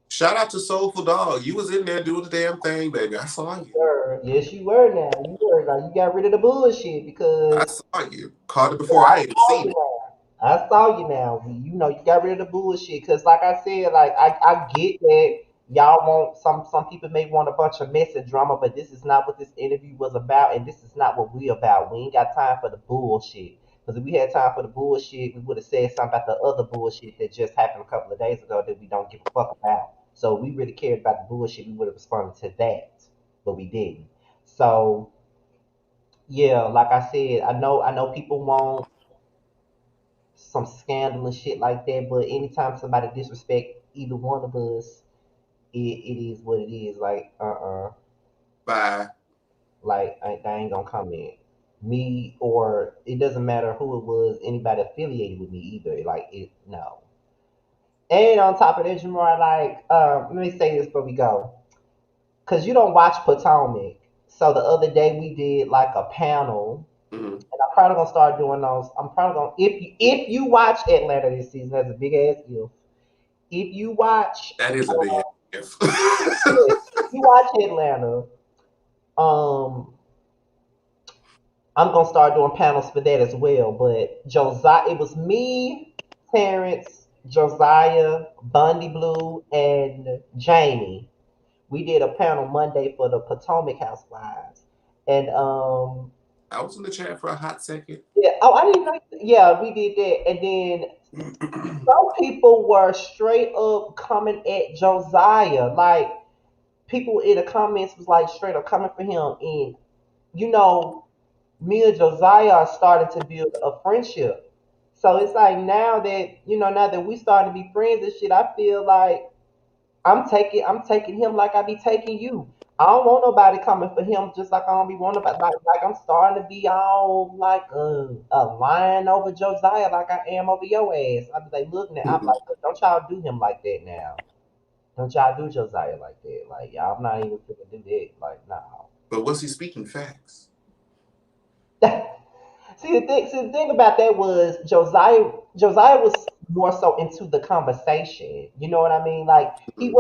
S2: Shout out to Soulful Dog. You was in there doing the damn thing, baby. I saw you.
S1: sir, yes, you were now. You were now. You got rid of the bullshit
S2: I
S1: because
S2: saw you. Caught it
S1: yeah,
S2: before
S1: I
S2: I even
S1: saw
S2: seen
S1: you
S2: it.
S1: now. I saw you now. You got rid of the bullshit. Cause like I said, like I get that y'all want some people may want a bunch of mess and drama, but this is not what this interview was about, and this is not what we about. We ain't got time for the bullshit. Cause if we had time for the bullshit, we would have said something about the other bullshit that just happened a couple of days ago that we don't give a fuck about. So if we really cared about the bullshit, we would have responded to that, but we didn't. So yeah, like I said, I know people want some scandal and shit like that. But anytime somebody disrespect either one of us, it is what it is. Like,
S2: Bye.
S1: like I ain't gonna comment. Me or it doesn't matter who it was, anybody affiliated with me either. Like it, no. And on top of that, Jamar, like, let me say this before we go, because you don't watch Potomac. So the other day we did like a panel,
S2: Hmm.
S1: and I'm probably gonna start doing those. I'm probably gonna if you watch Atlanta this season, that's a big ass if. If you watch,
S2: That is a big if.
S1: yeah, if you watch Atlanta, um, I'm gonna start doing panels for that as well. But Josiah, it was me, Terrence, Josiah, Bundy Blue, and Jamie. We did a panel Monday for the Potomac Housewives, and
S2: I was in the chat for a hot second.
S1: yeah, oh, I didn't know. Yeah, we did that, and then some people were straight up coming at Josiah, like people in the comments was like straight up coming for him, and you know me and Josiah are starting to build a friendship. So it's like now that we starting to be friends and shit, I feel like I'm taking him like I be taking you. I don't want nobody coming for him just like I don't be wanting nobody like I'm starting to be all like a lion over Josiah like I am over your ass. I be like, look now, I'm like, look, don't y'all do him like that now. Don't y'all do Josiah like that. Like y'all not even gonna do that. Like, no.
S2: But was he speaking facts?
S1: See the thing about that was Josiah was more so into the conversation. You know what I mean? Like
S2: Mhm.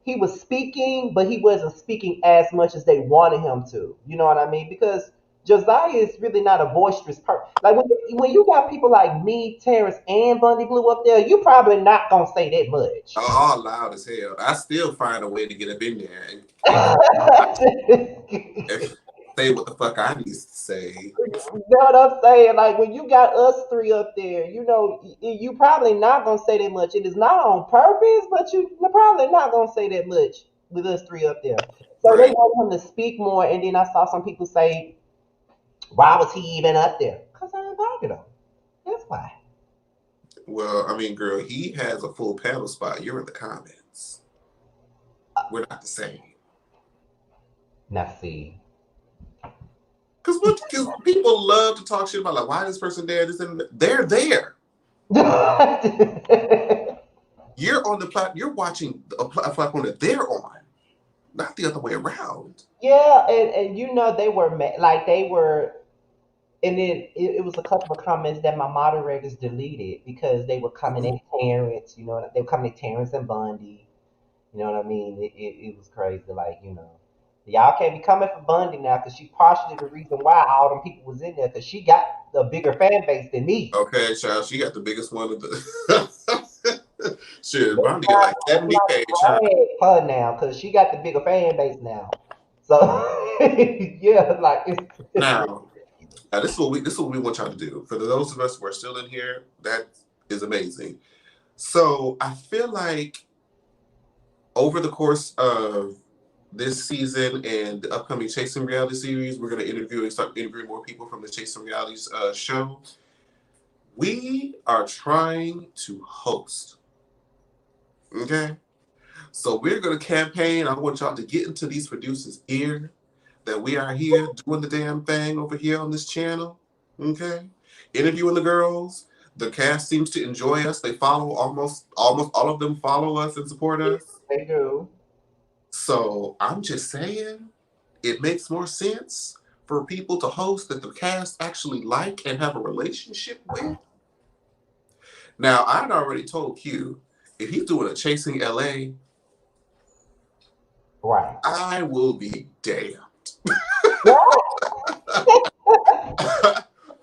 S1: he was speaking, but he wasn't speaking as much as they wanted him to. You know what I mean? Because Josiah is really not a boisterous person. Like when you got people like me, Terrence, and Bundy Blue up there, you probably not gonna say that much.
S2: All loud as hell. I still find a way to get up in there and say what the fuck I need to say.
S1: You know what I'm saying? Like when you got us three up there, you probably not gonna say that much. It is not on purpose, but you're probably not gonna say that much with us three up there. So they
S2: Right.
S1: want him to speak more, and then I saw some people say, "Why was he even up there?" Because I invited him. That's why.
S2: Well, I mean, girl, he has a full panel spot. You're in the comments. We're not the same.
S1: Now see.
S2: Because what? Because people love to talk shit about like why this person there. This and that. They're there. You're on the plat. You're watching a platform that they're on, not the other way around.
S1: Yeah, and they were like they were. And then it was a couple of comments that my moderators deleted because they were coming
S2: Mhm.
S1: at Terrence, they were coming at Terrence and Bundy. You know what I mean? It was crazy. Like, y'all can't be coming for Bundy now because she partially the reason why all them people was in there because she got a bigger fan base than me.
S2: Okay, child, she got the biggest one of the. Shit,
S1: Let's
S2: Bounty got
S1: not,
S2: like
S1: let's
S2: 70K,
S1: not
S2: child.
S1: drag her now because she got the bigger fan base now. So, yeah, like, it's
S2: Now, now this is what we want y'all to do. For those of us who are still in here, that is amazing. So I feel like over the course of this season and the upcoming Chasing Reality series, we're going to interview and start interviewing more people from the Chasing Realities show. We are trying to host. Okay? So we're going to campaign. I want y'all to get into these producers' ear that we are here doing the damn thing over here on this channel. Okay? Interviewing the girls. The cast seems to enjoy us. They follow almost all of them follow us and support us.
S1: they do.
S2: So I'm just saying it makes more sense for people to host that the cast actually like and have a relationship with. Now, I'd already told Q if he's doing a Chasing LA,
S1: Right.
S2: I will be damned.
S1: Yeah.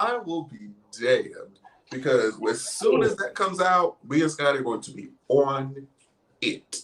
S2: I will be damned because as soon as that comes out, me and Scotty are going to be on it.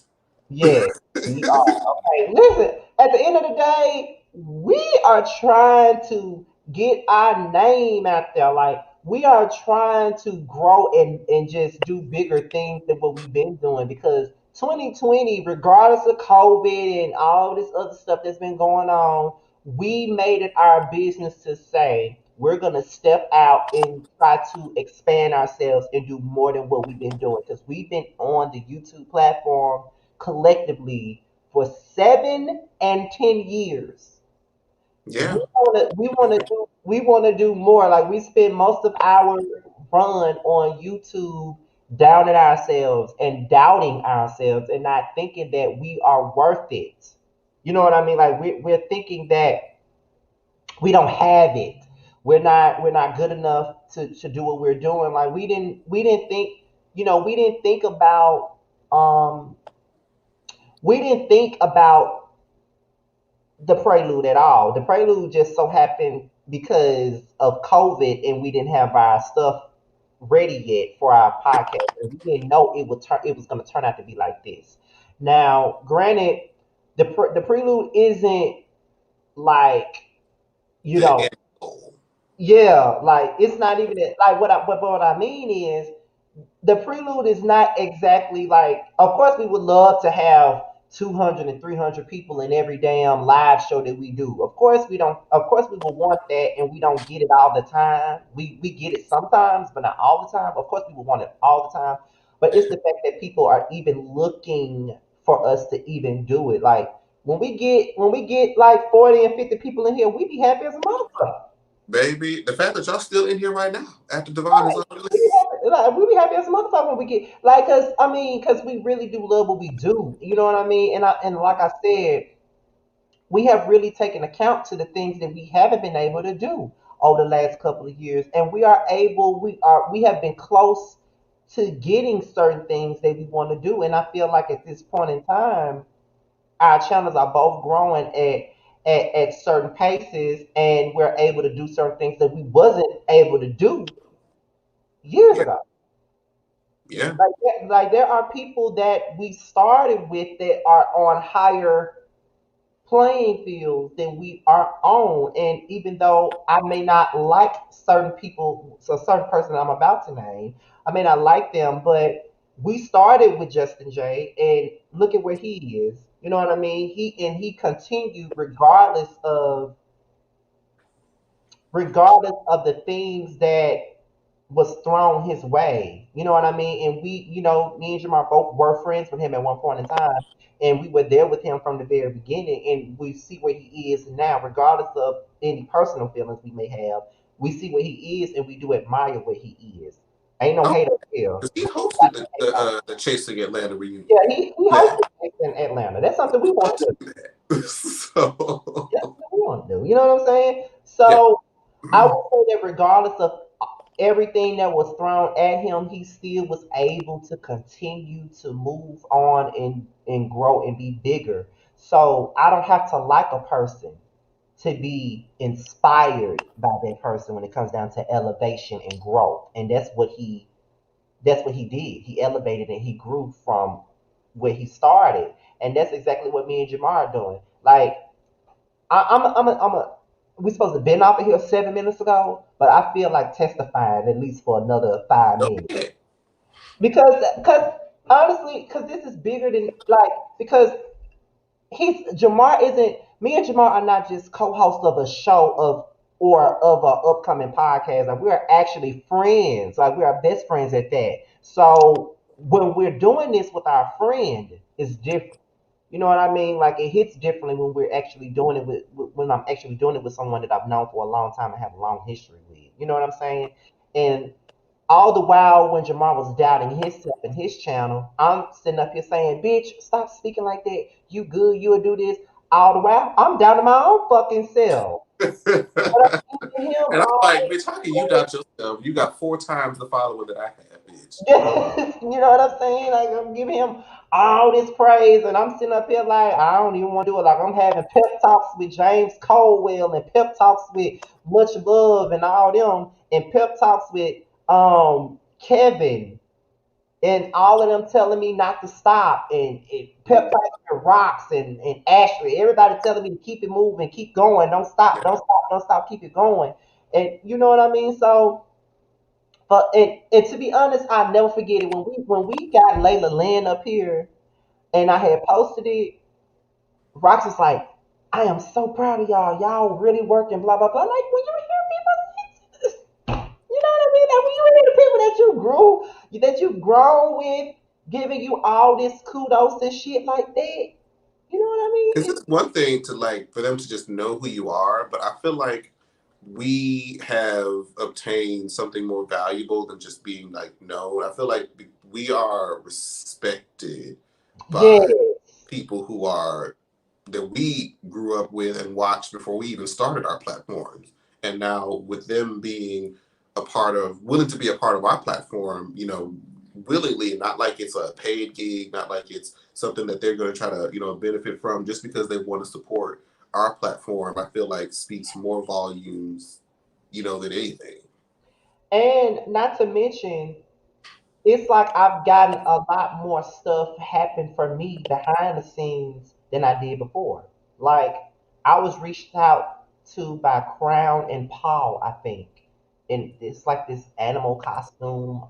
S1: Yeah, we are. Okay, listen, at the end of the day, we are trying to get our name out there. Like, we are trying to grow and just do bigger things than what we've been doing because 2020, regardless of COVID and all this other stuff that's been going on, we made it our business to say we're going to step out and try to expand ourselves and do more than what we've been doing because we've been on the YouTube platform collectively for 7 and 10 years.
S2: Yeah,
S1: We wanna do more. Like we spend most of our run on YouTube downing ourselves and doubting ourselves and not thinking that we are worth it. You know what I mean? Like we're thinking that we don't have it. We're not good enough to do what we're doing. Like we didn't think, um we didn't think about the Prelude at all. The Prelude just so happened because of COVID and we didn't have our stuff ready yet for our podcast. And we didn't know it was going to turn out to be like this. Now, granted, the Prelude isn't like, you
S2: the
S1: know,
S2: end goal.
S1: yeah, like it's not even like what I mean is the Prelude is not exactly like, of course we would love to have 200 and 300 people in every damn live show that we do. Of course we don't, of course we would want that, and we don't get it all the time. We get it sometimes, but not all the time. Of course we would want it all the time, but it's the fact that people are even looking for us to even do it. Like when we get like 40 and 50 people in here, we be happy as a motherfucker.
S2: Baby, the fact that y'all still in here right now after Devon is already.
S1: We be happy as a motherfucker when we get like, cause we really do love what we do. You know what I mean? And like I said, we have really taken account to the things that we haven't been able to do over the last couple of years, and we have been close to getting certain things that we want to do. And I feel like at this point in time, our channels are both growing at certain paces, and we're able to do certain things that we wasn't able to do years
S2: Yeah,
S1: ago.
S2: yeah,
S1: Like there are people that we started with that are on higher playing fields than we are on. And even though I may not like certain people, so certain person I'm about to name, I may not like them, but we started with Justin J, and look at where he is. You know what I mean? He continued regardless of the things that was thrown his way. You know what I mean? And me and Jamar both were friends with him at one point in time. And we were there with him from the very beginning. And we see where he is now, regardless of any personal feelings we may have. We see where he is and we do admire where he is. Ain't no
S2: oh,
S1: hate up here.
S2: because he hosted the Chasing Atlanta reunion.
S1: Yeah, he
S2: Yeah,
S1: hosted things in Atlanta. That's something we want to do. That's
S2: so
S1: something we want to do. You know what I'm saying?
S2: yeah,
S1: So I would say that regardless of everything that was thrown at him, he still was able to continue to move on and grow and be bigger. So I don't have to like a person to be inspired by that person when it comes down to elevation and growth. And that's what he did. He elevated and he grew from where he started. And that's exactly what me and Jamar are doing. Like we supposed to been off of here 7 minutes ago, but I feel like testifying at least for another five
S2: go
S1: minutes
S2: ahead.
S1: because honestly, because this is bigger than like because he's Jamar isn't me and Jamar are not just co-hosts of a show or of an upcoming podcast. Like we are actually friends. Like we are best friends at that. So when we're doing this with our friend, it's different. You know what I mean? Like it hits differently when we're actually doing it when I'm actually doing it with someone that I've known for a long time and have a long history with. You know what I'm saying? And all the while when Jamar was doubting himself and his channel, I'm sitting up here saying, "Bitch, stop speaking like that. You good? You'll do this." All the while, I'm doubting my own fucking self. But I'm giving him
S2: And I'm
S1: all
S2: like, bitch, how can you doubt yourself? You got 4 times the follower that I have, bitch.
S1: you know what I'm saying? Like I'm giving him all this praise, and I'm sitting up here like I don't even want to do it. Like I'm having pep talks with James Colwell and pep talks with Much Love and all them, and pep talks with Kevin and all of them telling me not to stop, and pep talks with Rocks and Ashley. Everybody telling me to keep it moving, keep going, don't stop,
S2: Yeah.
S1: don't stop, don't stop, keep it going. And you know what I mean? So but and to be honest, I'll never forget it when we got Layla Lynn up here and I had posted it. Rox was like, "I am so proud of y'all. Y'all really working." Blah blah blah. Like when you hear people, you know what I mean? Like when you hear the people that you grown with, giving you all this kudos and shit like that. You know what I mean?
S2: Because it's one thing to like for them to just know who you are, but I feel like we have obtained something more valuable than just being like known. I feel like we are respected by
S1: Yes.
S2: people who are that we grew up with and watched before we even started our platforms. And now with them being a part of willing to be a part of our platform, willingly, not like it's a paid gig, not like it's something that they're going to try to, benefit from just because they want to support our platform, I feel like speaks more volumes, than anything.
S1: And not to mention, it's like I've gotten a lot more stuff happen for me behind the scenes than I did before. Like I was reached out to by Crown and Paul, I think. And it's like this animal costume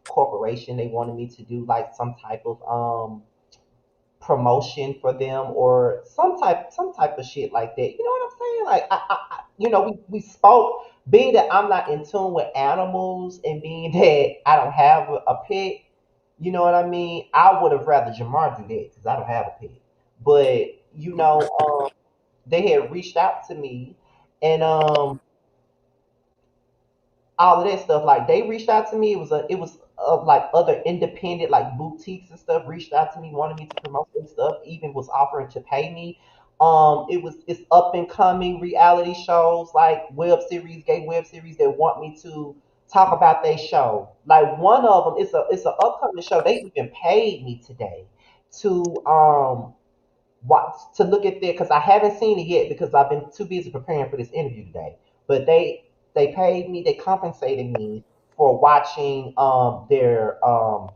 S1: corporation. They wanted me to do like some type of promotion for them or some type of shit like that. You know what I'm saying? Like we spoke. Being that I'm not in tune with animals and being that I don't have a pet, you know what I mean? I would have rather Jamar do that because I don't have a pet. But they had reached out to me and all of that stuff. Like they reached out to me. It was like other independent like boutiques and stuff reached out to me, wanted me to promote their stuff. Even was offering to pay me. It's up and coming reality shows like gay web series that want me to talk about their show. Like one of them, it's an upcoming show. They even paid me today to look at there because I haven't seen it yet because I've been too busy preparing for this interview today. But they paid me, they compensated me for watching their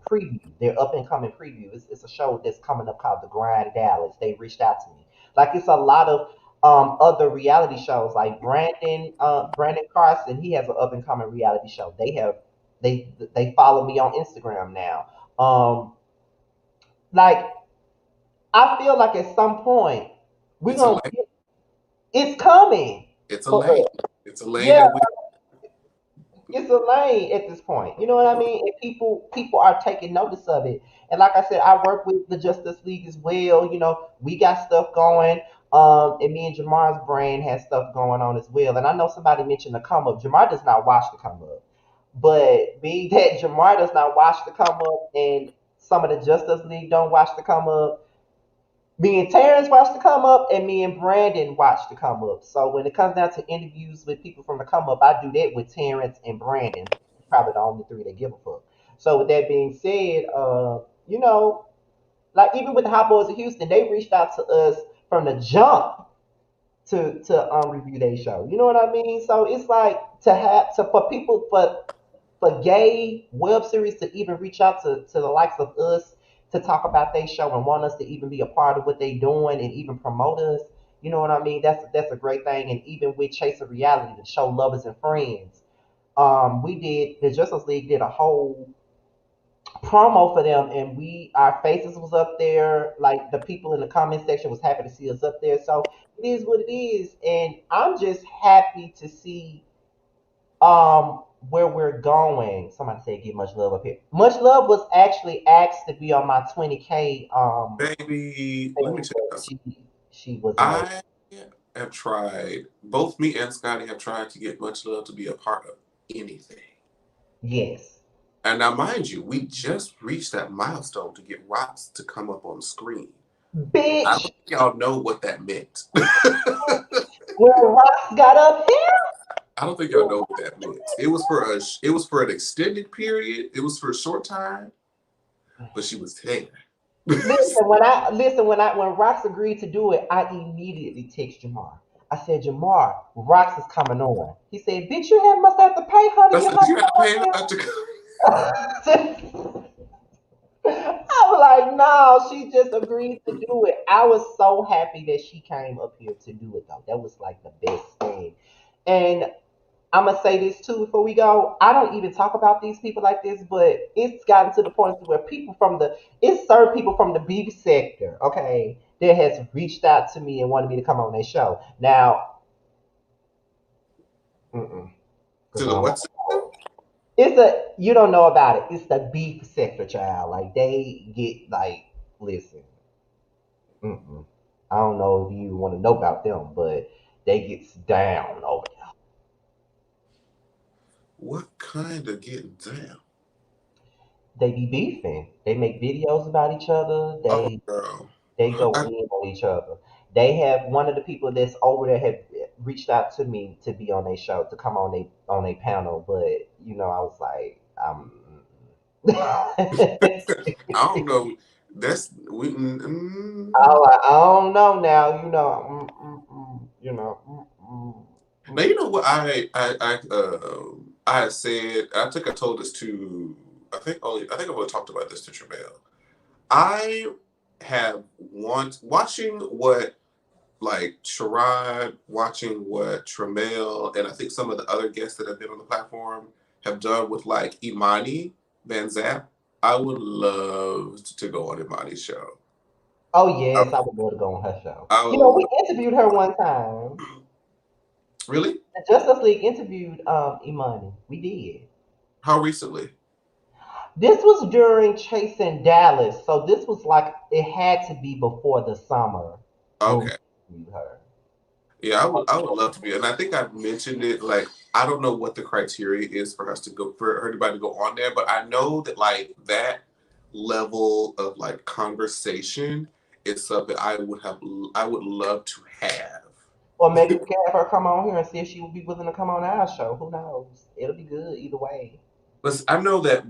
S1: preview, their up and coming preview. It's a show that's coming up called The Grind Dallas. They reached out to me. Like it's a lot of other reality shows like Brandon Carson. He has an up and coming reality show. They follow me on Instagram now. Like I feel like at some point we're
S2: It's a
S1: gonna
S2: lane.
S1: get it's coming
S2: It's a
S1: for
S2: lane.
S1: us.
S2: It's a lane
S1: Yeah,
S2: that we.
S1: it's a lane at this point. You know what I mean? And people are taking notice of it. And like I said, I work with the Justice League as well. We got stuff going. And me and Jamar's brand has stuff going on as well. And I know somebody mentioned the come up. Jamar does not watch the come up. But being that Jamar does not watch the come up and some of the Justice League don't watch the come up, me and Terrence watched the come up, and me and Brandon watched the come up. So when it comes down to interviews with people from the come up, I do that with Terrence and Brandon. Probably the only three that give a fuck. So with that being said, you know, like even with the Hot Boys of Houston, they reached out to us from the jump to review their show. You know what I mean? So it's like for people for gay web series to even reach out to the likes of us to talk about their show and want us to even be a part of what they doing and even promote us. You know what I mean? That's a great thing. And even with Chase of Reality, the show Lovers and Friends, the Justice League did a whole promo for them, and our faces was up there. Like the people in the comment section was happy to see us up there. So it is what it is, and I'm just happy to see where we're going. Somebody said get much love up here. Much love was actually asked to be on my 20K
S2: Baby, let me
S1: thing,
S2: tell you
S1: but
S2: something.
S1: she wasn't able.
S2: I have tried, both me and Scotty have tried to get Much Love to be a part of anything.
S1: Yes.
S2: And now, mind you, we just reached that milestone to get Rocks to come up on the screen. I don't
S1: Bitch,
S2: think y'all know what that meant.
S1: when Ross got up here.
S2: I don't think y'all know what that meant. It was for an extended period. It was for a short time, but she was there.
S1: When Rox agreed to do it, I immediately text Jamar. I said, Jamar, Rox is coming on. He said, bitch, must have to pay her to
S2: I
S1: get
S2: said,
S1: her
S2: you
S1: to
S2: had to
S1: come
S2: pay her to come.
S1: on here. I was like, no, she just agreed to do it. I was so happy that she came up here to do it though. That was like the best thing. And I'm gonna say this too before we go. I don't even talk about these people like this, but it's gotten to the point where it's certain people from the beef sector, okay, that has reached out to me and wanted me to come on their show. Now,
S2: To
S1: because
S2: the
S1: I'm
S2: what?
S1: you don't know about it. It's the beef sector, child. Like they get like, listen, mm-mm. I don't know if you want to know about them, but they gets down over there.
S2: What kind of getting down?
S1: They be beefing. They make videos about each other.
S2: Oh,
S1: They
S2: girl.
S1: they go
S2: I,
S1: in on each other. They have one of the people that's over there have reached out to me to be on their show to come on a panel, but I was like,
S2: I don't know. That's we.
S1: I don't know now.
S2: Now you know what I had said. I told this to. I think I would have talked about this to Tramel. I have watching what like Sherrod, watching what Tramel, and I think some of the other guests that have been on the platform have done with like Imani Van Zap. I would love to go on Imani's show.
S1: Oh
S2: I,
S1: yes, I would love to go on her show.
S2: I would
S1: We
S2: love,
S1: interviewed her one time.
S2: really?
S1: The Justice League interviewed Imani. We did.
S2: How recently?
S1: This was during Chasing Dallas, so this was like it had to be before the summer when we
S2: Okay.
S1: interviewed her.
S2: Yeah, I would love to be, and I think I've mentioned it. Like, I don't know what the criteria is for us to go for everybody to go on there, but I know that like that level of like conversation is something I would love to have.
S1: Or maybe we can have her come on here and see if she would be willing to come on our show. Who knows? It'll be good either way.
S2: But I know that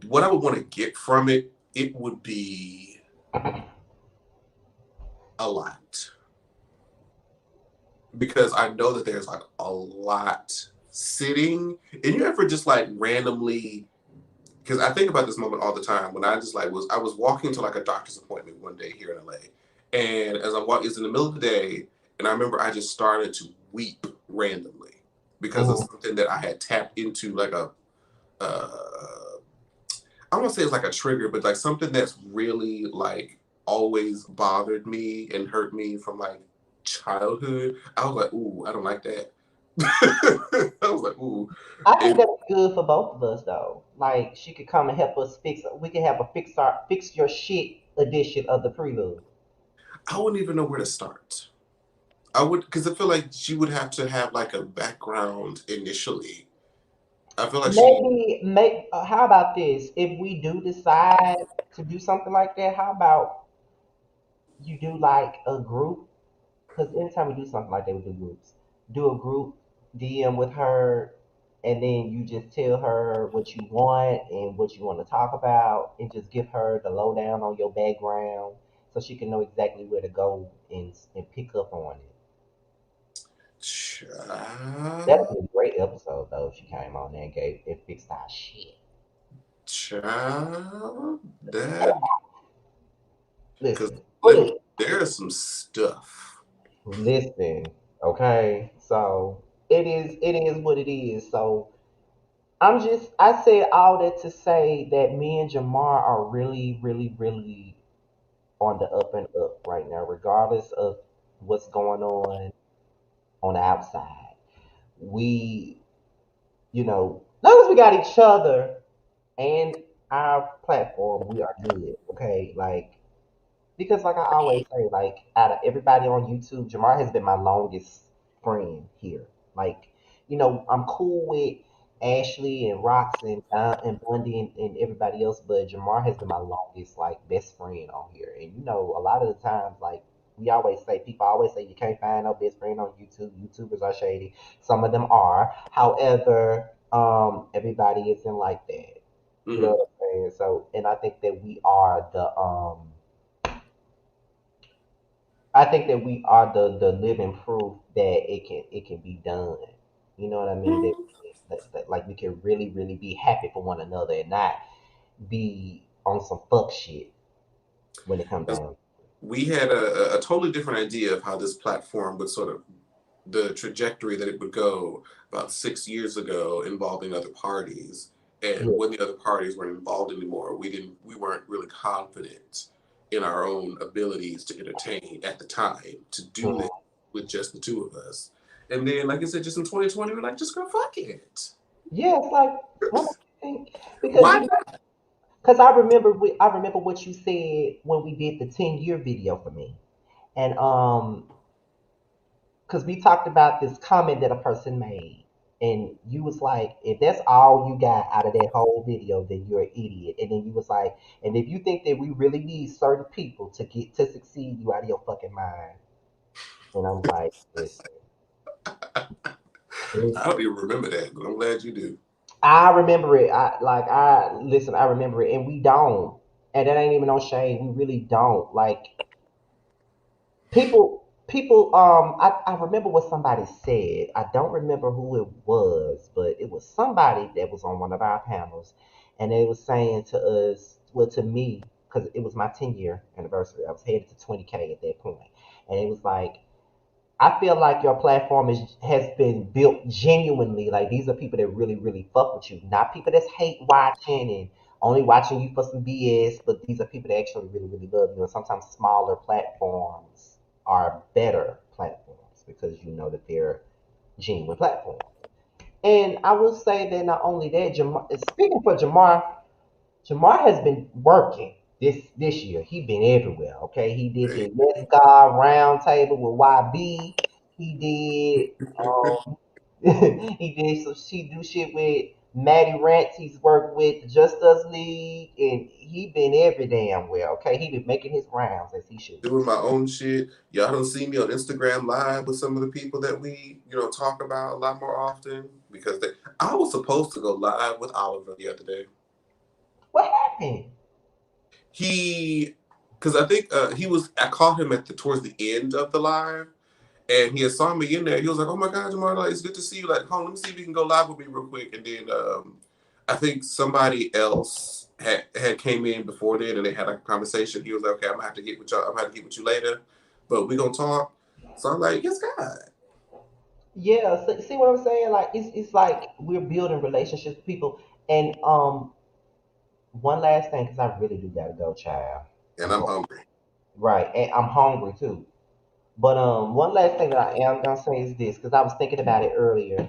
S2: what I would want to get from it, it would be a lot because I know that there's like a lot sitting, and you ever just like randomly because I think about this moment all the time when I just like I was walking to like a doctor's appointment one day here in LA, and as I walk, it's in the middle of the day, and I remember I just started to weep randomly because of
S1: Mhm.
S2: something that I had tapped into, like a I don't want to say it's like a trigger, but like something that's really like always bothered me and hurt me from like childhood. I was like, ooh, I don't like that. I was like, ooh,
S1: I think
S2: and
S1: that'd be good for both of us though. Like she could come and help us fix. We could have a fix your shit edition of the Prelude.
S2: I wouldn't even know where to start. I would, because I feel like she would have to have like a background initially. I feel like she need.
S1: Maybe, make. How about this? If we do decide to do something like that, how about you do like a group? Because anytime we do something like that, we do groups. Do a group DM with her, and then you just tell her what you want and what you want to talk about, and just give her the lowdown on your background, so she can know exactly where to go and pick up on it. That'd
S2: Child,
S1: be a great episode though if she came on there and gave and fixed our shit.
S2: child, that because
S1: Listen, put it.
S2: there's some stuff.
S1: Listen, okay. So it is what it is. So I said all that to say that me and Jamar are really, really, really on the up and up right now, regardless of what's going on the outside. We, long as we got each other and our platform, we are good. Okay. Because like I always say, like out of everybody on YouTube, Jamar has been my longest friend here. Like, I'm cool with Ashley and Rox and Bundy and everybody else, but Jamar has been my longest like best friend on here. And a lot of the times, like people always say you can't find no best friend on YouTube. YouTubers are shady. Some of them are. However, everybody isn't like that. You know
S2: Hmm.
S1: what I'm saying? So, and I think that we are the living proof that it can be done. You know what I mean? That like we can really really be happy for one another and not be on some fuck shit when it comes down.
S2: We had a totally different idea of how this platform would sort of the trajectory that it would go about 6 years ago involving other parties. And
S1: Yeah.
S2: when the other parties weren't involved anymore, we weren't really confident in our own abilities to entertain at the time to do this
S1: Mhm.
S2: with just the two of us. And then, like I said, just in 2020, we're like, just go fuck it.
S1: Yeah, it's like what makes you think? Because
S2: Why not?
S1: I remember what you said when we did the 10-year video for me. And because we talked about this comment that a person made, and you was like, if that's all you got out of that whole video, then you're an idiot. And then you was like, and if you think that we really need certain people to get to succeed, you out of your fucking mind. And I was like, listen,
S2: I don't
S1: listen.
S2: even remember that, but I'm glad you do.
S1: I remember it. I listen. I remember it, and we don't. And that ain't even no shame. We really don't. Like people. I remember what somebody said. I don't remember who it was, but it was somebody that was on one of our panels, and they was saying to us, well, to me, because it was my 10-year anniversary. I was headed to 20K at that point, and it was like, I feel like your platform has been built genuinely. Like these are people that really, really fuck with you, not people that's hate watching and only watching you for some BS. But these are people that actually really, really love you. And sometimes smaller platforms are better platforms because you know that they're genuine platforms. And I will say that not only that, speaking for Jamar has been working this year. He been everywhere. Okay, he did
S2: Hey,
S1: the Yes God roundtable with YB. He he did some she do shit with Maddie Rants. He's worked with the Just Us League, and he been every damn well. Okay, he been making his rounds as he should.
S2: doing my own shit. Y'all don't see me on Instagram live with some of the people that we, talk about a lot more often because I was supposed to go live with Oliver the other day.
S1: What happened?
S2: He, because I think I caught him towards the end of the live, and he had saw me in there. He was like, "Oh my God, Jamar, like, it's good to see you. Like, hold on, let me see if you can go live with me real quick." And then I think somebody else had came in before then, and they had like a conversation. He was like, "Okay, I'm gonna have to get with y'all. I'm gonna have to get with you later, but we gonna talk." So I'm like, "Yes, God."
S1: Yeah, see what I'm saying? Like it's like we're building relationships with people. And one last thing, because I really do gotta go, child.
S2: And
S1: I'm
S2: I'm
S1: going
S2: hungry.
S1: right, and I'm hungry too. But one last thing that I am gonna say is this, because I was thinking about it earlier.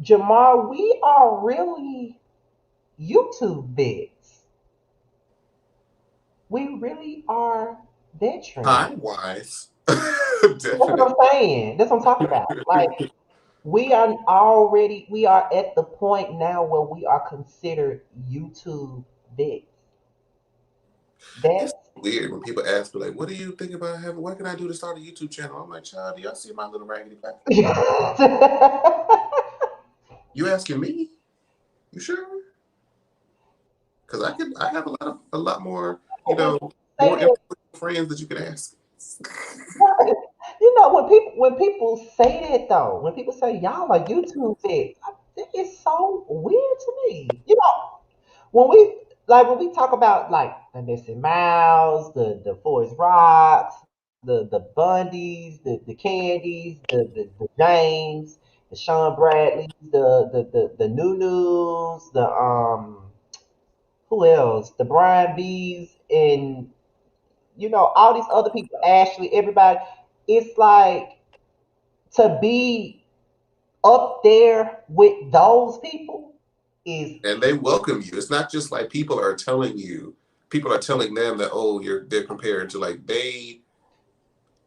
S1: Jamar, we are really YouTube vets. We really are veterans.
S2: Time wise,
S1: That's what
S2: definitely.
S1: I'm saying. That's what I'm talking about. Like we are at the point now where we are considered YouTube vets.
S2: It's
S1: That's
S2: weird when people ask me like, "What do you think about having? What can I do to start a YouTube channel?" I'm like, "Child, do y'all see my little raggedy platform? You asking me? You sure?" Because I have a lot more,
S1: when people say
S2: more
S1: that,
S2: influential friends that you can ask.
S1: right? When people say that though, when people say y'all are YouTube vets, that is so weird to me. When we talk about like the Missing Mouse, the Forest Rocks, the Bundys, the Candies, the James, the Sean Bradleys, the Nunus, the who else? The Brian B's, and all these other people, Ashley, everybody. It's like to be up there with those people is
S2: And they welcome you. It's not just like people are telling them that, oh, they're compared to, like, they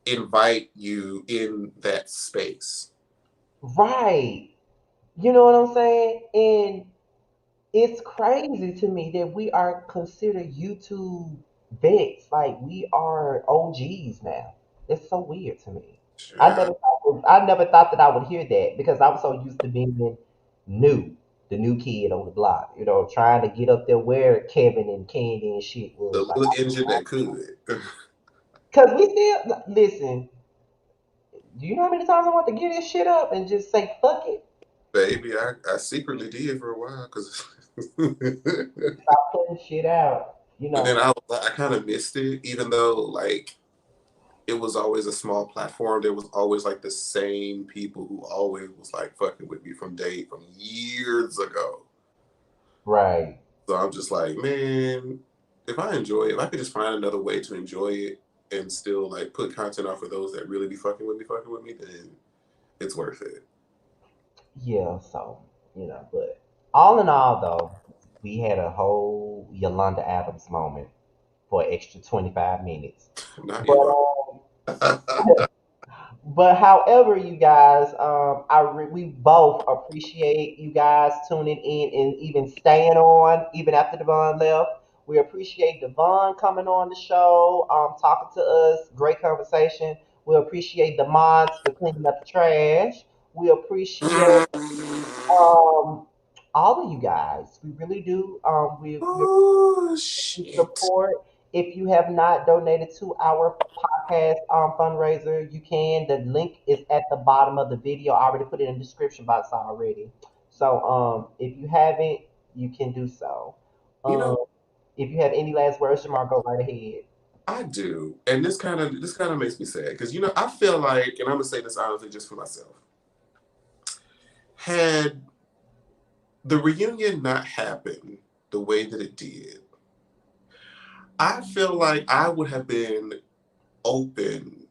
S2: invite you in that space.
S1: right. You know what I'm saying? And it's crazy to me that we are considered YouTube vets. Like we are OGs now. It's so weird to me.
S2: Sure.
S1: I never thought that I would hear that because I was so used to being new, the new kid on the block. Trying to get up there where Kevin and Candy and shit
S2: The
S1: was like.
S2: little engine that could.
S1: Cause we still listen. Do you know how many times I want to get this shit up and just say fuck it,
S2: Baby, I secretly did for a while because
S1: stop putting shit out.
S2: but then I kind of missed it, even though, like, it was always a small platform. There was always like the same people who always was like fucking with me from years ago.
S1: Right.
S2: So I'm just like, man, if I enjoy it, if I could just find another way to enjoy it and still like put content out for those that really be fucking with me, then it's worth it.
S1: Yeah, so, but all in all, though, we had a whole Yolanda Adams moment for an extra 25 minutes.
S2: Not
S1: But
S2: Yolanda.
S1: But however, you guys, we both appreciate you guys tuning in and even staying on, even after Devon left. We appreciate Devon coming on the show, talking to us. Great conversation. We appreciate the mods for cleaning up the trash. We appreciate um, all of you guys. We really do. We
S2: Oh shit.
S1: support. If you have not donated to our podcast fundraiser, you can. The link is at the bottom of the video. I already put it in the description box already. So if you haven't, you can do so.
S2: You
S1: Um,
S2: know,
S1: if you have any last words, Jamar, go right ahead.
S2: I do, and this kind of makes me sad because I feel like, and I'm gonna say this honestly, just for myself, had the reunion not happened the way that it did, I feel like I would have been open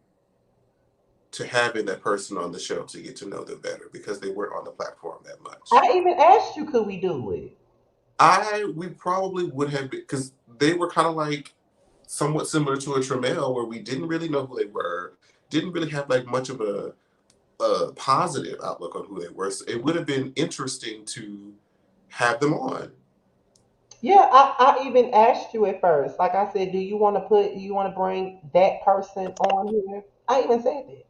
S2: to having that person on the show to get to know them better because they weren't on the platform that much.
S1: I even asked you, could we do it?
S2: We probably would have been because they were kind of like somewhat similar to a Tramiel where we didn't really know who they were, didn't really have like much of a positive outlook on who they were. So it would have been interesting to have them on.
S1: Yeah, I even asked you at first. Like I said, you want to bring that person on here? I even said that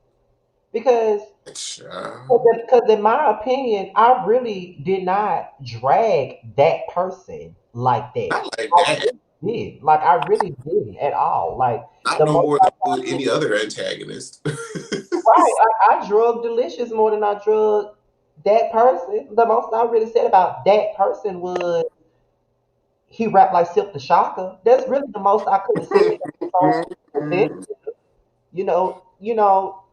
S1: because
S2: Child.
S1: Because in my opinion, I really did not drag that person like that.
S2: Not like
S1: I
S2: that.
S1: really did. Like I really didn't at all. Like
S2: Not
S1: the
S2: no
S1: most
S2: more
S1: I
S2: than I would
S1: did,
S2: any other antagonist.
S1: right, I drug Delicious more than I drug that person. The most I really said about that person was he rapped like Silk the Shocker. That's really the most I could have said. So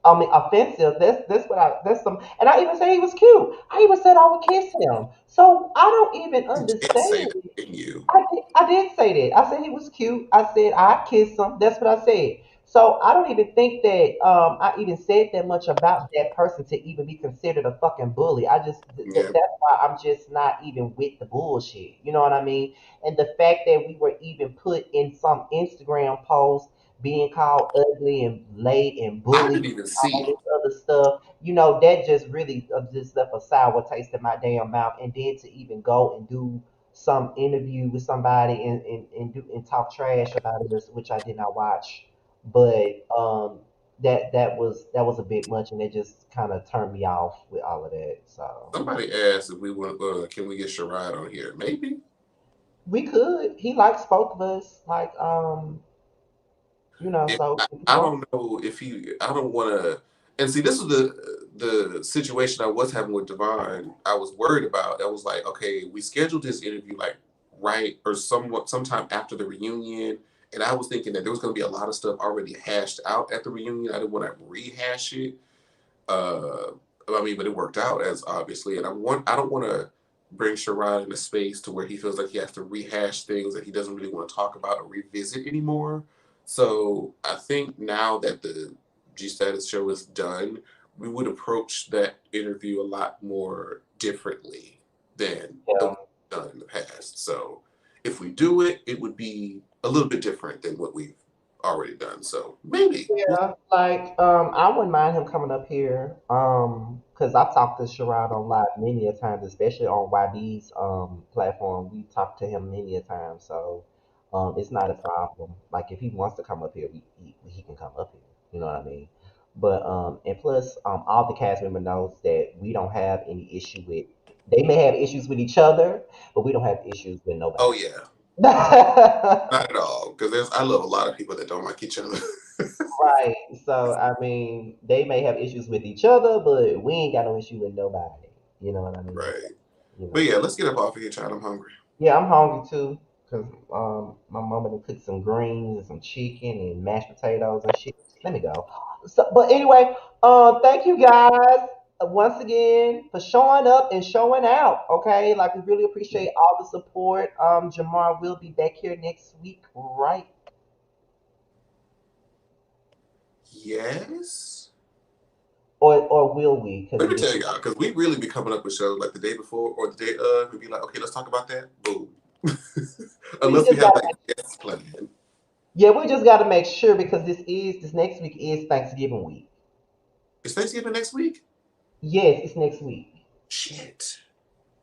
S1: I mean, offensive. That's what that's some. And I even said he was cute. I even said I would kiss him. So I don't even
S2: You did say
S1: understand.
S2: that, didn't you?
S1: I did say that. I said he was cute. I said I kiss him. That's what I said. So I don't even think that I even said that much about that person to even be considered a fucking bully. I just
S2: Yeah.
S1: that's why I'm just not even with the bullshit. You know what I mean? And the fact that we were even put in some Instagram post being called ugly and late and
S2: I
S1: bullied
S2: didn't
S1: and
S2: even
S1: all
S2: see.
S1: this other stuff, that just really just left a sour taste in my damn mouth. And then to even go and do some interview with somebody and talk trash about us, which I did not watch, but that was a bit much, and it just kind of turned me off with all of that. So
S2: Somebody asked if we want, can we get Sherrod on here? Maybe.
S1: we could. He likes both of us, like
S2: If
S1: So
S2: I,
S1: if you
S2: I
S1: want,
S2: don't know if he. I don't want to. And see, this was the situation I was having with Devon. I was worried about. I was like, okay, we scheduled this interview like right or somewhat sometime after the reunion, and I was thinking that there was going to be a lot of stuff already hashed out at the reunion. I didn't want to rehash it. Uh, I mean, but it worked out as obviously, and I don't want to bring Sherrod in a space to where he feels like he has to rehash things that he doesn't really want to talk about or revisit anymore. So I think now that the G Status show is done, we would approach that interview a lot more differently than the
S1: yeah.
S2: one done in the past. So if we do it, it would be a little bit different than what we've already done. So maybe.
S1: Yeah, like I wouldn't mind him coming up here. Because I talked to Sherrod on live many a times, especially on YB's platform. We talked to him many a time, so it's not a problem. Like if he wants to come up here, he can come up here. You know what I mean? But and plus all the cast member knows that we don't have any issue with. They may have issues with each other, but we don't have issues with
S2: Oh
S1: nobody.
S2: yeah. Not at all, because there's I love a lot of people that don't like each other.
S1: Right. So I mean, they may have issues with each other, but we ain't got no issue with nobody. You know what I mean? So,
S2: Right.
S1: you
S2: But
S1: know.
S2: yeah, let's get up off of here, child. I'm hungry.
S1: Yeah, I'm hungry too, cause my mama done cooked some greens and some chicken and mashed potatoes and shit. Let me go. So, but anyway, thank you guys once again for showing up and showing out. Okay, like we really appreciate all the support. Jamar will be back here next week, right?
S2: Yes.
S1: Or will we? Cause
S2: Let
S1: it
S2: me
S1: just
S2: tell y'all, because we really be coming up with shows like the day before or the day of, and be like, okay, let's talk about that. Boom.
S1: we
S2: Unless we
S1: just
S2: have
S1: got
S2: like guests planned.
S1: Yeah, we just got to make sure because this next week is Thanksgiving week.
S2: Is Thanksgiving next week?
S1: Yes, it's next week.
S2: Shit.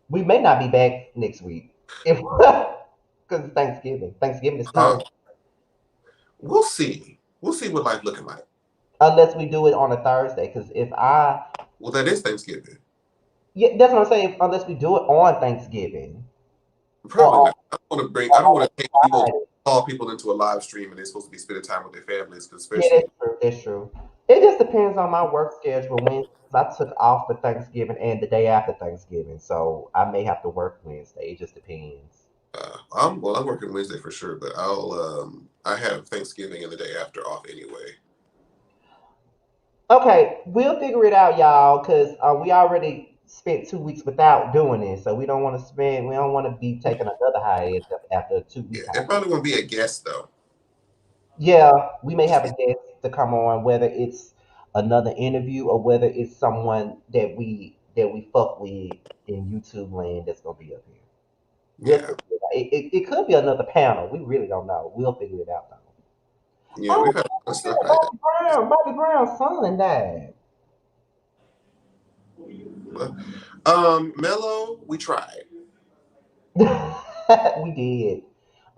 S1: We may not be back next week if because it's Thanksgiving. Thanksgiving is
S2: Uh,
S1: Thursday,
S2: we'll see. We'll see what life looking like.
S1: unless we do it on a Thursday. Because if I,
S2: Well, that is Thanksgiving.
S1: yeah, that's what I'm saying. Unless we do it on Thanksgiving or
S2: Probably not. I don't want to bring. I don't want to take people,
S1: Friday.
S2: call people into a live stream, and they're supposed to be spending time with their families, because
S1: Yeah,
S2: especially
S1: that's true. That's true. It just depends on my work schedule. When I took off for Thanksgiving and the day after Thanksgiving, so I may have to work Wednesday. It just depends.
S2: I'm working Wednesday for sure, but I have Thanksgiving and the day after off anyway.
S1: Okay, we'll figure it out, y'all, because we already spent 2 weeks without doing this, so we don't want to spend. We don't want to be taking another hiatus after a 2 week
S2: Yeah, it
S1: hiatus.
S2: probably won't be a guest though.
S1: Yeah, we may have a guest to come on, whether it's another interview or whether it's someone that we fuck with in YouTube land that's gonna be up here. We'll
S2: Yeah,
S1: figure it out. It could be another panel. We really don't know. We'll figure it out though.
S2: yeah,
S1: Oh,
S2: we've had a lot of stuff like that.
S1: Bobby Brown. Bobby Brown's son died.
S2: But, Mello, we tried.
S1: We did.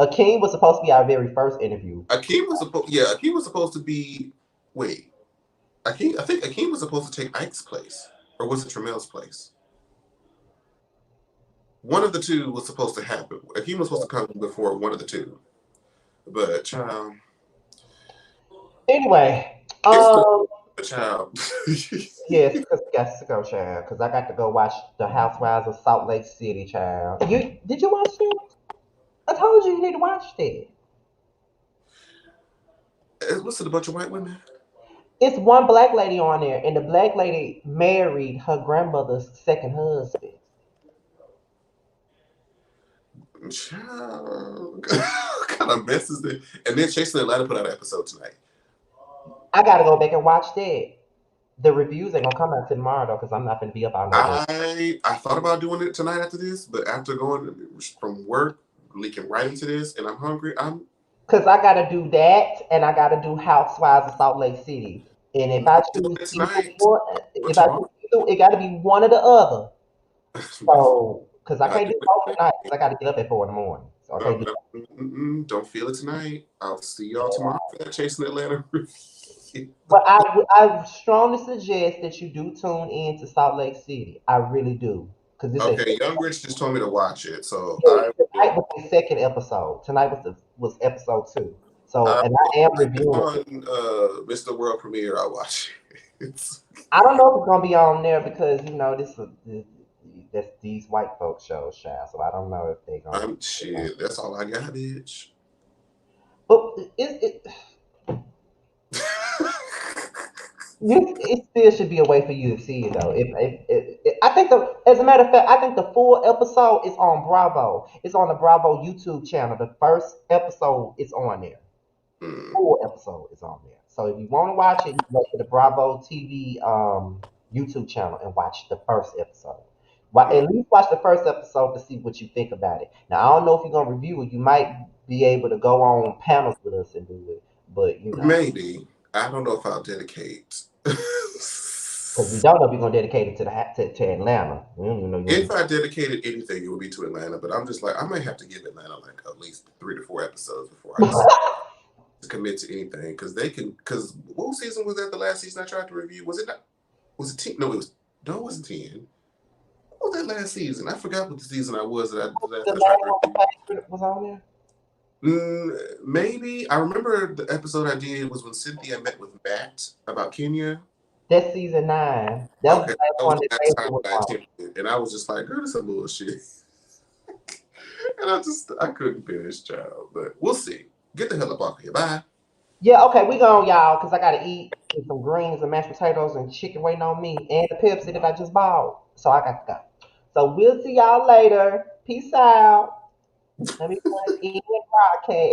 S1: Akeem was supposed to be our very first interview.
S2: Akeem was supposed to be. Wait, I think Akeem was supposed to take Ike's place, or was it Tramel's place? One of the two was supposed to happen. Akeem was supposed to come before one of the two, but child,
S1: Anyway,
S2: it's the child.
S1: yes, because we got to go, child. Because I got to go watch The Housewives of Salt Lake City, child. You did you watch that? I told you you need to watch that.
S2: What's it? A bunch of white women?
S1: It's one black lady on there, and the black lady married her grandmother's second husband.
S2: Child, what kind of mess is this? And then Chasing Atlanta put out an episode tonight.
S1: I got to go back and watch that. The reviews ain't gonna come out tomorrow though, because I'm not gonna be up all night doing.
S2: I thought about doing it tonight after this, but after going from work, leaking right into this, and I'm hungry. I'm
S1: Because I got to do that, and I got to do Housewives of Salt Lake City. And if I
S2: doing
S1: choose
S2: it
S1: either
S2: tonight.
S1: one,
S2: But
S1: if I choose
S2: tomorrow,
S1: either, it got to be one or the other. So, because I
S2: I
S1: can't
S2: do
S1: do
S2: it
S1: both
S2: tonight.
S1: tonight, because I got to get up at 4 in the morning. So I can't do.
S2: Don't feel it tonight. I'll see y'all tomorrow for that Chasing Atlanta review.
S1: But I strongly suggest that you do tune in to Salt Lake City. I really do, because it's a
S2: Okay, Young Rich just told me to watch it, so
S1: yeah, tonight was the second episode. Tonight was episode 2. So,
S2: I
S1: and
S2: will,
S1: I am
S2: if it's
S1: reviewing it.
S2: on Mr. World Premiere, I'll watch it.
S1: I don't know if it's gonna be on there because that's these white folks shows, child. So I don't know if they're gonna.
S2: I'm shit. That's all I got, bitch.
S1: But it still should be a way for you to see it though. I think as a matter of fact, I think the full episode is on Bravo. It's on the Bravo YouTube channel. The first episode is on there.
S2: Hmm.
S1: Full episode is on there. So if you want to watch it, you go to the Bravo TV YouTube channel and watch the first episode.
S2: Hmm.
S1: At least watch the first episode to see what you think about it. Now I don't know if you're gonna review it. You might be able to go on panels with us and do it, but
S2: Maybe. I don't know if I'll dedicate.
S1: because we don't know if you're gonna dedicate it to Atlanta. We don't even know you're gonna
S2: If I dedicated anything, it would be to Atlanta. But I'm just like, I might have to give Atlanta like at least 3 to 4 episodes before I
S1: be.
S2: decide to commit to anything. Because they can. Because what season was that? The last season I tried to review, was it not? Was it 10? No, it was. No, it wasn't 10. What was that last season? I forgot what the season I was that
S1: The
S2: I tried
S1: last
S2: to
S1: one
S2: review.
S1: was on there.
S2: Maybe I remember the episode I did was when Cynthia met with Matt about Kenya.
S1: That's season 9. That was the
S2: Okay,
S1: last
S2: that was
S1: one
S2: the
S1: that
S2: last
S1: Rachel
S2: time
S1: was
S2: I
S1: on.
S2: attempted, and I was just like, "Girl, this is some bullshit," and I couldn't finish, child. But we'll see. Get the hell up off here. Bye.
S1: Yeah, okay, we going, y'all, because I gotta eat and some greens and mashed potatoes and chicken waiting on me and the Pepsi that I just bought. So I got to go. So we'll see y'all later. Peace out. Let me put in the podcast.